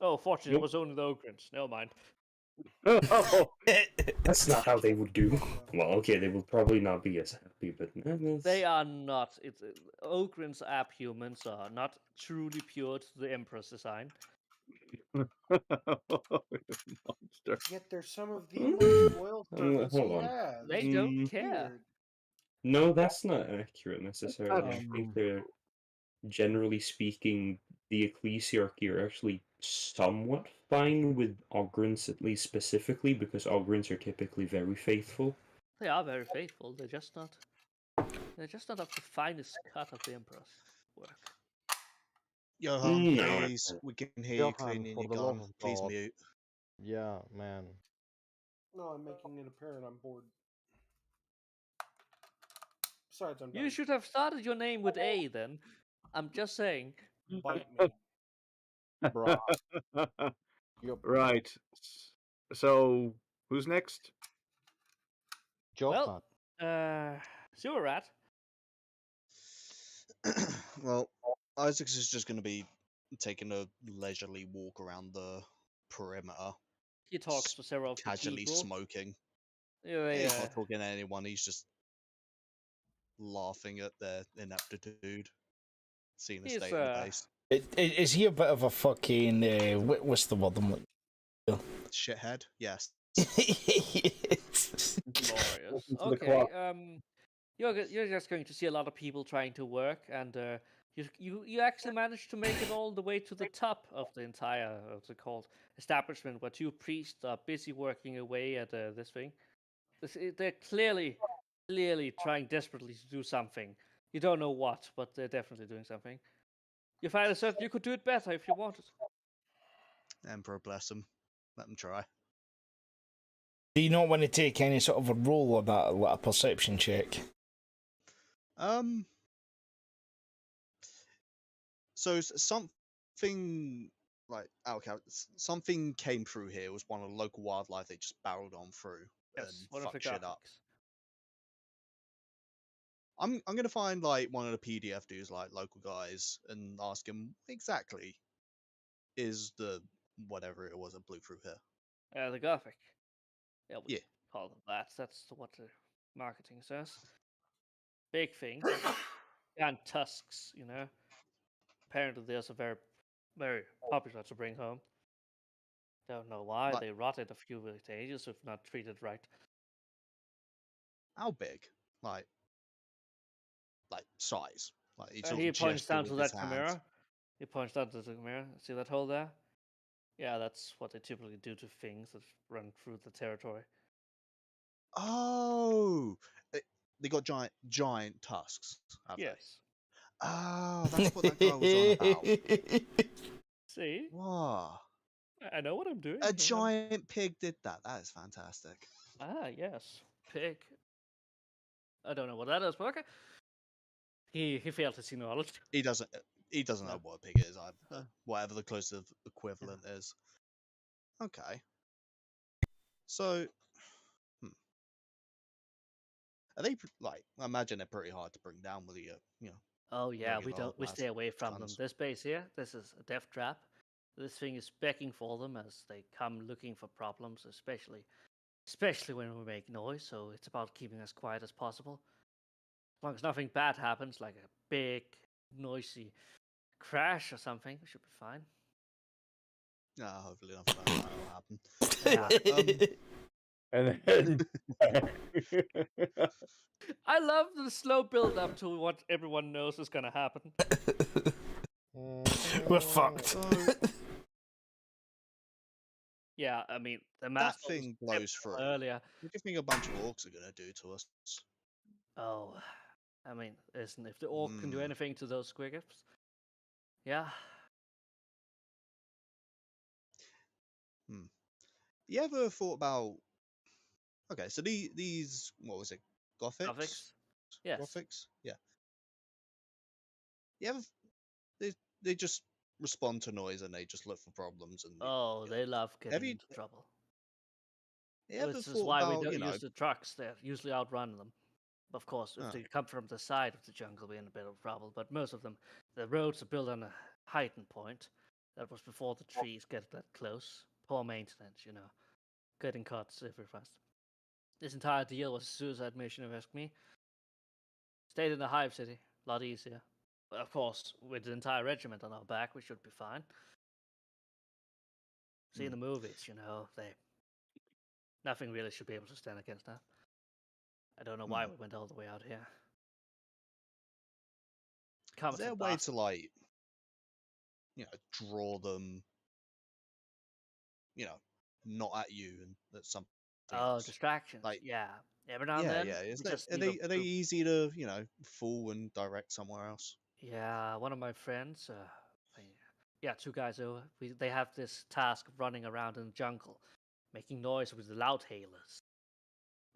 C: Oh, fortunately, it was only the Ogrins. Never mind.
H: That's not how they would do. Well, okay, they will probably not be as happy, but
C: They are not. Ogrins app humans are not truly pure to the Emperor's design.
B: Monster.
F: Yet they're some of the most loyal servants
H: Hold
F: he
H: on.
F: has.
C: They don't care.
F: Weird.
H: No, that's not accurate necessarily. I think
E: Um,
H: they're, generally speaking, the ecclesiarchy are actually somewhat fine with Ogrins, at least specifically, because Ogrins are typically very faithful.
C: They are very faithful. They're just not. They're just not of the finest cut of the Emperor's work.
G: Johan,
H: No.
G: please, we can hear you
E: Johan,
G: cleaning
E: for
G: your
E: the love
G: gun.
E: of
G: Please
E: God.
G: mute.
E: Yeah, man.
F: No, I'm making it apparent I'm bored. Besides, I'm
C: You
F: done.
C: should have started your name with A then. I'm just saying.
F: Bite me.
E: Bruh. Yup.
B: Right. So, who's next?
E: Johan.
C: Well, Sewer Rat.
G: Well, Isaacs is just going to be taking a leisurely walk around the perimeter,
C: He talks to several of the
G: casually
C: people.
G: smoking.
C: Yeah,
G: He's not talking to anyone. He's just laughing at their ineptitude, seeing the
C: He's,
G: state of the base.
A: Is he a bit of a fucking what's the word I'm looking
G: Shithead? Yes.
C: glorious.
J: Welcome to the
C: Okay,
J: club.
C: you're just going to see a lot of people trying to work, and you actually managed to make it all the way to the top of the entire what's it called establishment, where two priests are busy working away at this thing. They're clearly trying desperately to do something. You don't know what, but they're definitely doing something. You finally said you could do it better if you wanted.
G: Emperor bless him. Let him try.
A: Do you not want to take any sort of a roll of that, like a perception check?
G: So something like something came through here. It was one of the local wildlife they just barreled on through
C: Yes,
G: and
C: one of the
G: fucked shit up.
C: Gothics.
G: I'm gonna find like one of the PDF dudes, like local guys, and ask him exactly is the whatever it was that blew through here.
C: The Gothic.
G: Yeah.
C: call them that. That's what the marketing says. Big things, and tusks. Apparently, those are very, very popular to bring home. Don't know why
G: Like-
C: they rotted a few ages if not treated right.
G: How big? Like size? Like he sort
C: He
G: of
C: points
G: gesture
C: down
G: with
C: to
G: his
C: that
G: hand.
C: camera. He points down to the camera. See that hole there? Yeah, that's what they typically do to things that run through the territory.
G: Oh, they got giant tusks. Have they?
C: Yes.
G: Oh, that's what that guy was on about.
C: See?
G: Wow.
C: I know what I'm doing.
G: A giant pig did that. That is fantastic.
C: Ah, yes. Pig. I don't know what that is, but okay. He failed to see knowledge.
G: He doesn't
C: No.
G: know what a pig is either. Whatever the closest equivalent is. Okay. So, are they like? I imagine they're pretty hard to bring down with your.
C: Oh yeah, we
G: regular
C: we stay away from them.
G: guns.
C: This base here, this is a death trap. This thing is begging for them as they come looking for problems, especially when we make noise. So it's about keeping as quiet as possible. As long as nothing bad happens, like a big, noisy crash or something, we should be fine.
G: Hopefully nothing like that will happen.
C: Yeah.
G: Anyway,
J: And then
C: I love the slow build up to what everyone knows is gonna happen.
A: We're fucked.
G: so
C: Yeah, I mean the
G: that
C: master was
G: thing blows
C: kept
G: through.
C: earlier.
G: What do you think a bunch of orcs are gonna do to us?
C: Oh, I mean, listen, if the orc can do
G: Hmm.
C: anything to those squiggers, yeah.
G: You ever thought about? Okay, so these what was it? Gothics.
C: Gothics? Yes.
G: Gothics. Yeah. You ever? They just respond to noise and they just look for problems and.
C: Oh, they love getting
G: you-
C: into trouble.
G: You ever
C: This is
G: thought
C: why we
G: about
C: don't use the trucks. They usually outrun them. Of course, if
G: Oh.
C: they come from the side of the jungle, we're in a bit of trouble. But most of them, the roads are built on a heightened point. That was before the trees get that close. Poor maintenance, Getting cuts every fast. This entire deal was a suicide mission, if you ask me. Stayed in the hive city, a lot easier. But of course, with the entire regiment on our back, we should be fine. See in the movies, nothing really should be able to stand against that. I don't know why we went all the way out here.
G: Is there a way to like, draw them, not at you and at something else?
C: Distractions.
G: Like,
C: yeah. Every now and
G: yeah,
C: then.
G: yeah.
C: we just
G: Are
C: need
G: they easy to fool and direct somewhere else?
C: Yeah, one of my friends, two guys over. They have this task of running around in the jungle, making noise with the loudhailers,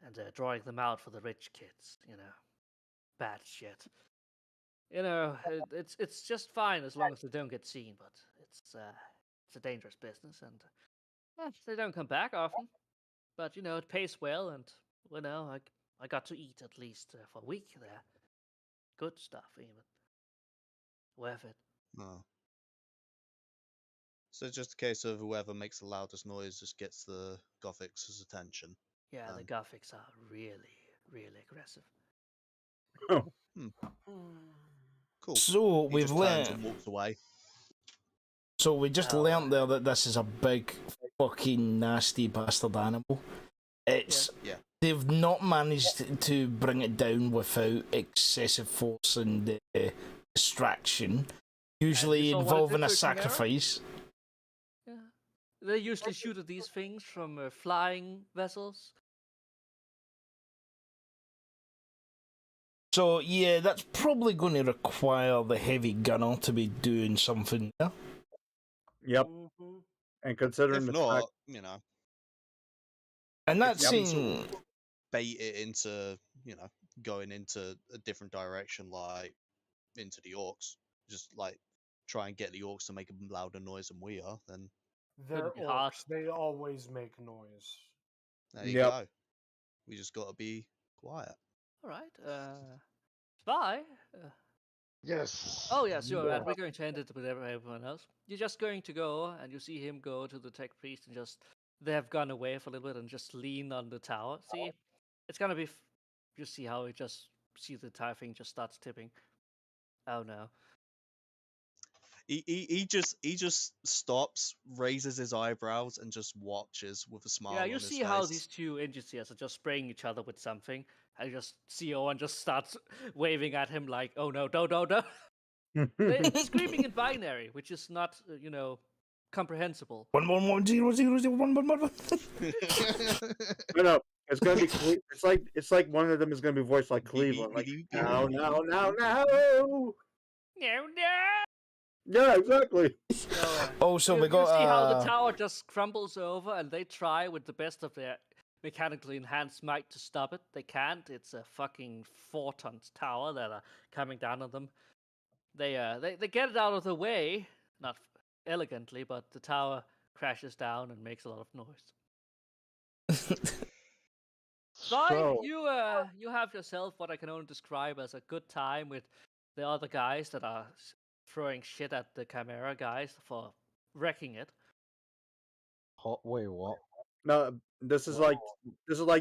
C: and drawing them out for the rich kids. Bad shit. It's just fine as long as they don't get seen, but it's a dangerous business, and they don't come back often. But it pays well, and I got to eat at least for a week there. Good stuff, even worth it.
G: Oh. So it's just a case of whoever makes the loudest noise just gets the Gothics' attention.
C: Yeah, the Gothics are really, really aggressive.
G: Cool.
A: So
G: He
A: we've
G: just turns
A: learned.
G: and walks away.
A: So we just learnt there that this is a big, fucking nasty bastard animal. It's
G: Yeah.
A: They've not managed to bring it down without excessive force and distraction. Usually
C: saw what it
A: involving
C: did
A: a
C: to Chimera?
A: sacrifice.
C: Yeah, they usually shoot at these things from flying vessels.
A: So yeah, that's probably going to require the heavy gunner to be doing something there.
J: Yep. And considering
G: If
J: the
G: not,
J: fact,
A: And that's
G: If you
A: saying,
G: sort of bait it into, going into a different direction, like into the orcs, just like try and get the orcs to make a louder noise than we are, then
F: They're
C: be hard.
F: orcs. They always make noise.
G: there you
J: Yep.
G: go. We just got to be quiet.
C: All right, Spy.
E: Yes.
C: Oh yes, you're right. We're going to end it with everyone else. You're just going to go and you see him go to the tech priest and just they have gone away for a little bit and just lean on the tower. See, it's gonna be. You see how it just see the entire thing just starts tipping. Oh no!
G: He just stops, raises his eyebrows, and just watches with a smile
C: Yeah,
G: on
C: you
G: his
C: see
G: face.
C: how these two engineers are just spraying each other with something. I just see Owen just starts waving at him like, "Oh no, don't!" They're screaming in binary, which is not, comprehensible.
A: 111000111.
J: No, it's gonna be. It's like one of them is gonna be voiced like Cleveland, like no.
C: No, no.
J: Yeah, exactly.
C: So,
A: Also,
C: you,
A: we
C: you
A: got
C: see how the tower just crumbles over, and they try with the best of their mechanically enhanced might to stop it. They can't. It's a fucking 4-ton tower that are coming down on them. They get it out of the way, not elegantly, but the tower crashes down and makes a lot of noise. Sly,
E: So,
C: you have yourself what I can only describe as a good time with the other guys that are throwing shit at the Chimera guys for wrecking it.
E: wait, what?
J: No, this is like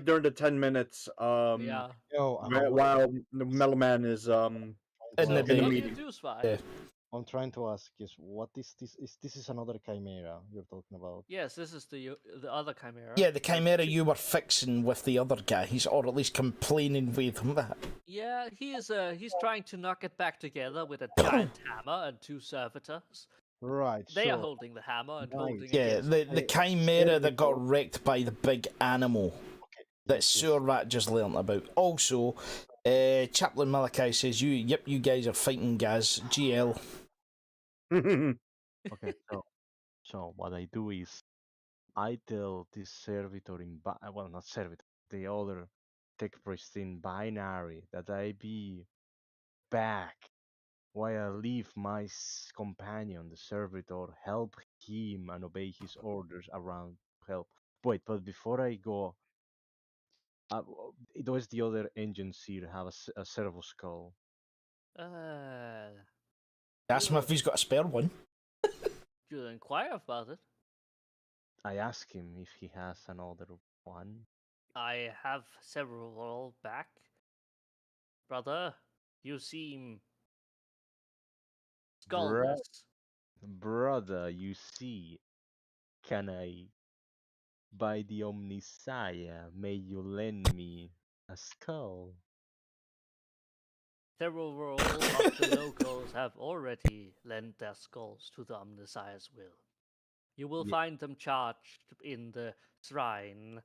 J: during the 10 minutes.
C: Yeah.
E: Yo,
J: While the Metal Man is
A: in the
C: What do
A: bait.
C: you
J: meeting.
C: do, Sly?
A: Yeah.
E: I'm trying to ask is what is this? Is this is another chimera you're talking about?
C: Yes, this is the other Chimera.
A: Yeah, the Chimera you were fixing with the other guys, or at least complaining with him.
C: Yeah, he's trying to knock it back together with a giant hammer and 2 servitors.
E: Right.
C: They are
E: so
C: holding the hammer and
E: Right.
C: holding
A: Yeah,
C: against
A: the Chimera that got wrecked by the big animal that
E: yes,
A: Sewer Rat just learnt about. Also, Chaplain Malachi says, you guys are fighting Gaz, GL.
E: okay. So what I do is I tell this servitor well, not servitor, the other tech priest in binary that I be back while I leave my companion, the servitor, help him and obey his orders around help. Wait, but before I go, does the other engines here have a servo skull?
A: Ask him if he's got a spare one.
C: You inquire about it.
E: I ask him if he has another one.
C: I have several back. Brother, you seem skullless.
E: Brother, you see, can I, by the Omnisaya, may you lend me a skull?
C: Several of the locals have already lent their skulls to the Omnissiah's will. You will find them charged in the shrine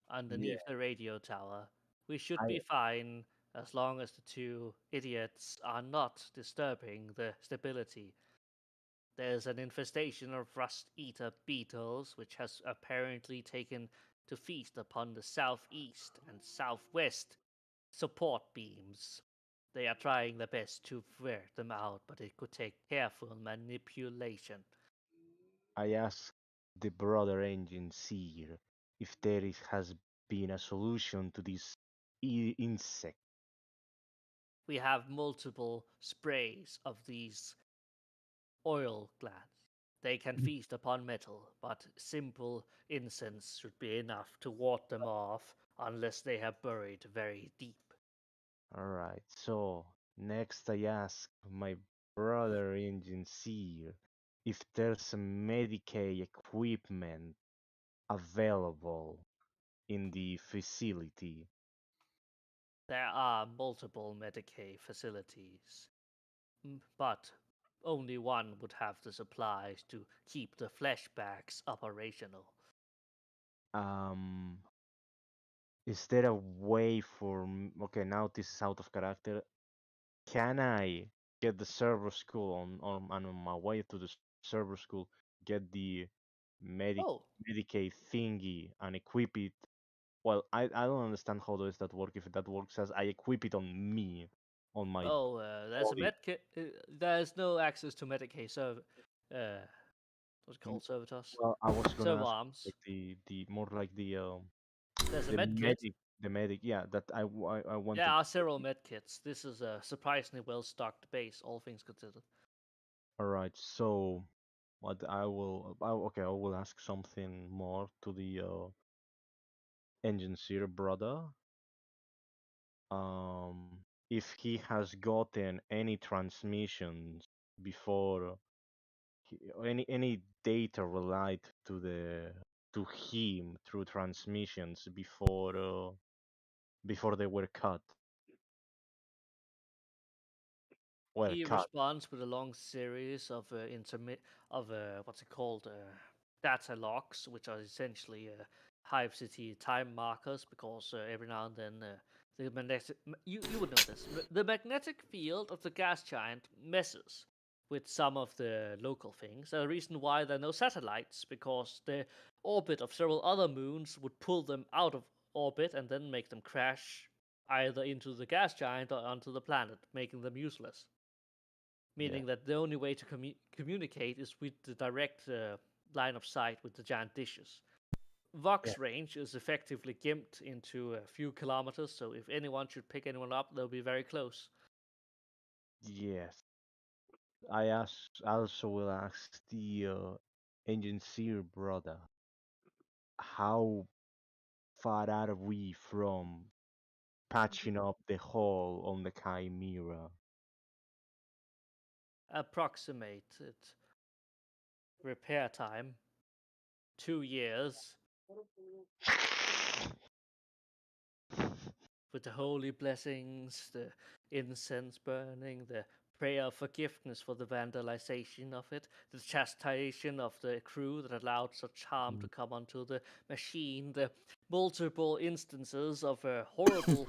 C: underneath the radio tower. We should be fine as long as the 2 idiots are not disturbing the stability. There's an infestation of rust-eater beetles which has apparently taken to feast upon the southeast and southwest support beams. They are trying their best to wear them out, but it could take careful manipulation.
E: I ask the brother engine seer if has been a solution to this insect.
C: We have multiple sprays of these oil glands. They can feast upon metal, but simple incense should be enough to ward them off unless they have buried very deep.
E: Alright, so next I ask my brother engine seer if there's a Medicaid equipment available in the facility.
C: There are multiple Medicaid facilities, but only one would have the supplies to keep the flashbacks operational.
E: Is there a way for okay, now this is out of character. Can I get the server school on my way to the server school, get the Medicaid thingy and equip it? Well, I don't understand how does that work. If that works as I equip it on me, on my
C: There's
E: body.
C: a medkit. There's no access to Medicaid, so what's it called, servitors?
E: Well, I was gonna
C: Servo
E: ask
C: arms.
E: like the more like the
C: There's a
E: the
C: medkit.
E: medic, yeah, that I wanted.
C: There are several medkits. This is a surprisingly well stocked base, all things considered.
E: All right, so But okay, I will ask something more to the engineer brother. If he has gotten any transmissions before, any data related to him through transmissions before they were cut. Well,
C: He
E: cut.
C: responds with a long series of what's it called, data logs, which are essentially Hive City time markers, because every now and then the magnetic you would know this. The magnetic field of the gas giant messes with some of the local things. The reason why there are no satellites, because the orbit of several other moons would pull them out of orbit and then make them crash either into the gas giant or onto the planet, making them useless. Meaning that the only way to communicate is with the direct line of sight with the giant dishes. Vox range is effectively gimped into a few kilometers, so if anyone should pick anyone up, they'll be very close.
E: Yes. I also will ask the engineer brother, how far are we from patching up the hole on the Chimera?
C: Approximated repair time 2 years. With the holy blessings, the incense burning, the prayer of forgiveness for the vandalization of it, the chastisement of the crew that allowed such harm to come onto the machine, the multiple instances of horrible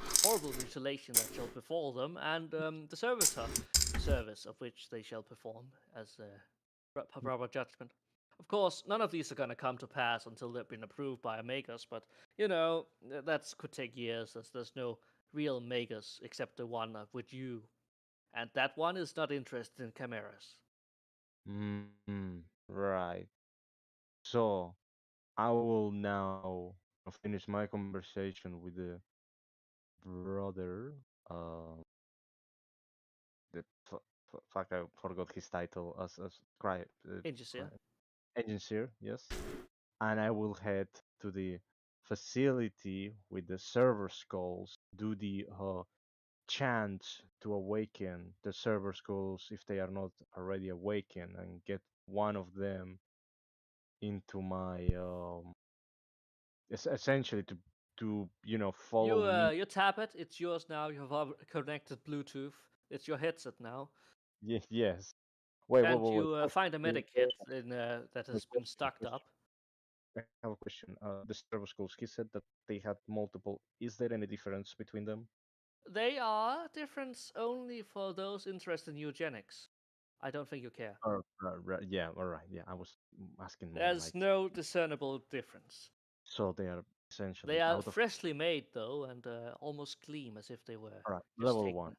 C: mutilation that shall befall them, and the service of which they shall perform as proper judgment. Of course, none of these are going to come to pass until they've been approved by a Magus, but, that could take years, as there's no real Magus except the one with you. And that one is not interested in chimeras.
E: Right. So, I will now finish my conversation with the brother. The fuck, I forgot his title as engineer, yes. And I will head to the facility with the server skulls, do the chant to awaken the server skulls if they are not already awakened, and get one of them into my essentially to follow me.
C: You tap it, it's yours now. You have connected Bluetooth. It's your headset now.
E: Yes. Wait.
C: And you find a medic kit that has been stocked up.
E: I have a question. The server schools, he said that they had multiple. Is there any difference between them?
C: They are different only for those interested in eugenics. I don't think you care.
E: Right, yeah, all right. Yeah, I was asking more
C: There's
E: like.
C: no discernible difference.
E: So they are essentially
C: They are
E: out of.
C: freshly made, though, and almost gleam as if they were.
E: All right,
C: just
E: level
C: taken.
E: 1.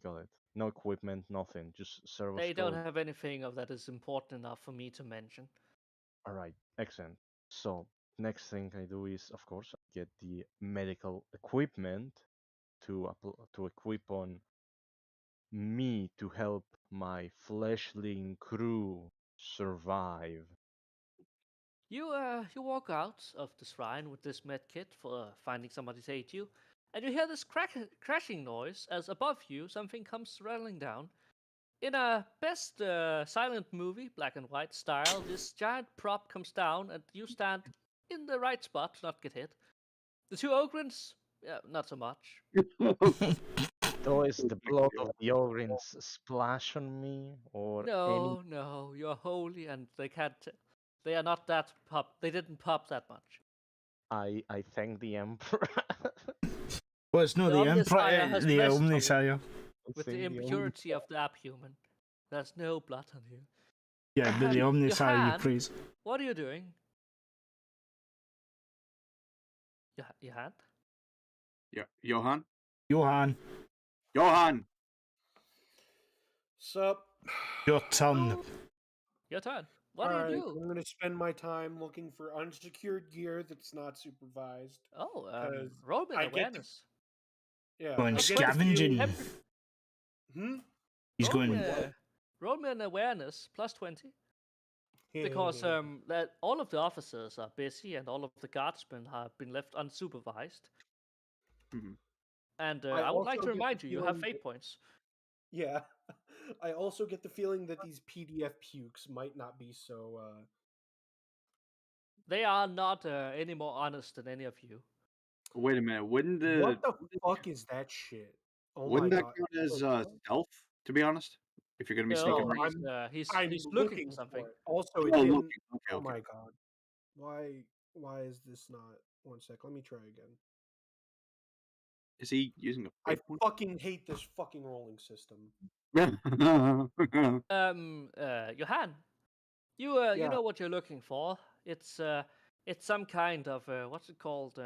E: Got it. No equipment, nothing. Just server
C: They
E: skull.
C: don't have anything of that is important enough for me to mention.
E: All right, excellent. So next thing I do is, of course, get the medical equipment to equip on me to help my fleshling crew survive.
C: You walk out of the shrine with this med kit for finding somebody to aid you, and you hear this crashing noise as above you something comes rattling down. In a best silent movie, black and white style, this giant prop comes down and you stand in the right spot to not get hit. The two Ogrins, not so much.
E: So is the blood of the Ogrins splash on me or any?
C: No, you're holy and they can't. They are not that pop. They didn't pop that much.
E: I thank the Emperor.
A: Well, it's not the Emperor,
C: Omnissiah has
A: the
C: blessed you
A: Omnissiah.
C: with the impurity of the abhuman. There's no blood on you.
A: Yeah, but the Omnissiah you praise.
C: What are you doing? Your hand?
B: Yeah, Johan.
F: Sup?
A: Your turn.
C: Your turn. What do you do?
F: I'm going to spend my time looking for unsecured gear that's not supervised.
C: Oh, roll me an awareness.
A: Going scavenging.
F: Hmm?
A: He's going.
C: Roll me an awareness plus 20. because that all of the officers are busy and all of the guardsmen have been left unsupervised.
B: Mhm.
C: And
F: I
C: I would like
F: also
C: to
F: get the
C: remind you, you have
F: feeling
C: fate
F: that-
C: points.
F: Yeah. I also get the feeling that these PDF pukes might not be so.
C: They are not any more honest than any of you.
B: Wait a minute. Wouldn't
F: What the fuck is that shit? Oh my
B: wouldn't that
F: god.
B: count as
F: What?
B: stealth? To be honest, if you're gonna be sneaking
C: No,
B: around.
C: he's looking for something.
F: it. Also, it
B: Oh,
F: didn't.
B: looking. Okay,
F: Oh
B: okay.
F: my god. Why is this not? One sec. Let me try again.
B: Is he using a
F: I
B: fate point?
F: fucking hate this fucking rolling system.
C: Johan, you
F: Yeah.
C: know what you're looking for. It's some kind of what's it called?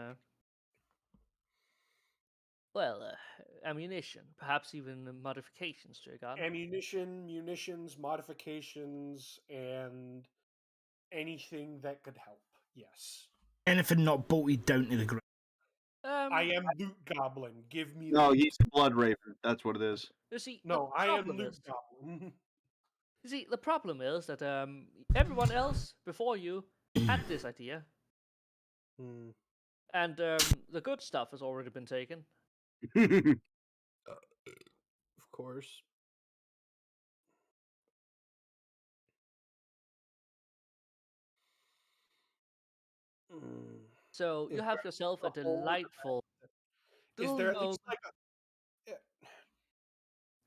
C: Ammunition, perhaps even modifications to your gun.
F: Ammunition, munitions, modifications, and anything that could help. Yes.
A: Anything not bolted down to the ground.
F: I am Loot Goblin. Give me
B: No,
F: loot.
B: he's a blood raven. That's what it is.
C: You see,
F: No,
C: the
F: I am
C: problem
F: Loot
C: is,
F: Goblin.
C: you see, the problem is that everyone else before you had this idea,
F: Hmm.
C: and the good stuff has already been taken.
F: Of course. Mm.
C: So you
F: Is
C: have
F: there
C: yourself a
F: a hole in the
C: delightful.
F: Is
C: little
F: there at
C: gnome-
F: least like a?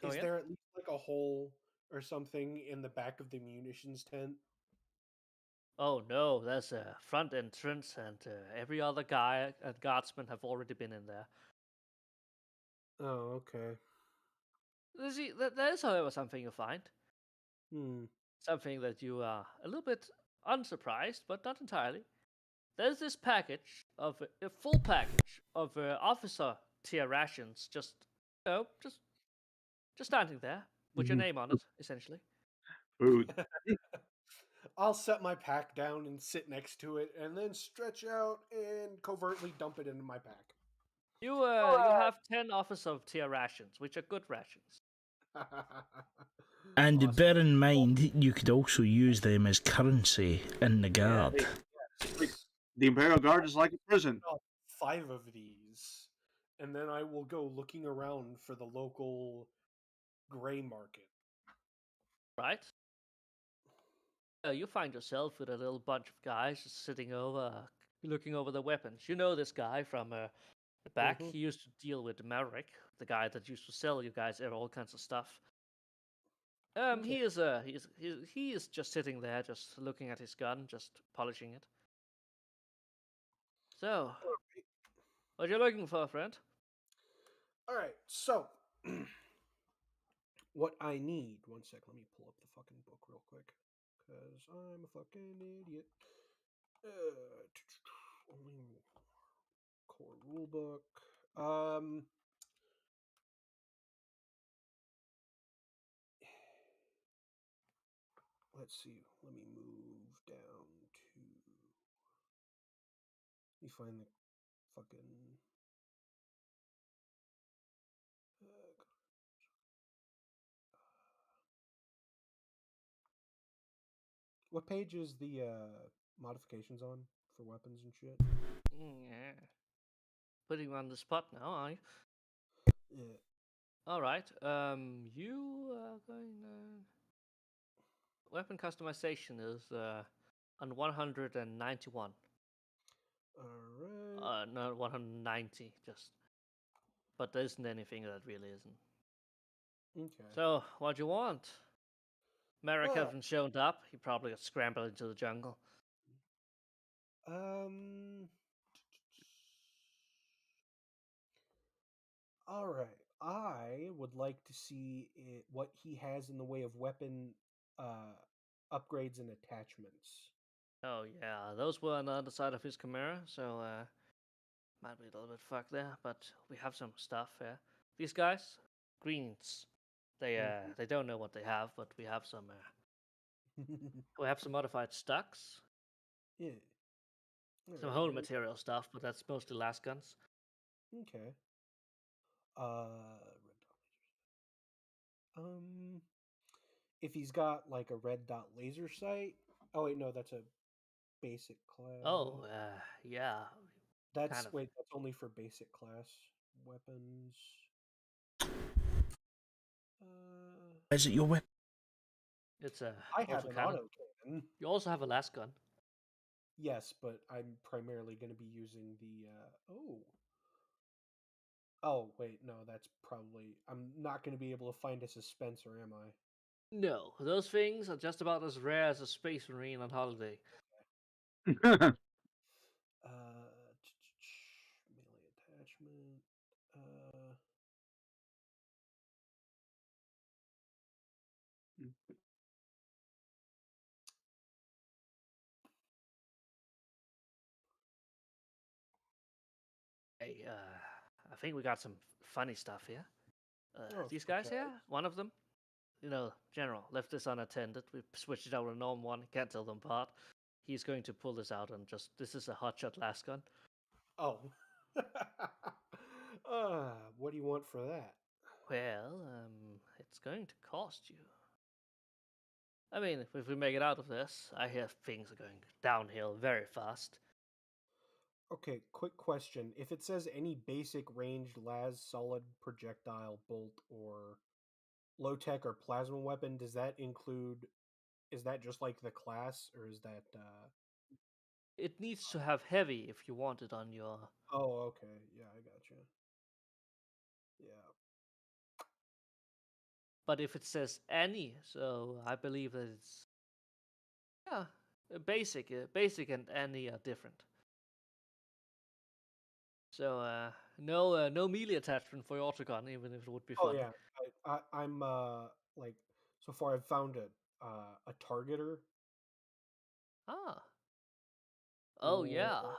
C: Go
F: Is
C: ahead.
F: there at least like a hole or something in the back of the munitions tent?
C: Oh no, there's a front entrance, and every other guy and guardsman have already been in there.
F: Oh, okay.
C: You see, there is, however, something you find.
F: Hmm.
C: Something that you are a little bit unsurprised, but not entirely. There's this package of a full package of officer tier rations, just standing there with your name on it, essentially.
B: Food.
F: I'll set my pack down and sit next to it, and then stretch out and covertly dump it into my pack.
C: You have 10 officer tier rations, which are good rations.
A: And
F: Awesome.
A: bear in mind, you could also use them as currency in the guard.
F: Yes.
B: The Imperial Guard is like a prison.
F: 5 of these, and then I will go looking around for the local gray market.
C: Right? You find yourself with a little bunch of guys just sitting over, looking over their weapons. You know this guy from the back.
F: Mhm.
C: He used to deal with Maverick, the guy that used to sell you guys all kinds of stuff.
F: Okay.
C: He is just sitting there, just looking at his gun, just polishing it. So, what you looking for, friend?
F: All right. So, what I need? One sec. Let me pull up the fucking book real quick, because I'm a fucking idiot. Only core rulebook. Let's see. Let me move down to. Let me find the fucking. What page is the modifications on for weapons and shit?
C: Yeah. Putting you on the spot now, are you?
F: Yeah.
C: All right. You are going. Weapon customization is on 191.
F: All right.
C: No, 190. Just, but there isn't anything that really isn't.
F: Okay.
C: So, what do you want? Merrick
F: Well-
C: hasn't shown up. He probably got scrambled into the jungle.
F: All right. I would like to see what he has in the way of weapon upgrades and attachments.
C: Oh yeah, those were on the other side of his Chimera, so might be a little bit fucked there. But we have some stuff here. These guys, greens. They don't know what they have, but we have some. We have some modified stocks.
F: Yeah.
C: Some
F: Alright,
C: whole
F: let me-
C: material stuff, but that's mostly last guns.
F: Okay. If he's got like a red dot laser sight, Oh wait, no, that's a basic class.
C: Oh, yeah.
F: That's
C: kind of.
F: wait, that's only for basic class weapons.
A: Is it your weapon?
C: It's a
F: I have an
C: autocannon.
F: autocannon.
C: You also have a last gun.
F: Yes, but I'm primarily going to be using the. Oh wait, no, that's probably. I'm not going to be able to find a dispenser, am I?
C: No, those things are just about as rare as a space marine on holiday.
F: Melee attachment.
C: Hey, I think we got some funny stuff here.
F: Oh,
C: These guys
F: okay.
C: here, one of them, General, left this unattended. We switched it out with a normal one. Can't tell them apart. He's going to pull this out and just. This is a hotshot last gun.
F: Oh. What do you want for that?
C: Well, it's going to cost you. I mean, if we make it out of this, I hear things are going downhill very fast.
F: Okay, quick question. If it says any basic ranged las, solid projectile, bolt, or low tech or plasma weapon, does that include? Is that just like the class, or is that?
C: It needs to have heavy if you want it on your.
F: Oh, okay. Yeah, I gotcha. Yeah.
C: But if it says any, so I believe that it's. Yeah, basic. Basic and any are different. So no melee attachment for your autogun, even if it would be fun.
F: Oh yeah. I'm like so far I've found a targeter.
C: Ah. Oh yeah.
F: or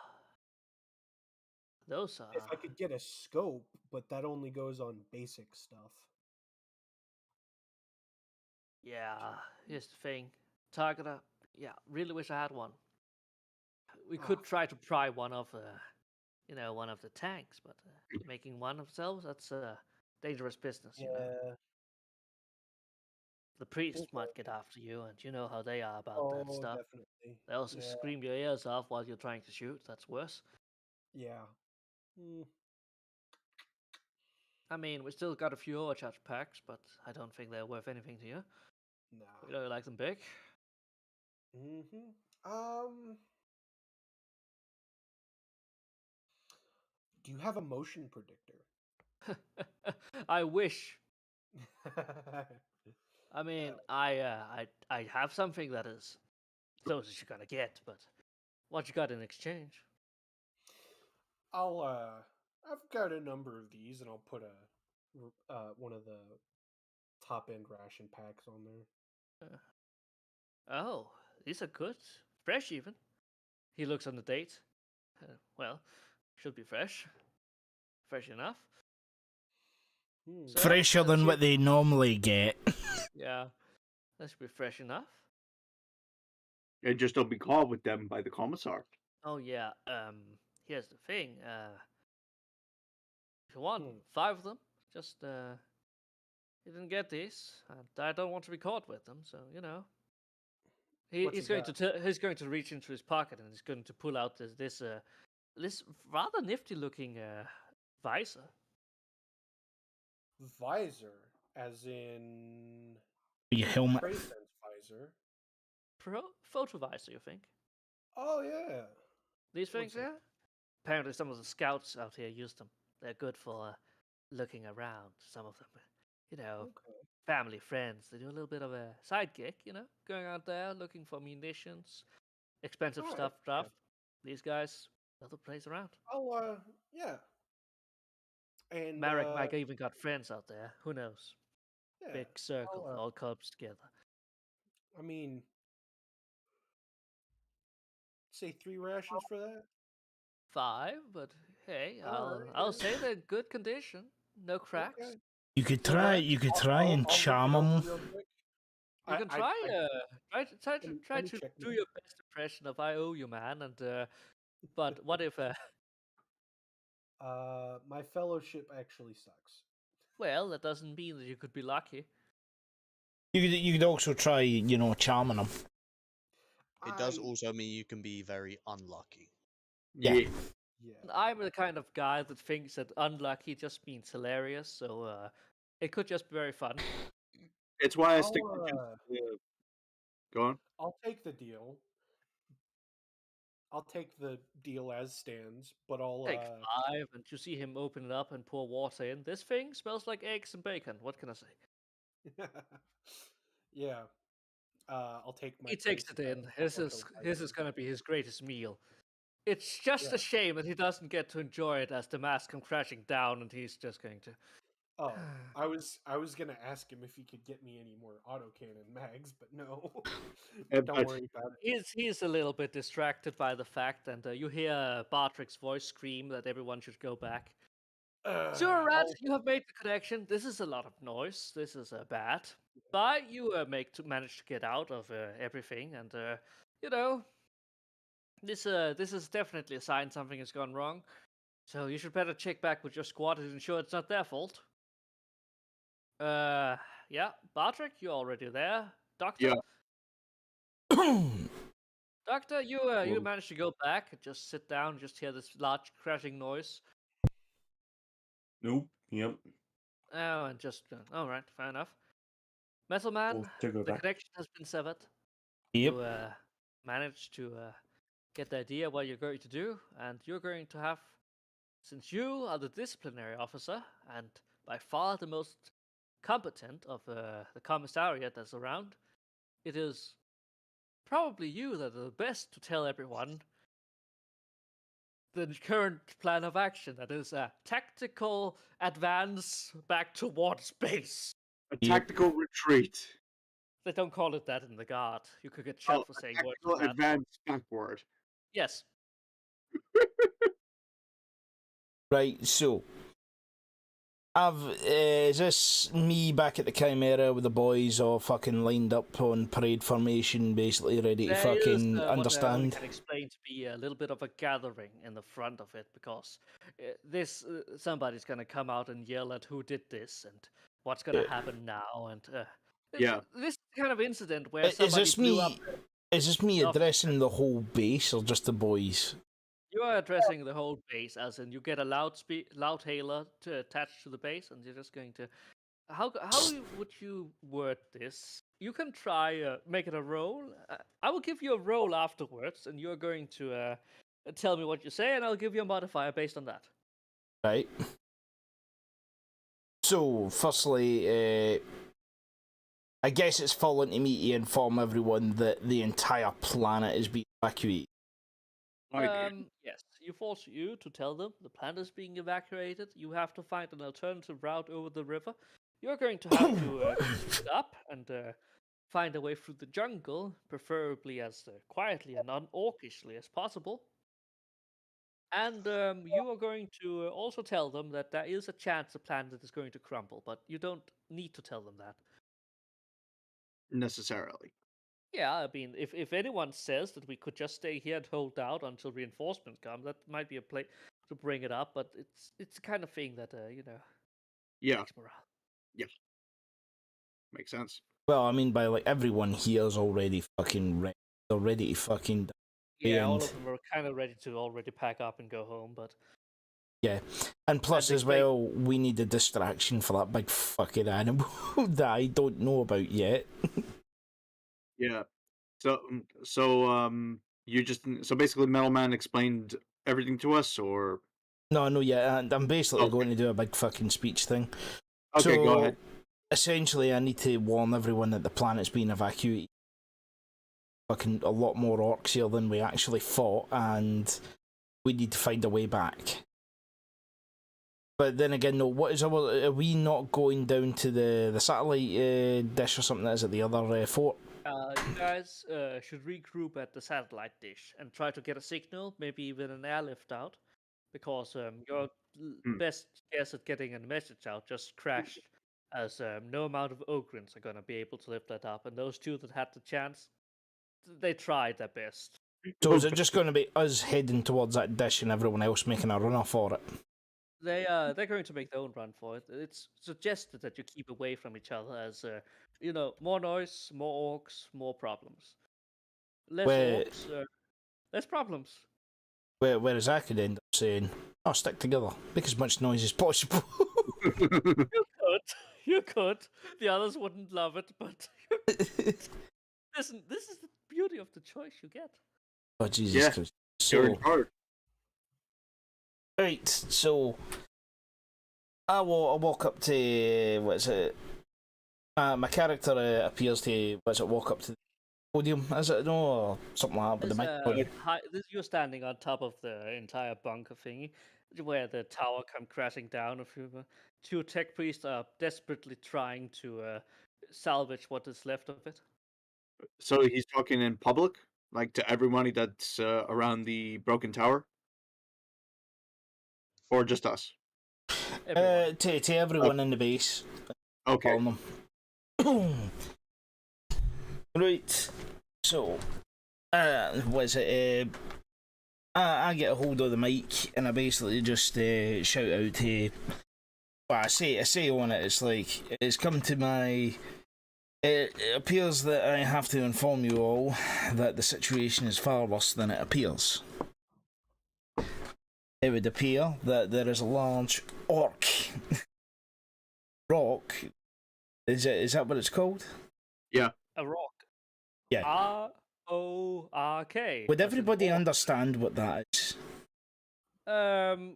C: Those are.
F: If I could get a scope, but that only goes on basic stuff.
C: Yeah. Here's the thing. Targeter. Yeah. Really wish I had one. We could try to pry one of one of the tanks, but making one of themselves, that's a dangerous business, you know.
F: Yeah.
C: The priests
F: Okay.
C: might get after you, and you know how they are about that
F: Oh,
C: stuff.
F: definitely.
C: They also
F: Yeah.
C: scream your ears off while you're trying to shoot. That's worse.
F: Yeah. Mm,
C: I mean, we still got a few overcharge packs, but I don't think they're worth anything to you.
F: nah.
C: You know, you like them big.
F: Do you have a motion predictor?
C: I wish. I mean, I have something that is close as you're gonna get, but what you got in exchange?
F: I've got a number of these, and I'll put one of the top end ration packs on there.
C: Oh, these are good. Fresh, even. He looks on the date. Well, should be fresh. Fresh enough. So,
A: Fresher than what they normally get.
C: Yeah, that should be fresh enough.
B: And just don't be caught with them by the commissar.
C: Oh yeah. Here's the thing. If you want 5 of them, just you didn't get these, and I don't want to be caught with them. So he's going to reach into his pocket and he's going to pull out this rather nifty looking visor.
F: Visor, as in
A: Your helmet.
F: Spray sense visor.
C: Photo visor, you think?
F: Oh yeah.
C: These things, yeah. Apparently, some of the scouts out here use them. They're good for looking around. Some of them, family, friends. They do a little bit of a side gig, going out there looking for munitions, expensive stuff, draft. Yeah. These guys, other place around.
F: Oh, yeah. And
C: Marek might even got friends out there. Who knows?
F: Yeah,
C: Big circle, all cubs together.
F: I mean, say 3 rations for that.
C: 5, but hey, I'll say they're in good condition. No cracks.
F: Okay.
A: You could try and charm them.
C: You can try to do your best impression of I owe you, man. And but what if
F: my fellowship actually sucks.
C: Well, that doesn't mean that you could be lucky.
A: You could also try, charming them.
G: It does
F: I-
G: also mean you can be very unlucky.
A: Yeah.
F: Yeah.
C: I'm the kind of guy that thinks that unlucky just means hilarious, so it could just be very fun.
B: It's why I stick to
F: I'll,
B: just. Go on.
F: I'll take the deal. I'll take the deal as stands, but I'll
C: Take 5, and you see him open it up and pour water in. This thing smells like eggs and bacon. What can I say?
F: yeah. I'll take my
C: He takes
F: place
C: it
F: as
C: in.
F: like a
C: This is gonna be his greatest meal. It's just
F: Yeah.
C: a shame that he doesn't get to enjoy it as the mask comes crashing down, and he's just going to.
F: Oh, I was gonna ask him if he could get me any more autocannon mags, but no. Don't
B: But-
F: worry about it.
C: He's a little bit distracted by the fact, and you hear Bartrick's voice scream that everyone should go back. Sure, Rat,
F: I'll-
C: you have made the connection. This is a lot of noise. This is bad. But you manage to get out of everything, and you know this is definitely a sign something has gone wrong. So you should better check back with your squad and ensure it's not their fault. Yeah, Bartrick, you're already there. Doctor,
B: Yeah.
C: Doctor, you managed to go back and just sit down, just hear this large crashing noise.
H: Nope. Yep.
C: Oh, and just all right, fair enough. Metal Man,
H: We'll to go
C: the
H: back.
C: connection has been severed.
A: Yep.
C: You managed to get the idea what you're going to do, and you're going to have, since you are the disciplinary officer and by far the most competent of the commissariat that's around, it is probably you that are the best to tell everyone the current plan of action. That is a tactical advance back towards base.
B: A tactical retreat.
C: They don't call it that in the guard. You could get shot for saying words
B: Tactical
C: like that.
B: advance backward.
C: Yes.
A: Right, so is this me back at the Chimera with the boys all fucking lined up on parade formation, basically ready to
C: There is,
A: fucking
C: what I only
A: understand?
C: can explain to be a little bit of a gathering in the front of it, because this somebody's gonna come out and yell at who did this and what's gonna happen now, and
B: Yeah.
C: this kind of incident where
A: Is
C: somebody
A: this
C: blew up.
A: me? Is this me
C: the
A: addressing the whole base or just the boys?
C: You are addressing the whole base, as in you get a loud hailer to attach to the base, and you're just going to. How would you word this? You can try make it a roll. I will give you a roll afterwards, and you're going to tell me what you say, and I'll give you a modifier based on that.
A: Right. So, firstly, I guess it's fallen to me to inform everyone that the entire planet is being evacuated.
C: Yes, you force you to tell them the planet is being evacuated. You have to find an alternative route over the river. You're going to have to split up and find a way through the jungle, preferably as quietly and unorkishly as possible. And you are going to also tell them that there is a chance the planet is going to crumble, but you don't need to tell them that.
B: Necessarily.
C: Yeah, I mean, if anyone says that we could just stay here and hold out until reinforcements come, that might be a place to bring it up. But it's the kind of thing that
B: Yeah.
C: takes morale.
B: Makes sense.
A: Well, I mean, by like everyone here's already fucking ready. They're ready to fucking.
C: Yeah, all
A: And-
C: of them are kind of ready to already pack up and go home. But
A: Yeah, and plus
C: And
A: as
C: the great-
A: well, we need a distraction for that big fucking animal that I don't know about yet.
B: Yeah. So you just so basically Metal Man explained everything to us, or
A: No, no, yeah, and I'm basically
B: Okay.
A: going to do a big fucking speech thing.
B: okay,
A: So,
B: go ahead.
A: Essentially, I need to warn everyone that the planet's been evacuated. Fucking a lot more orcs here than we actually fought, and we need to find a way back. But then again, no, what is are we not going down to the satellite dish or something that is at the other fort?
C: you guys should regroup at the satellite dish and try to get a signal, maybe even an airlift out, because your best guess at getting a message out just crashed, as no amount of Ogrins are going to be able to lift that up, and those two that had the chance, they tried their best.
A: So is it just going to be us heading towards that dish and everyone else making a run for it?
C: They're going to make their own run for it. It's suggested that you keep away from each other, as more noise, more orcs, more problems. Less
A: Where-
C: orcs, less problems.
A: Whereas I could end up saying, "Oh, stick together, make as much noise as possible."
C: You could. The others wouldn't love it, but listen, this is the beauty of the choice you get.
A: Oh, Jesus
B: Yeah,
A: Christ.
B: You're
A: So,
B: in charge.
A: right, so I walk up to, what is it? My character appears to, walk up to the podium, is it? No, or something like that, with the microphone.
C: You're standing on top of the entire bunker thingy, where the tower come crashing down. A few two tech priests are desperately trying to salvage what is left of it.
B: So he's talking in public, like to everybody that's around the broken tower, or just us?
C: Everyone.
A: To everyone in the base.
B: Okay.
A: Calling them. Right, so, what is it? I get a hold of the mic and I basically just shout out to. Well, I say on it. It's like it's come to my. It appears that I have to inform you all that the situation is far worse than it appears. It would appear that there is a large orc rock. Is that what it's called?
C: A rock.
A: Yeah.
C: RORK.
A: Would everybody understand what that is?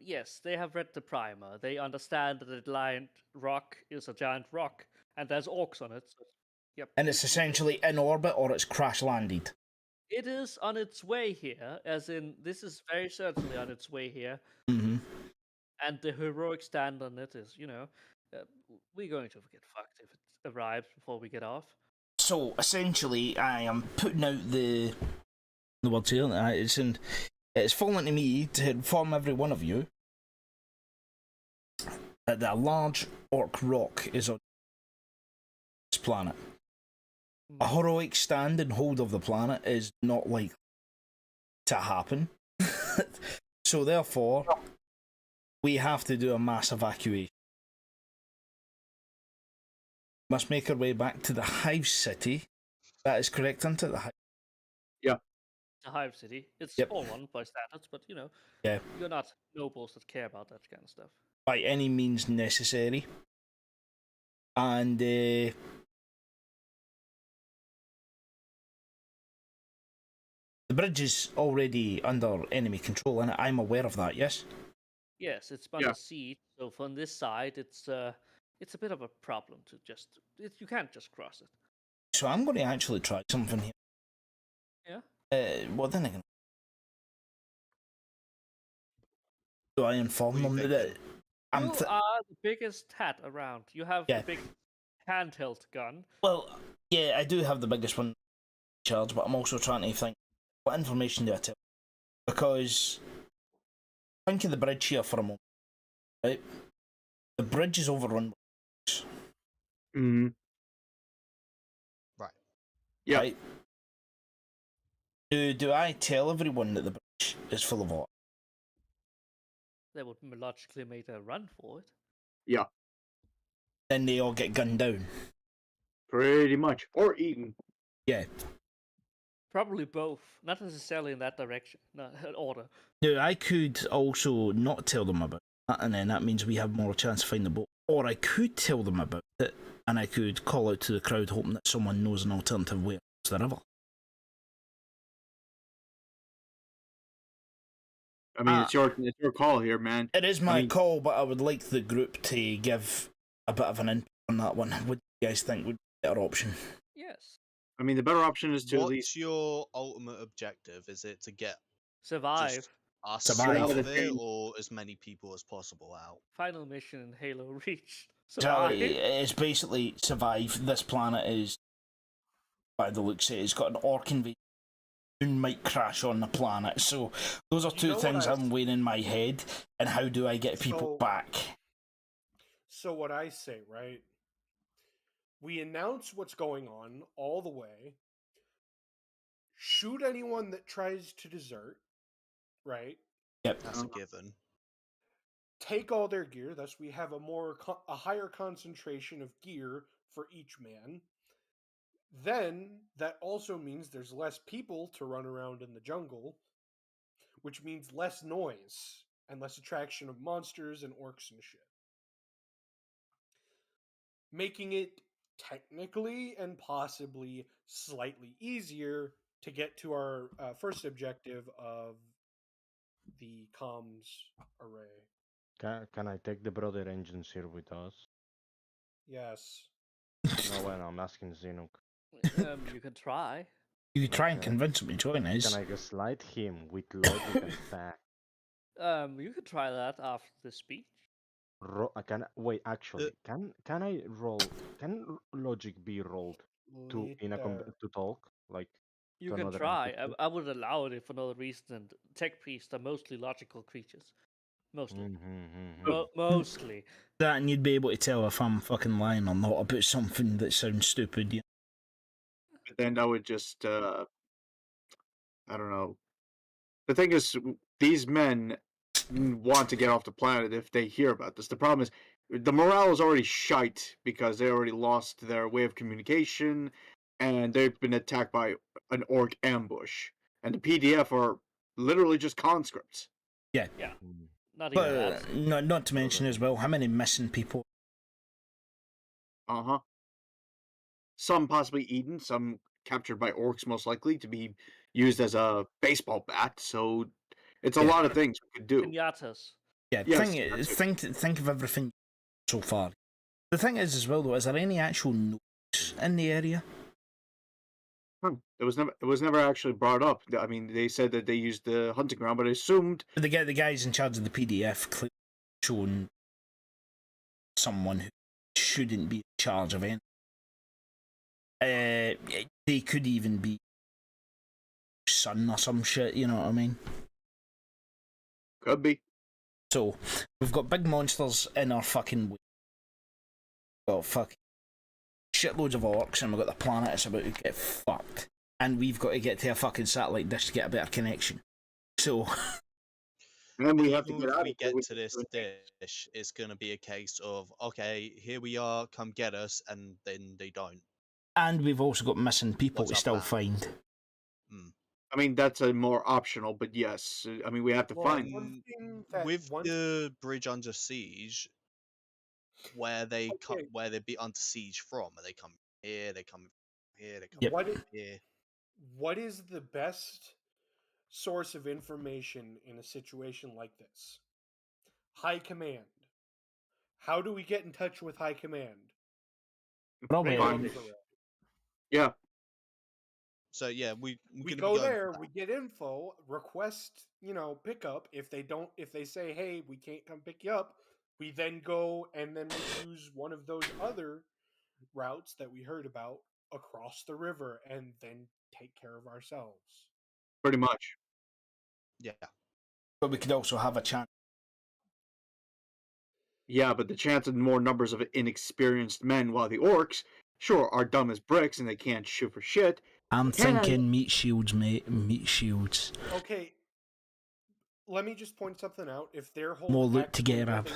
C: Yes, they have read the primer. They understand that the giant rock is a giant rock, and there's orcs on it. So, yep.
A: And it's essentially in orbit or it's crash landed.
C: It is on its way here, as in this is very certainly on its way here.
A: Mm-hmm.
C: And the heroic stand on it is, we're going to get fucked if it arrives before we get off.
A: So essentially, I am putting out the words here. It's fallen to me to inform every one of you that a large orc rock is on this planet. A heroic stand and hold of the planet is not likely to happen. So therefore, we have to do a mass evacuation. Must make our way back to the Hive City. That is correct, isn't it?
C: The Hive City. It's
A: Yep.
C: a small one by standards, but
A: Yeah.
C: you're not nobles that care about that kind of stuff.
A: By any means necessary. And the bridge is already under enemy control, and I'm aware of that, yes?
C: Yes, it's under siege, so from this side, it's a bit of a problem to you can't just cross it.
A: So I'm going to actually try something here.
C: Yeah?
A: Well, then again, do I inform them that
C: You are the biggest hat around. You have the big handheld gun.
A: Well, yeah, I do have the biggest one in charge, but I'm also trying to think, what information do I tell? Because think of the bridge here for a moment, right? The bridge is overrun by orcs.
B: Mm-hmm.
G: Right.
B: Yeah.
A: Right? Do I tell everyone that the bridge is full of orcs?
C: They would logically make a run for it.
B: Yeah.
A: Then they all get gunned down.
B: Pretty much. Or eaten.
A: Yeah.
C: Probably both. Not necessarily in that direction. No, order.
A: Now, I could also not tell them about that, and then that means we have more chance to find the boat. Or I could tell them about it, and I could call out to the crowd hoping that someone knows an alternative way across the river.
B: I mean, it's your call here, man.
A: It is my call, but I would like the group to give a bit of an input on that one. What do you guys think would be a better option?
C: Yes.
B: I mean, the better option is to at
G: What's
B: least
G: your ultimate objective? Is it to get
C: Survive.
G: just us
A: Survive.
G: out of it, or as many people as possible out?
C: Final mission in Halo Reach.
A: Survive.
C: Survive.
A: It's basically survive. This planet is, by the looks of it, it's got an orc invasion. Moon might crash on the planet. So those are two things I'm weighing in my head. And how do I get people back?
F: So what I say, right? We announce what's going on all the way. Shoot anyone that tries to desert, right?
A: Yep.
G: That's a given.
F: Take all their gear. Thus, we have a higher concentration of gear for each man. Then that also means there's less people to run around in the jungle, which means less noise and less attraction of monsters and orcs and shit. Making it technically and possibly slightly easier to get to our first objective of the comms array.
E: Can I take the brother engines here with us?
F: Yes.
E: No, well, I'm asking Zinuk.
C: You can try.
A: You could try and
E: Okay.
A: convince him to join us.
E: Can I gaslight him with logic and fact?
C: You could try that after the speech.
E: Wait, actually, can I roll? Can logic be rolled to to talk like?
C: You
E: to
C: can
E: another
C: try.
E: entity?
C: I would allow it for another reason. And tech priests are mostly logical creatures. Mostly. Mostly.
A: That, and you'd be able to tell if I'm fucking lying or not about something that sounds stupid. You
B: But then I would just, I don't know. The thing is, these men want to get off the planet if they hear about this. The problem is, the morale is already shite because they already lost their way of communication, and they've been attacked by an orc ambush. And the PDF are literally just conscripts.
A: Yeah.
C: Yeah. Not even
A: But
C: that.
A: not to mention as well, how many missing people?
B: Uh-huh. Some possibly eaten, some captured by orcs, most likely to be used as a baseball bat. So it's a
A: Yeah.
B: lot of things we could do.
C: Pinatas.
A: Yeah,
B: Yes,
A: think of everything so far. The thing is as well though, is there any actual notes in the area?
B: It was never actually brought up. I mean, they said that they used the hunting ground, but I assumed
A: The guys in charge of the PDF shown someone who shouldn't be in charge of anything. They could even be son or some shit, you know what I mean?
B: could be.
A: So, we've got big monsters in our fucking way. We've got fucking shitloads of orcs, and we've got the planet that's about to get fucked. And we've got to get to a fucking satellite dish to get a better connection. So,
B: And then we have to
G: Even
B: get
G: if
B: out
G: we
B: of here.
G: get to this dish, it's going to be a case of, okay, here we are, come get us, and then they don't.
A: and we've also got missing people
G: What's
A: to
G: our
A: still
G: plan?
A: find.
B: I mean, that's a more optional, but yes. I mean, we have to find
F: one thing that
G: With the bridge under siege, where they
F: Okay.
G: where they be under siege from, are they coming here? They coming here? They coming
A: Yep.
G: here?
F: What is the best source of information in a situation like this? High command. How do we get in touch with high command?
A: Probably.
F: Comms array.
B: Yeah.
G: So yeah, we
F: go there, we get info, request, pickup. If they say, hey, we can't come pick you up, we then go and then we use one of those other routes that we heard about across the river and then take care of ourselves.
B: Pretty much.
G: Yeah.
A: But we could also have a chance.
B: Yeah, but the chance of more numbers of inexperienced men, while the orcs, sure, are dumb as bricks and they can't shoot for shit.
A: I'm thinking meat shields, mate. Meat shields.
F: Okay. Let me just point something out. If they're
A: More loot to get up.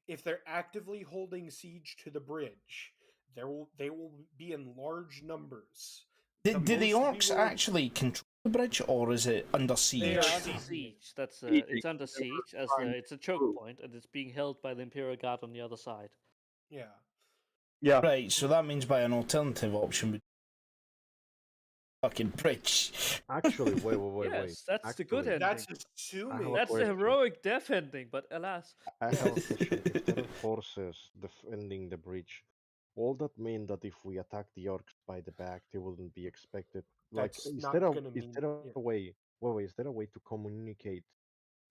F: If they're actively holding siege to the bridge, they will be in large numbers.
A: Do the orcs actually control the bridge, or is it under siege?
C: They are under siege. It's under siege as it's a choke point, and it's being held by the Imperial Guard on the other side.
F: Yeah.
B: Yeah.
A: Right. So that means by an alternative option would fucking bridge.
E: Actually, wait.
C: Yes, that's
E: Actually,
C: the good ending.
F: That's assuming.
C: That's the heroic death ending, but alas.
E: I have a question. If there are forces defending the bridge, will that mean that if we attack the orcs by the back, they wouldn't be expected? Like,
F: That's
E: is
F: not
E: there
F: gonna
E: is
F: mean-
E: there a
F: yeah.
E: way? Wait, is there a way to communicate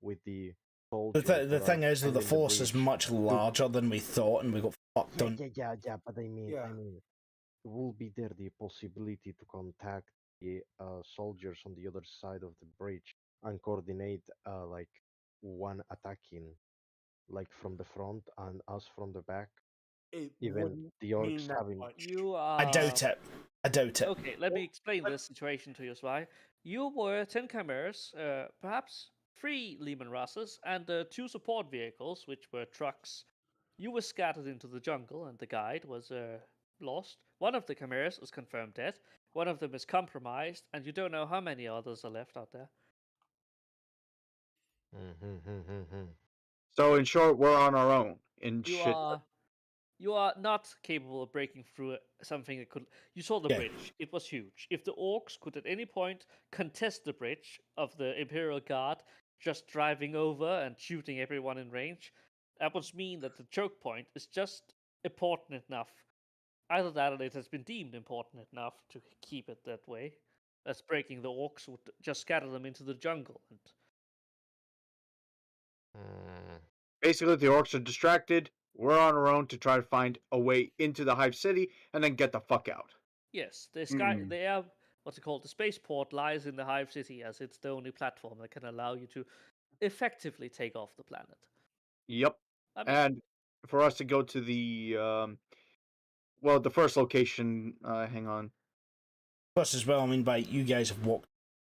E: with the soldiers?
A: The thing
E: that are
A: is, though, the
E: defending
A: force is
E: bridge
A: much larger than we thought, and we got fucked on.
E: Yeah. But I mean,
F: Yeah.
E: will be there the possibility to contact the soldiers on the other side of the bridge and coordinate like one attacking, like from the front and us from the back?
F: It
E: Even
F: wouldn't
E: the orcs
F: mean that
E: having.
F: much.
C: You are.
A: I doubt it.
C: Okay, let me explain this situation to you, Sly. You were 10 chimeras, perhaps 3 Lehman Russes, and 2 support vehicles, which were trucks. You were scattered into the jungle, and the guide was lost. One of the chimeras is confirmed dead. One of them is compromised, and you don't know how many others are left out there.
B: So in short, we're on our own.
C: You are not capable of breaking through something that could. You saw the bridge; it was huge. If the orcs could at any point contest the bridge of the Imperial Guard, just driving over and shooting everyone in range, that would mean that the choke point is just important enough. Either that, or it has been deemed important enough to keep it that way. As breaking the orcs would just scatter them into the jungle.
B: Basically, the orcs are distracted. We're on our own to try to find a way into the Hive City and then get the fuck out.
C: Yes, the air, what's it called? The spaceport lies in the Hive City, as it's the only platform that can allow you to effectively take off the planet.
B: Yep. And for us to go to the the first location. Hang on.
A: Plus, as well, I mean, by you guys have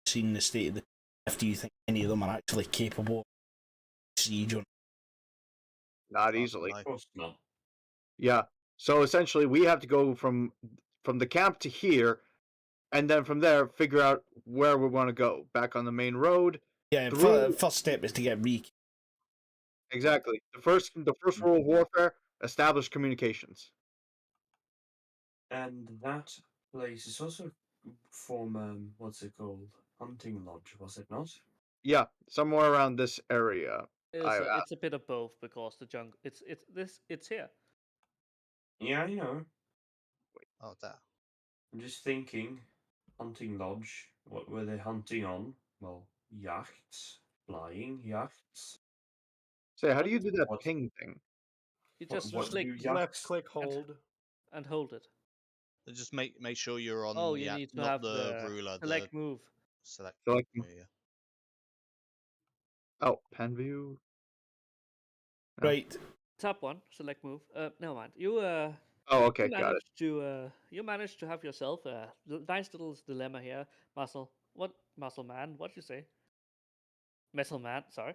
A: seen the state of the. If do you think any of them are actually capable of siege or
B: not easily?
H: Of course not.
B: Yeah. So essentially, we have to go from the camp to here, and then from there figure out where we want to go. Back on the main road.
A: Yeah. First step is to get
B: Exactly. The first rule of warfare: establish communications.
H: And that place is also from what's it called? Hunting lodge, was it not?
B: Yeah, somewhere around this area.
C: It's a bit of both because the jungle. It's here.
H: Yeah, I know.
G: Oh, there.
H: I'm just thinking, hunting lodge. What were they hunting on? Well, yachts, flying yachts.
B: Say, how do you do that ping thing?
C: You just
F: left click hold
C: and hold it.
G: Just make sure you're on.
C: Oh, you need to
G: not
C: have
G: the ruler.
C: Select move.
G: Select.
B: Select.
G: Yeah.
B: Oh, pen view.
A: No. Right.
C: Tap one. Select move. Never mind. You
B: Oh, okay, got it.
C: You managed to have yourself a nice little dilemma here, Muscle. What Muscle Man? What'd you say? Metal Man. Sorry.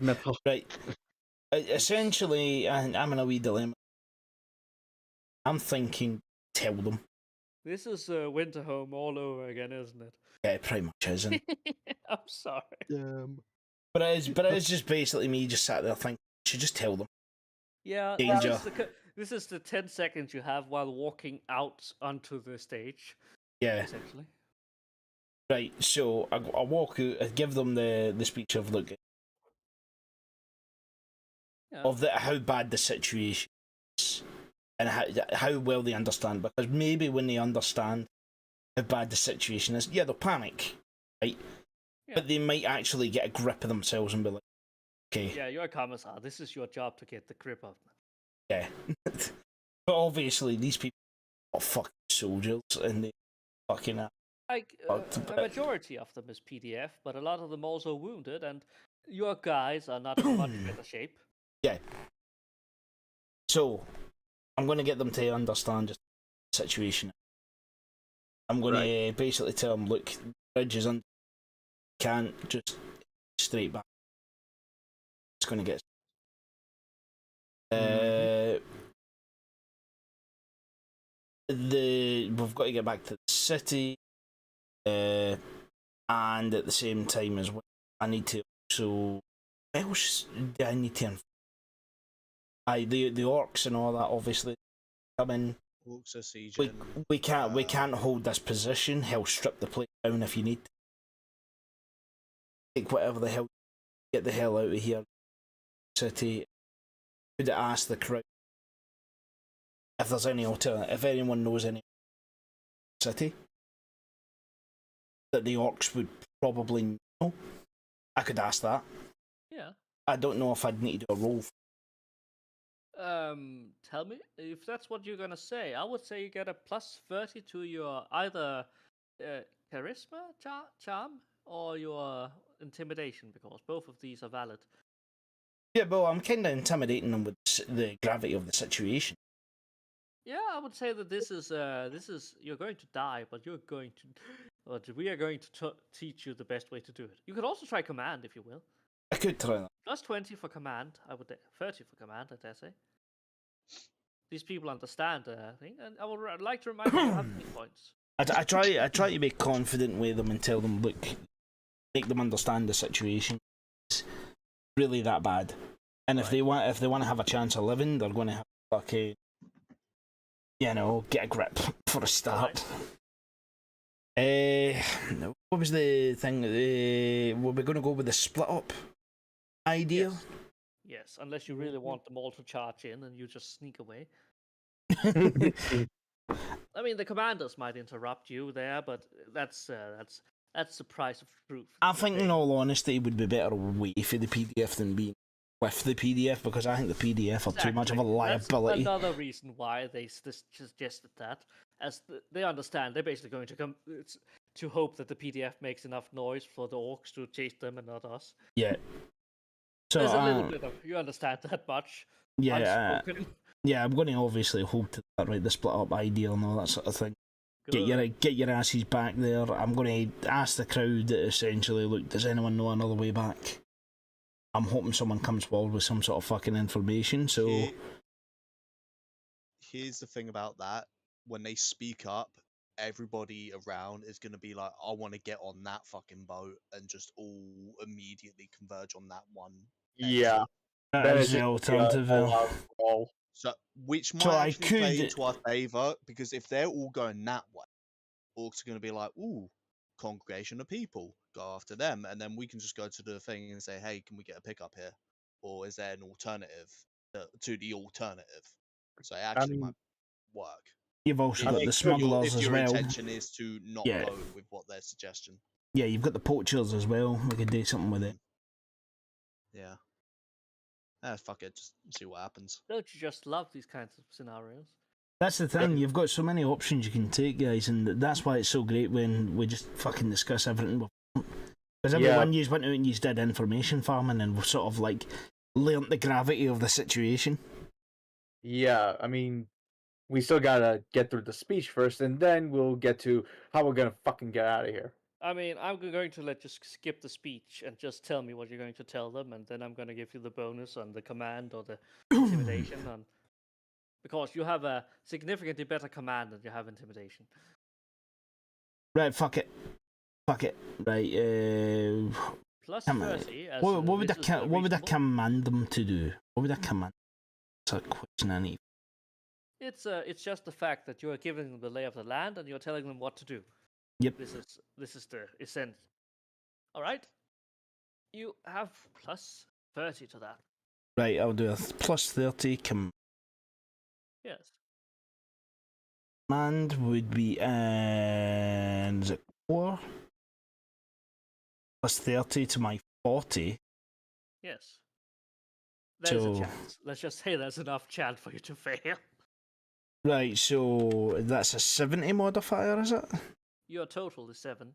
B: Metal.
A: Right. Essentially, I'm in a wee dilemma. I'm thinking, tell them.
C: This is Winterhome all over again, isn't it?
A: Yeah, it pretty much isn't.
C: I'm sorry.
A: But it is just basically me just sat there thinking, you should just tell them.
C: Yeah,
A: danger.
C: This is the 10 seconds you have while walking out onto the stage.
A: Yeah.
C: Essentially.
A: Right, so I walk out, I give them the speech of look of how bad the situation is and how well they understand, because maybe when they understand how bad the situation is, yeah, they'll panic, right? Yeah. But they might actually get a grip of themselves and be like, okay.
C: Yeah, you're a commissar. This is your job to get the grip of them.
A: Yeah. But obviously these people are fucking soldiers and they fucking
C: a majority of them is PDF, but a lot of them also wounded, and your guys are not in much better shape.
A: Yeah. So, I'm going to get them to understand just the situation. I'm going to basically tell them, look, the bridge is under. Can't just straight back. It's going to get. We've got to get back to the city. And at the same time as well, I need to also. What else do I need to? The orcs and all that obviously come in.
G: Orcs are sieging.
A: We can't hold this position. Hell, strip the place down if you need to. Take whatever the hell. Get the hell out of here. City. Could ask the crowd if there's any alternative. If anyone knows any city that the orcs would probably know, I could ask that.
C: Yeah.
A: I don't know if I'd need to do a roll.
C: Tell me if that's what you're gonna say. I would say you get a +30 to your either charisma charm or your intimidation, because both of these are valid.
A: Yeah, well, I'm kind of intimidating them with the gravity of the situation.
C: Yeah, I would say that this is you're going to die, but we are going to teach you the best way to do it. You could also try command if you will.
A: I could try that.
C: +20 for command. I would 30 for command. I dare say. these people understand the thing, and I would like to remind you, you have 3 points.
A: I try to be confident with them and tell them, look, make them understand the situation. It's really that bad. And if they want to have a chance of living, they're going to have to fucking, get a grip for a start. What was the thing? Were we going to go with the split up idea?
C: Yes, unless you really want them all to charge in and you just sneak away. I mean, the commanders might interrupt you there, but that's the price of truth.
A: I think, in all honesty, it would be better away for the PDF than being with the PDF, because I think the PDF are too much of a liability.
C: That's another reason why they suggested that, as they understand they're basically going to come to hope that the PDF makes enough noise for the orcs to chase them and not us.
A: Yeah. So
C: there's a little bit of, you understand that much.
A: Yeah. Yeah, I'm going to obviously hope to that, right, the split up idea and all that sort of thing. Good. Get your asses back there. I'm going to ask the crowd essentially, look, does anyone know another way back? I'm hoping someone comes forward with some sort of fucking information, so...
G: Here's the thing about that. When they speak up, everybody around is going to be like, I want to get on that fucking boat, and just all immediately converge on that one.
J: Yeah.
A: That is the alternative.
G: So, which might actually play into our favour, because if they're all going that way, orcs are going to be like, ooh, congregation of people, go after them, and then we can just go to the thing and say, hey, can we get a pickup here? Or is there an alternative to the alternative? So it actually might work.
A: You've also got the smugglers as well.
G: If your intention is to not go with what their suggestion.
A: Yeah, you've got the poachers as well. We could do something with it.
G: Yeah. Fuck it, just see what happens.
C: Don't you just love these kinds of scenarios?
A: That's the thing, you've got so many options you can take, guys, and that's why it's so great when we just fucking discuss everything. Because everyone you went out and you did information farming and we've sort of like learnt the gravity of the situation.
J: Yeah, I mean, we still gotta get through the speech first, and then we'll get to how we're gonna fucking get out of here.
C: I mean, I'm going to let you skip the speech and just tell me what you're going to tell them, and then I'm going to give you the bonus on the command or the intimidation, because you have a significantly better command than you have intimidation.
A: Right, fuck it. Right,
C: Plus 30.
A: What would I command them to do? What would I command? That's a question I need.
C: It's just the fact that you are giving them the lay of the land and you're telling them what to do.
A: Yep.
C: This is the essence. All right. You have plus 30 to that.
A: Right, I'll do a plus 30
C: Yes.
A: Command would be is it 4? Plus 30 to my 40.
C: Yes. There's a chance. Let's just say there's enough chance for you to fail.
A: Right, so that's a 70 modifier, is it?
C: Your total is 70.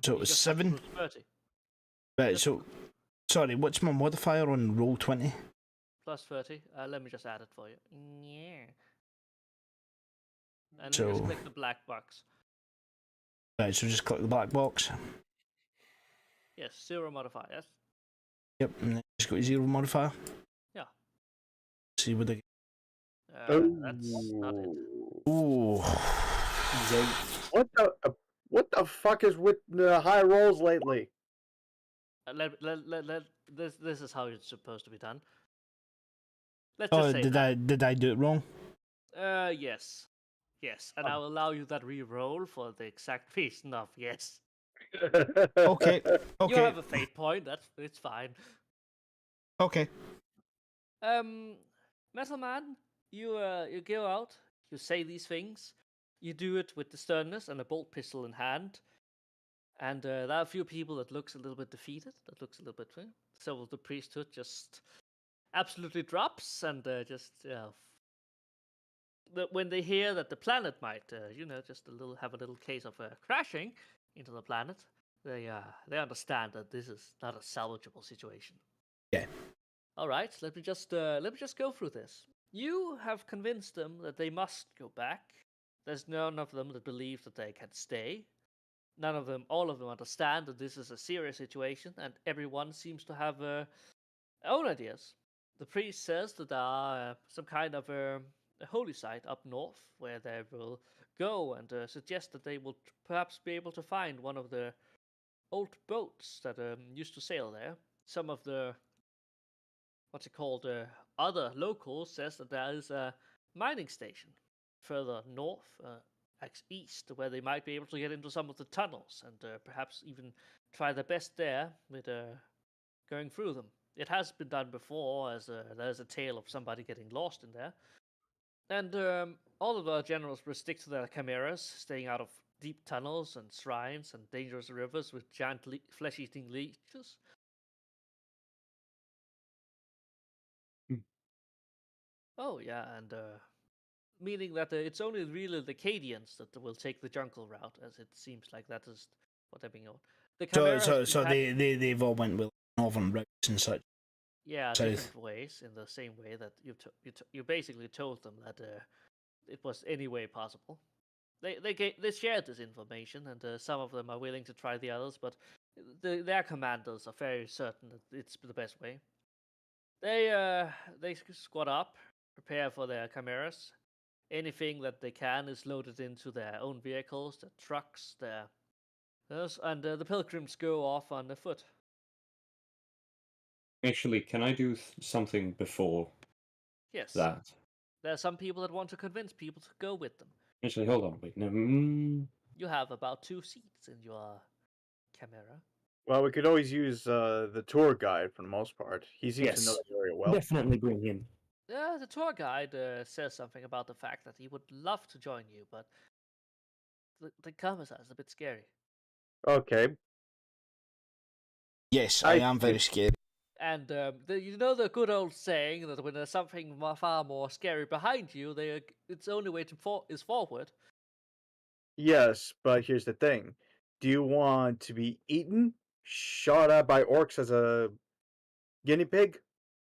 A: So it was 7?
C: 30.
A: Right, so... Sorry, what's my modifier on roll 20?
C: Plus 30. Let me just add it for you. Yeah. And
A: so...
C: then just click the black box.
A: Right, so just click the black box.
C: Yes, 0 modifier, yes?
A: Yep, and then just got 0 modifier.
C: Yeah.
A: See what they...
C: That's not it.
A: Ooh.
J: What the fuck is with the high rolls lately?
C: This is how it's supposed to be done. Let's just say
A: did I do it wrong?
C: Yes, and I'll allow you that re-roll for the exact reason of yes.
A: Okay.
C: You have a fate point. It's fine.
A: Okay.
C: Metal Man, you go out. You say these things. You do it with the sternness and a bolt pistol in hand. And there are a few people that looks a little bit defeated. That looks a little bit. So the priesthood just absolutely drops and when they hear that the planet might, just have a little case of crashing into the planet, they understand that this is not a salvageable situation.
A: Yeah.
C: All right. Let me just go through this. You have convinced them that they must go back. There's none of them that believe that they can stay. All of them understand that this is a serious situation, and everyone seems to have own ideas. the priest says that there are some kind of a holy site up north where they will go, and suggest that they will perhaps be able to find one of the old boats that used to sail there. Some of the what's it called? Other locals says that there is a mining station further north, east, where they might be able to get into some of the tunnels and perhaps even try their best there with going through them. It has been done before, as there's a tale of somebody getting lost in there. And all of the generals will stick to their chimeras, staying out of deep tunnels and shrines and dangerous rivers with giant flesh-eating leeches. Oh yeah, and meaning that it's only really the Cadians that will take the jungle route, as it seems like that is what they're being on. The
A: So
C: Chimera has
A: so
C: been
A: they've all went with northern routes and such.
C: yeah,
A: South.
C: different ways, in the same way that you basically told them that it was any way possible. They shared this information, and some of them are willing to try the others, but their commanders are very certain that it's the best way. They squat up, prepare for their chimeras. Anything that they can is loaded into their own vehicles, their trucks, and the pilgrims go off on foot.
H: Actually, can I do something before
C: Yes.
H: that?
C: There are some people that want to convince people to go with them.
H: Actually, hold on. Wait. No,
C: You have about 2 seats in your chimera.
J: Well, we could always use the tour guide for the most part. He seems to know
H: yes.
J: the area well.
H: Definitely bring him.
C: The tour guide says something about the fact that he would love to join you, but the commissar is a bit scary.
J: Okay.
A: Yes, I am very scared.
C: And you know the good old saying that when there's something far more scary behind you, its only way is forward.
J: Yes, but here's the thing. Do you want to be eaten, shot at by orcs as a guinea pig?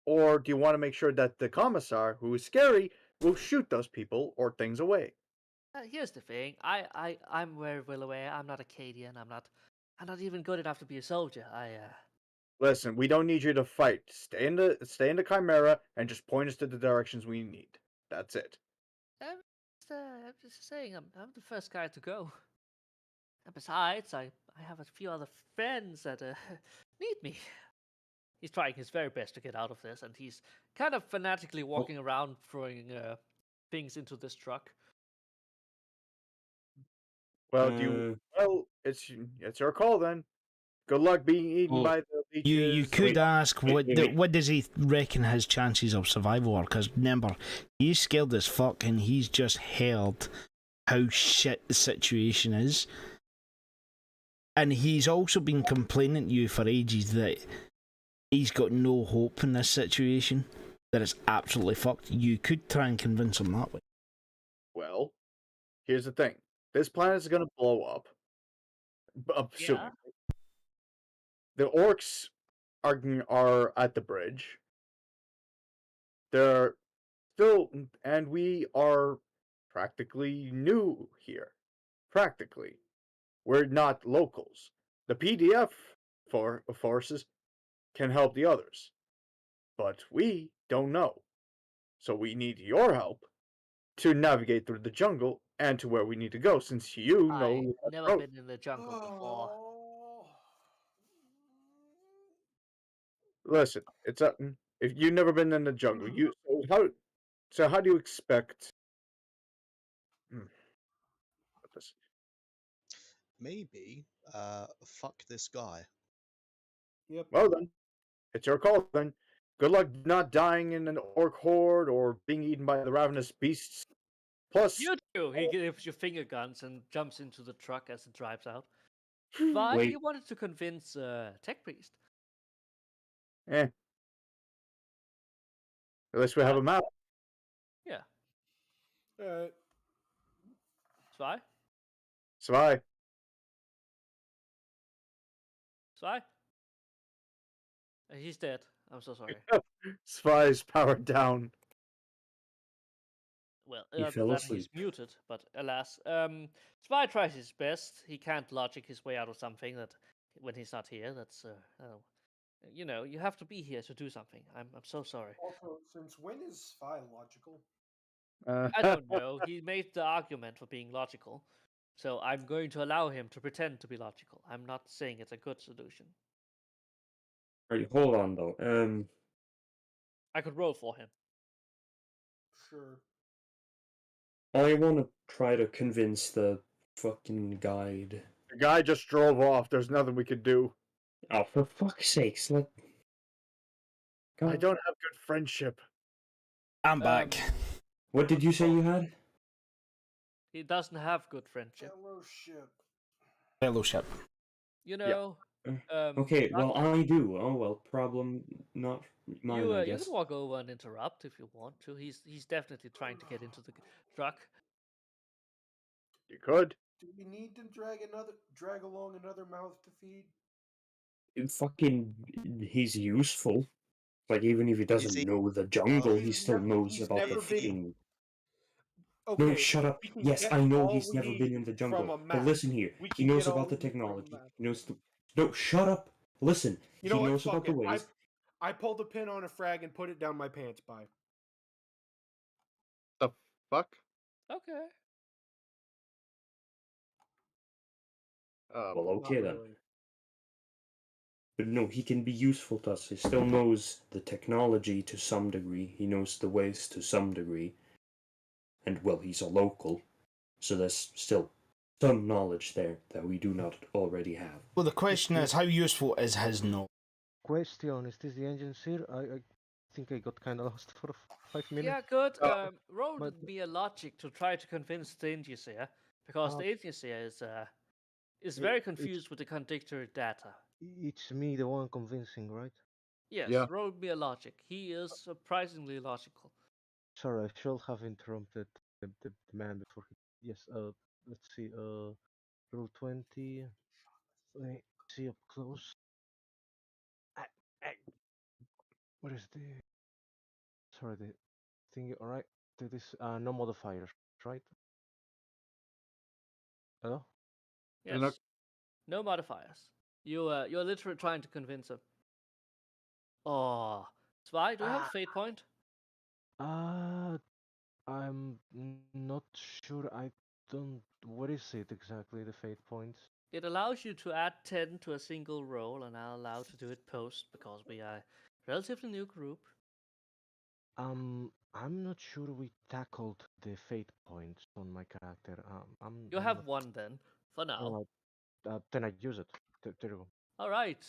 J: Or do you want to make sure that the commissar, who is scary, will shoot those people or things away?
C: Here's the thing. I'm very well aware. I'm not a Cadian. I'm not even good enough to be a soldier.
J: Listen, we don't need you to fight. Stay in the chimera and just point us to the directions we need. That's it.
C: I'm just saying. I'm the first guy to go. And besides, I have a few other friends that need me. He's trying his very best to get out of this, and he's kind of fanatically walking around throwing things into this truck.
J: Well, it's your call then. Good luck being eaten by the leeches.
A: You could ask what does he reckon his chances of survival are? Because remember, he's scared as fuck, and he's just heard how shit the situation is, and he's also been complaining to you for ages that he's got no hope in this situation. That it's absolutely fucked. You could try and convince him that way.
J: Well, here's the thing. This planet is going to blow up. Soon. The orcs are at the bridge. They're still, and we are practically new here. Practically. We're not locals. The PDF forces can help the others. But we don't know. So we need your help to navigate through the jungle and to where we need to go, since you know.
C: I've never been in the jungle before.
J: Listen, it's if you've never been in the jungle, how do you expect?
G: Maybe fuck this guy.
F: Yep.
J: Well then, it's your call then. Good luck not dying in an orc horde or being eaten by the ravenous beasts. Plus,
C: you do. He gives you finger guns and jumps into the truck as it drives out. But he wanted to convince Tech Priest.
J: At least we have a map.
C: Yeah.
F: Alright.
C: Zwei?
J: Zwei.
C: He's dead. I'm so sorry.
J: Spy's powered down.
C: Well,
H: He fell asleep.
C: he's muted, but alas. Spy tries his best. He can't logic his way out of something that when he's not here. That's You know, you have to be here to do something. I'm so sorry.
F: Also, since when is phi logical?
C: I don't know. He made the argument for being logical, so I'm going to allow him to pretend to be logical. I'm not saying it's a good solution.
H: Alright, hold on though.
C: I could roll for him.
F: Sure.
H: I want to try to convince the fucking guide.
J: The guy just drove off. There's nothing we could do.
H: Oh, for fuck's sakes! Let.
J: I
H: God.
J: don't have good friendship.
A: I'm back.
H: What did you say you had?
C: He doesn't have good friendship.
F: Fellowship.
A: Fellowship.
C: You know.
H: Okay, well
C: Doctor,
H: I do. Oh well, problem not mine, I
C: you
H: guess.
C: can walk over and interrupt if you want to. He's definitely trying to get into the truck.
J: You could.
F: Do we need to drag along another mouth to feed?
H: Fucking, he's useful. Like even if he doesn't
I: he-
H: know the jungle, he
F: He's
H: still
F: never-
H: knows
F: he's
H: about the
F: never been-
H: fucking.
F: Okay.
H: No, shut up.
F: we can
H: Yes,
F: get
H: I know
F: all
H: he's
F: we
H: never
F: need
H: been in the
F: from
H: jungle.
F: a
H: But
F: map.
H: listen here,
F: We
H: he
F: can
H: knows
F: get all
H: about the
F: we need from a
H: technology.
F: map.
H: He knows the. No, shut up. Listen,
F: You know
H: he
F: what?
H: knows
F: Fuck
H: about the
F: it.
H: ways.
F: I pulled a pin on a frag and put it down my pants. Bye.
B: The fuck?
C: Okay.
H: Well,
F: Not
H: okay then.
F: really.
H: But no, he can be useful to us. He still knows the technology to some degree. He knows the ways to some degree. And well, he's a local, so there's still some knowledge there that we do not already have.
A: Well, the question is, how useful is his knowledge?
E: Question: is this the engine, sir? I think I got kind of lost for 5 minutes.
C: Yeah, good.
B: Oh.
C: Roll
E: but-
C: would be a logic to try to convince the Indusir, because the Indusir is very confused with the contradictory data.
E: It's me, the one convincing, right?
C: Yes,
B: Yeah.
C: roll would be a logic. He is surprisingly logical.
E: Sorry, I should have interrupted the man before he. Yes. Let's see. Roll 20. Let me see up close. What is the? Sorry, the thing. All right. This no modifiers, right? Hello.
C: Yes.
B: Look.
C: No modifiers. You're literally trying to convince him. Oh, Zwei, do you have a fate point?
E: I'm not sure. I don't. What is it exactly? The fate points.
C: It allows you to add 10 to a single roll, and I'll allow to do it post because we are a relatively new group.
E: I'm not sure we tackled the fate points on my character.
C: You
E: I'm
C: have
E: not-
C: one then, for now.
E: Alright, then I use it. There you go.
C: All right.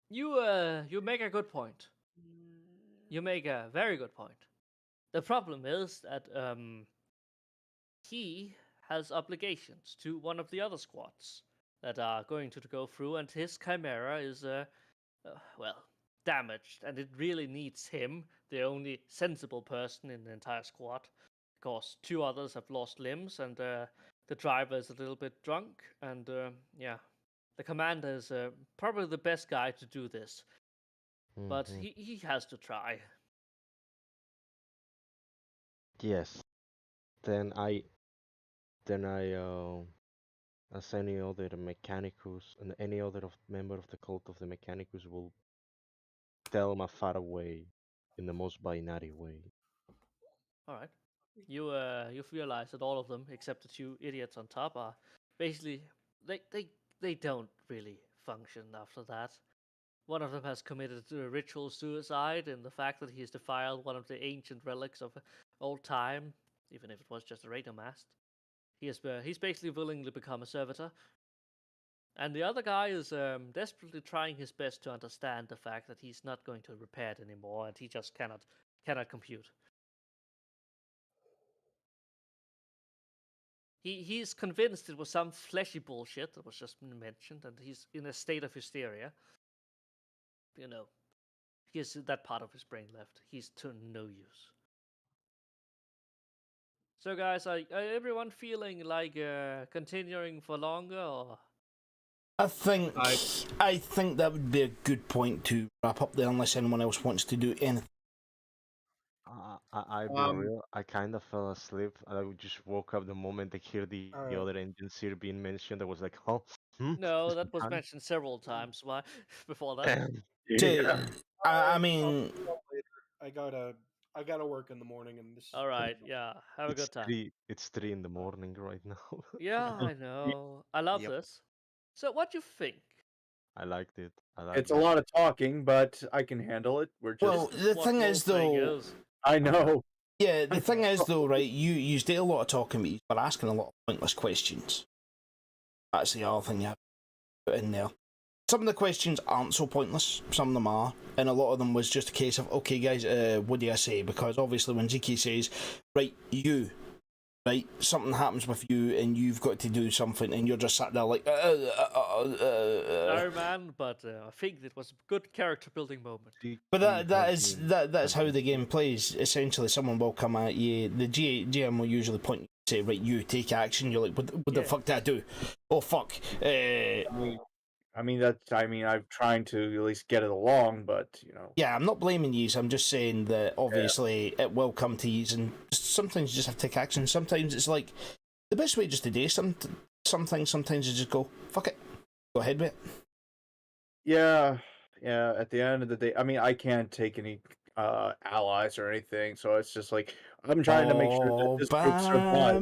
C: You make a good point. You make a very good point. The problem is that he has obligations to one of the other squads that are going to go through, and his chimera is well, damaged, and it really needs him, the only sensible person in the entire squad, because 2 others have lost limbs, and the driver is a little bit drunk, and yeah, the commander is probably the best guy to do this, but
E: Mhm.
C: he has to try.
E: Yes. Then I as any other Mechanicus and any other member of the cult of the Mechanicus will tell him far away in the most binary way.
C: All right. You've realized that all of them, except the 2 idiots on top, are basically they don't really function after that. One of them has committed a ritual suicide in the fact that he has defiled one of the ancient relics of old time, even if it was just a radio mast. He's basically willingly become a servitor. And the other guy is desperately trying his best to understand the fact that he's not going to repair it anymore, and he just cannot compute. He's convinced it was some fleshy bullshit that was just mentioned, and he's in a state of hysteria. You know, he has that part of his brain left. He's to no use. So, guys, are everyone feeling like continuing for longer, or?
A: I think that would be a good point to wrap up there, unless anyone else wants to do anything.
E: I'll be real. I kind of fell asleep. I just woke up the moment I hear the
F: Alright.
E: other engines here being mentioned. I was like, huh?
C: No,
E: Is
C: that
E: it
C: was
E: done?"
C: mentioned several times. Why before that?
A: To, I mean,
F: I gotta work in the morning, and this. Is
C: All right, yeah. Have a
E: It's
C: good time.
E: it's 3 in the morning right now.
C: Yeah, I know. I love
G: Yep.
C: this. So, what you think?
E: I liked it. I liked
J: It's a
E: it.
J: lot of talking, but I can handle it. We're just.
A: well,
C: This is
A: the
C: what
A: thing is
C: role-playing
A: though,
C: is.
J: I know.
A: yeah, the thing is though, right? You did a lot of talking, but you were asking a lot of pointless questions. That's the other thing you have to put in there. Some of the questions aren't so pointless, some of them are, and a lot of them was just a case of, okay, guys, what do I say? Because obviously, when Ziki says, right, something happens with you, and you've got to do something, and you're just sat there like,
C: Sorry, man, but I think it was a good character building moment.
A: But that's how the game plays. Essentially, someone will come at you. The GM will usually point you and say, right, you take action. You're like, what the fuck did I do? Oh fuck.
J: I mean, I'm trying to at least get it along, but
A: Yeah, I'm not blaming you. I'm just saying that obviously it will come to you, and sometimes you just have to take action. Sometimes it's like the best way just to do something. Sometimes you just go fuck it, go ahead with it.
J: Yeah. At the end of the day, I mean, I can't take any allies or anything, so it's just like I'm trying to make sure that this group survives.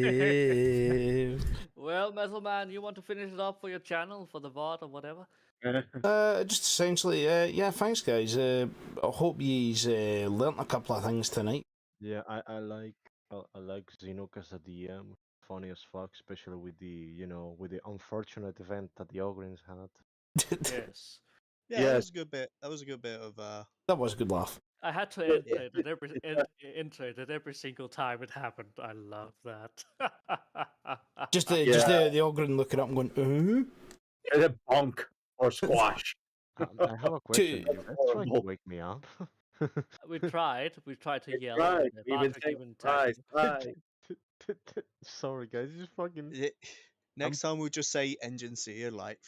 A: Massive.
C: Well, Metal Man, you want to finish it up for your channel, for the VOD or whatever?
A: Just essentially, yeah, thanks guys. I hope you's learnt a couple of things tonight.
E: Yeah, I like Zinuk as a DM. Funny as fuck, especially with the with the unfortunate event that the Ogrins had.
C: Yes.
G: Yeah, that was a good bit. That was a good bit of
A: That was a good laugh.
C: I had to enter it at every single time it happened. I love that.
A: Just the Ogren looking up and going,
J: Is it bonk or squash?
E: I have a question. You guys trying to wake me up?
C: We tried to yell.
J: Right.
C: And
J: Even
C: Bartek
J: say
C: even tagged
J: right.
C: me.
E: Sorry, guys. Just fucking.
G: Next time we'll just say engine seer like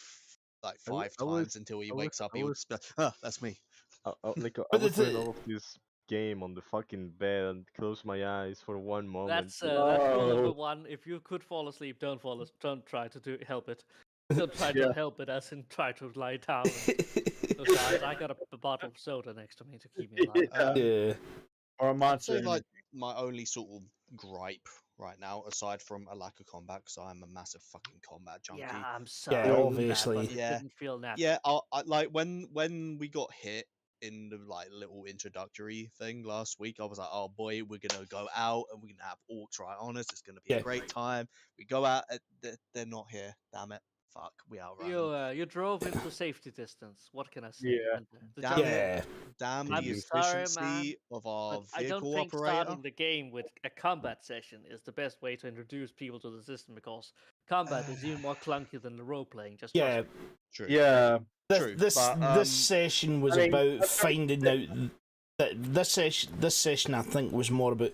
G: five
E: I was-
G: times until he
E: I was-
G: wakes up.
E: I
G: He would
E: was-
G: just that's me.
E: I
A: But
E: was
A: the
E: doing all of this game on the fucking bed and closed my eyes for one moment.
C: That's rule number one. If you could fall asleep, don't try to help it. Don't try to help it, as in try to lie down. Guys, I got a bottle of soda next to me to keep me alive.
A: yeah.
J: Or a
G: I'd
J: monster.
G: say like my only sort of gripe right now, aside from a lack of combat, because I'm a massive fucking combat junkie.
C: Yeah, I'm sorry.
A: Yeah,
C: about that,
A: obviously.
C: but it didn't feel natural.
G: Yeah, I like when we got hit in the like little introductory thing last week, I was like, oh boy, we're gonna go out and we're gonna have orcs right on us. It's gonna be a great time. We go out, they're not here. Damn it, fuck, we outrun.
C: You drove into safety distance. What can I say?
J: Yeah.
C: And, the
G: Damn
C: jump-
G: it. Damn
C: I'm
G: the
C: sorry,
G: efficiency
C: man,
G: of our
C: but I don't
G: vehicle
C: think
G: operator.
C: starting the game with a combat session is the best way to introduce people to the system, because combat is even more clunky than the role playing. Just trust
A: Yeah.
C: me.
G: True.
J: Yeah.
A: This session was about finding out that this session I think was more about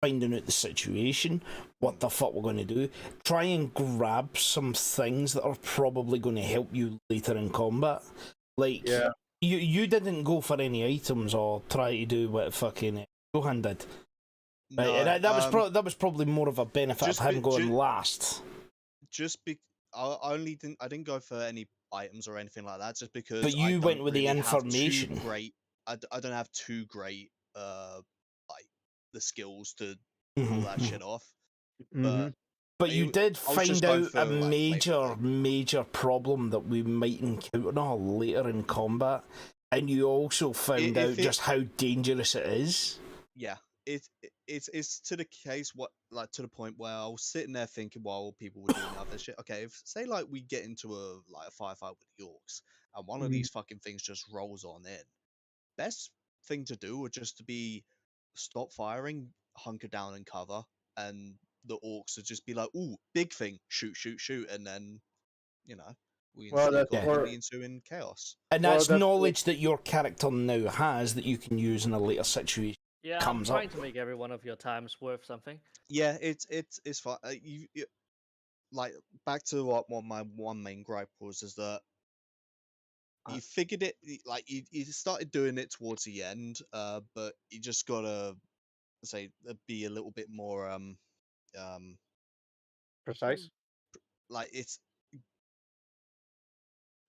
A: finding out the situation, what the fuck we're going to do, try and grab some things that are probably going to help you later in combat. Like you didn't go for any items or try to do what fucking Johan did. Right,
G: No,
A: and that was probably more of a benefit of him going last.
G: I didn't go for any items or anything like that, just because.
A: But you went with the
G: have
A: information.
G: too great. I don't have too great like the skills to pull that shit off.
A: But you did
G: I was
A: find
G: just going
A: out
G: for,
A: a
G: like,
A: major problem that we might encounter later in combat, and you also found out just how dangerous it is.
G: Yeah, it's to the case to the point where I was sitting there thinking while people were doing other shit. Okay, if say like we get into a firefight with the orcs and one of these fucking things just rolls on in, best thing to do would just to be stop firing, hunker down and cover, and the orcs would just be like, "Ooh, big thing, shoot, shoot, shoot," and then we can see the ensuing chaos.
A: And that's knowledge that your character now has that you can use in a later situation.
C: Yeah, I'm trying to make every one of your times worth something.
G: Yeah, it's fine. You like back to what my one main gripe was, is that you figured it, like you started doing it towards the end, but you just gotta be a little bit more
J: precise.
G: Like it's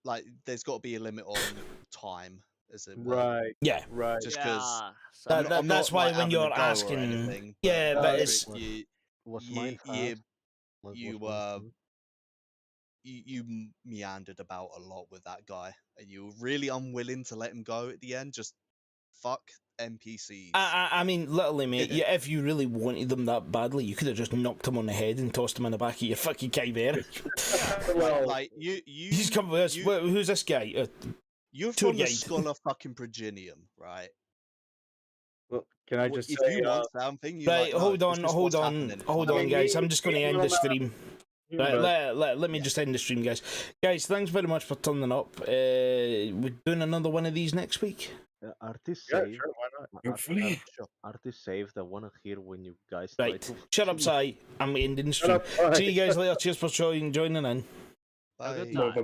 G: like there's got to be a limit on time, as it were.
J: Right.
A: Yeah.
J: Right.
G: Just because
C: Yeah,
A: That's why when you're asking,
G: anything,
A: yeah, but
G: Patrick,
A: it's
E: Was
G: you,
E: mine
G: you,
E: fast? Was
G: you,
E: mine
G: uh,
E: fast?
G: you meandered about a lot with that guy, and you were really unwilling to let him go at the end. Just fuck NPCs.
A: I mean, literally, mate. Yeah, if you really wanted them that badly, you could have just knocked him on the head and tossed him in the back of your fucking Chimera.
J: Well,
G: like you,
A: He's come with us. Who's this guy?
G: You're
A: tour
G: from the
A: guide.
G: Scholar fucking Progenium, right?
J: well, can I just
G: If
J: say,
G: you want something, you
A: Right,
G: like, no,
A: hold
G: it's
A: on,
G: just
A: hold
G: what's
A: on,
G: happening.
A: hold on, guys. I'm just going to end the stream. Right,
J: but
A: let me just end the stream, guys. Guys, thanks very much for turning up. We're doing another one of these next week.
E: Artist
J: yeah,
E: saved.
J: sure, why not?
H: Hopefully.
E: Artist saved. I want to hear when you guys
A: Right,
E: try to.
A: shut up, Si. I'm ending the
J: Shut
A: stream.
J: up, bye.
A: See you guys later. Cheers for joining in.
G: Bye.
C: Good time.
H: Bye.